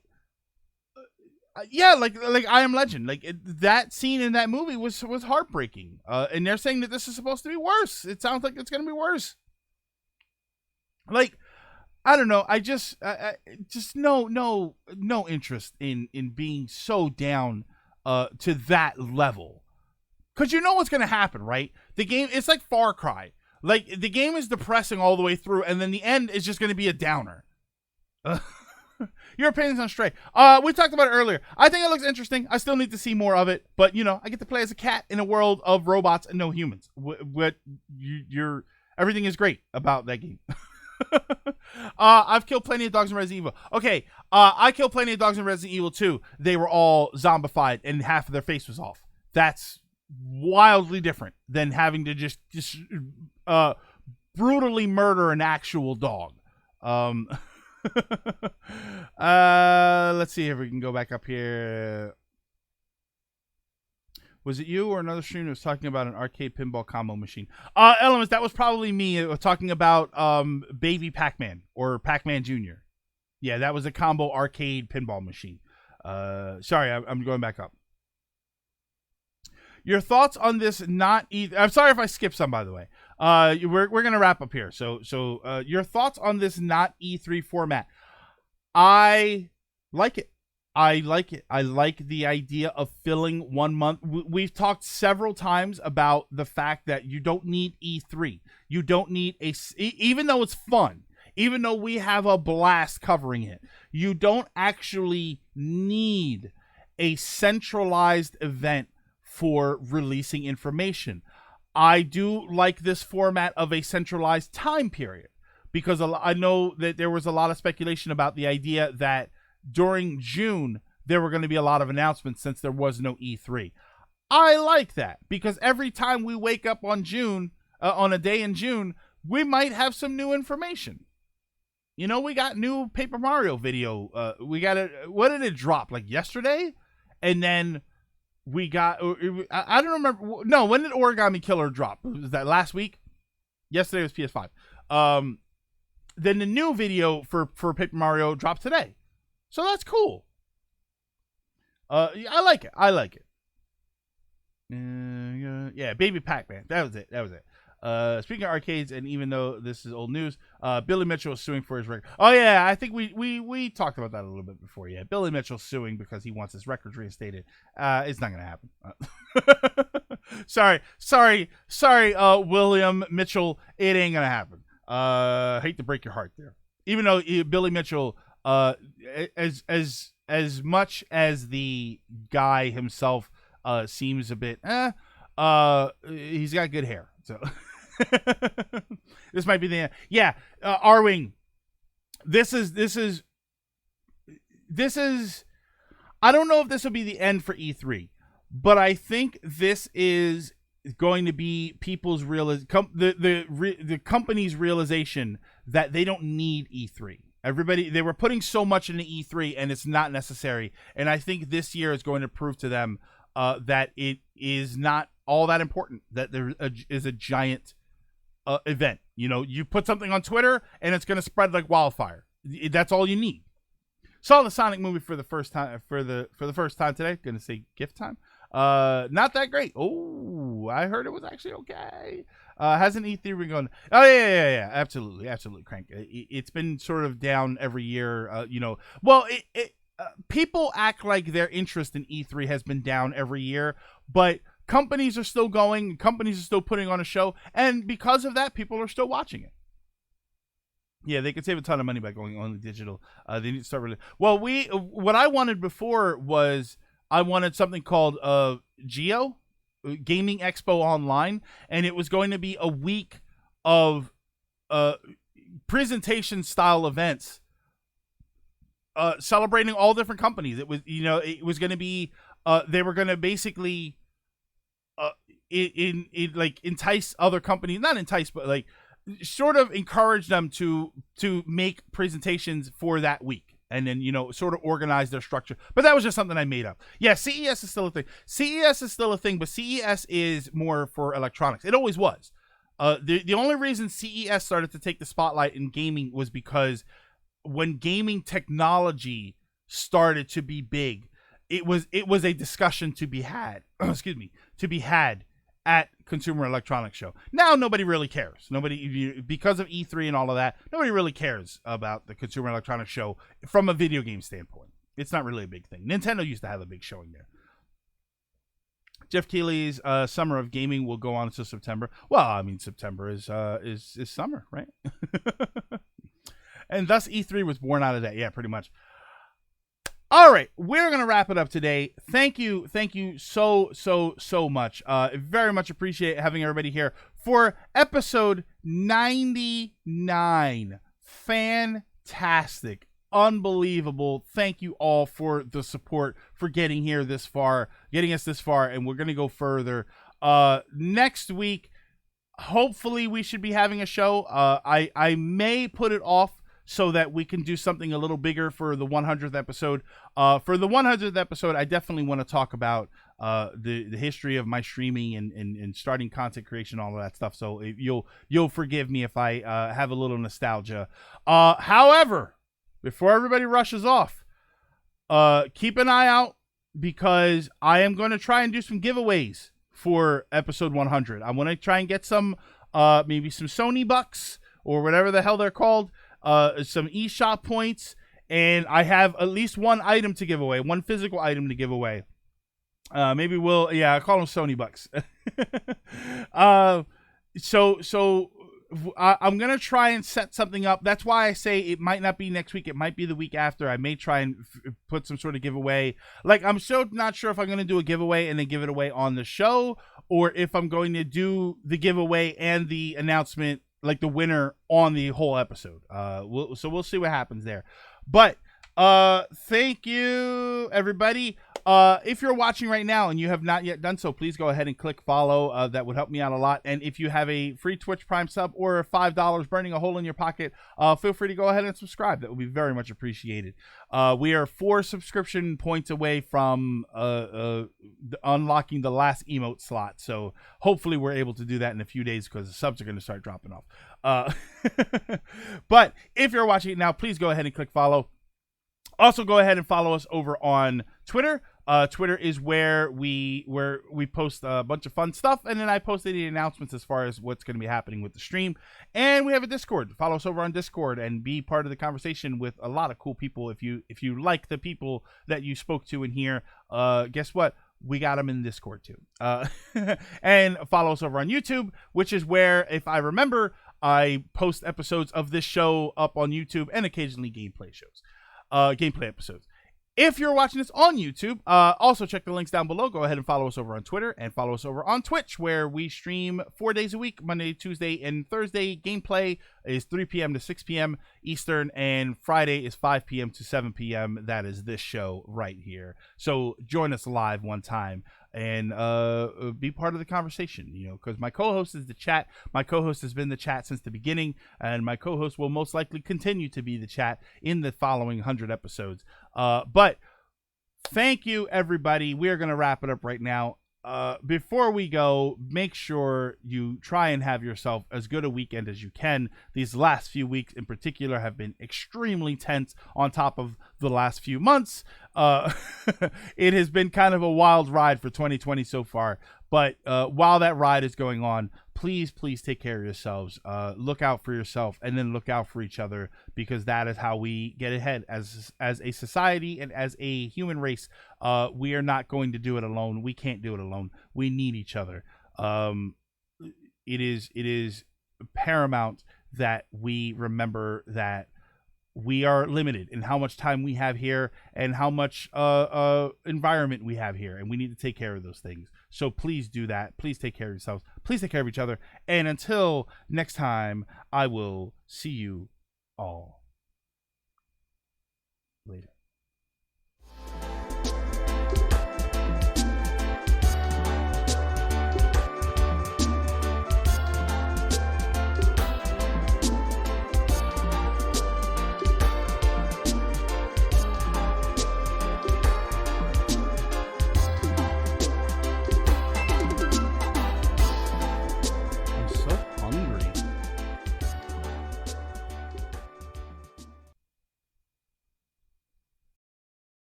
yeah, like I Am Legend, that scene in that movie was heartbreaking. And they're saying that this is supposed to be worse. It sounds like it's going to be worse. Like, I don't know. I just no interest in being so down to that level. Cause you know what's going to happen, right? The game, it's like Far Cry. Like, the game is depressing all the way through, and then the end is just going to be a downer. Your opinion's on Stray. We talked about it earlier. I think it looks interesting. I still need to see more of it, but I get to play as a cat in a world of robots and no humans. Everything is great about that game. I've killed plenty of dogs in Resident Evil. Okay, I killed plenty of dogs in Resident Evil 2. They were all zombified and half of their face was off. That's wildly different than having to just brutally murder an actual dog. Let's see if we can go back up here. Was it you or another streamer that was talking about an arcade pinball combo machine? Elements, that was probably me talking about Baby Pac-Man or Pac-Man Jr. Yeah, that was a combo arcade pinball machine. Sorry, I'm going back up. Your thoughts on this not E3? I'm sorry if I skipped some, by the way. We're gonna wrap up here. So your thoughts on this not E3 format? I like it. I like it. I like the idea of filling 1 month. We've talked several times about the fact that you don't need E3. You don't need even though it's fun, even though we have a blast covering it, you don't actually need a centralized event for releasing information. I do like this format of a centralized time period because I know that there was a lot of speculation about the idea that during June, there were going to be a lot of announcements since there was no E3. I like that because every time we wake up on on a day in June, we might have some new information. You know, we got new Paper Mario video. We got what did it drop? Like yesterday? And then we got, I don't remember. No, when did Origami Killer drop? Was that last week? Yesterday was PS5. Then the new video for Paper Mario dropped today. So that's cool. I like it. I like it. Yeah, Baby Pac-Man. That was it. Speaking of arcades, and even though this is old news, Billy Mitchell is suing for his record. Oh yeah, I think we talked about that a little bit before. Yeah, Billy Mitchell's suing because he wants his records reinstated. It's not gonna happen. Sorry, William Mitchell. It ain't gonna happen. Hate to break your heart there. Even though Billy Mitchell, as much as the guy himself seems a bit he's got good hair, so this might be the Arwing, this is I don't know if this will be the end for E3, but I think this is going to be people's the company's realization that they don't need E3. They were putting so much into E3 and it's not necessary. And I think this year is going to prove to them that it is not all that important, that there is a giant event. You know, you put something on Twitter and it's going to spread like wildfire. That's all you need. Saw the Sonic movie for the first time for the first time today. Going to say gift time. Not that great. Oh, I heard it was actually okay. Hasn't E3 been going? Oh yeah, absolutely, Crank. It's been sort of down every year. Well, people act like their interest in E3 has been down every year, but companies are still going. Companies are still putting on a show, and because of that, people are still watching it. Yeah, they could save a ton of money by going only digital. They need to start really. Well, what I wanted before was I wanted something called Geo. Gaming Expo Online, and it was going to be a week of presentation style events celebrating all different companies. It was going to be they were going to basically entice other companies, not entice, but like sort of encourage them to make presentations for that week. And then, sort of organize their structure. But that was just something I made up. Yeah, CES is still a thing. CES is still a thing, but CES is more for electronics. It always was. The only reason CES started to take the spotlight in gaming was because when gaming technology started to be big, it was a discussion to be had. To be had at Consumer Electronics Show. Now nobody really cares. Because of E3 and all of that, nobody really cares about the Consumer Electronics Show from a video game standpoint. It's not really a big thing. Nintendo used to have a big showing there. Jeff Keighley's Summer of Gaming will go on until September. Well, I mean, September is summer, right? And thus E3 was born out of that. Yeah, pretty much. All right, we're going to wrap it up today. Thank you so much. Very much appreciate having everybody here for episode 99. Fantastic. Unbelievable. Thank you all for the support, for getting us this far, and we're going to go further. Next week, hopefully we should be having a show. I may put it off so that we can do something a little bigger for the 100th episode. For the 100th episode, I definitely want to talk about the history of my streaming and starting content creation, all of that stuff. So you'll forgive me if I have a little nostalgia. However, before everybody rushes off, keep an eye out because I am going to try and do some giveaways for episode 100. I want to try and get some maybe some Sony bucks or whatever the hell they're called. Some eShop points, and I have at least one item to give away, one physical item to give away. Maybe I call them Sony bucks. I'm gonna try and set something up. That's why I say it might not be next week. It might be the week after. I may try and put some sort of giveaway. Like, I'm so not sure if I'm gonna do a giveaway and then give it away on the show, or if I'm going to do the giveaway and the announcement, like the winner, on the whole episode. We'll see what happens there. But thank you, everybody. If you're watching right now and you have not yet done so, please go ahead and click follow. That would help me out a lot. And if you have a free Twitch Prime sub or $5 burning a hole in your pocket, feel free to go ahead and subscribe. That would be very much appreciated. We are 4 subscription points away from unlocking the last emote slot. So hopefully we're able to do that in a few days, because the subs are going to start dropping off. But if you're watching it now, please go ahead and click follow. Also, go ahead and follow us over on Twitter. Twitter is where we post a bunch of fun stuff, and then I post any announcements as far as what's going to be happening with the stream. And we have a Discord. Follow us over on Discord and be part of the conversation with a lot of cool people. If you like the people that you spoke to in here, guess what? We got them in Discord too. And follow us over on YouTube, which is where, if I remember, I post episodes of this show up on YouTube and occasionally gameplay episodes. If you're watching this on YouTube, also check the links down below. Go ahead and follow us over on Twitter and follow us over on Twitch, where we stream 4 days a week, Monday, Tuesday, and Thursday. Gameplay is 3 p.m. to 6 p.m. Eastern, and Friday is 5 p.m. to 7 p.m. That is this show right here. So join us live one time and be part of the conversation, because my co-host is the chat. My co-host has been the chat since the beginning, and my co-host will most likely continue to be the chat in the following 100 episodes. But thank you, everybody. We are going to wrap it up right now. Before we go, make sure you try and have yourself as good a weekend as you can. These last few weeks in particular have been extremely tense on top of the last few months. It has been kind of a wild ride for 2020 so far. But while that ride is going on, please take care of yourselves. Look out for yourself, and then look out for each other, because that is how we get ahead as a society and as a human race. We are not going to do it alone. We can't do it alone. We need each other. It is paramount that we remember that we are limited in how much time we have here and how much environment we have here, and we need to take care of those things. So please do that. Please take care of yourselves. Please take care of each other. And until next time, I will see you all later.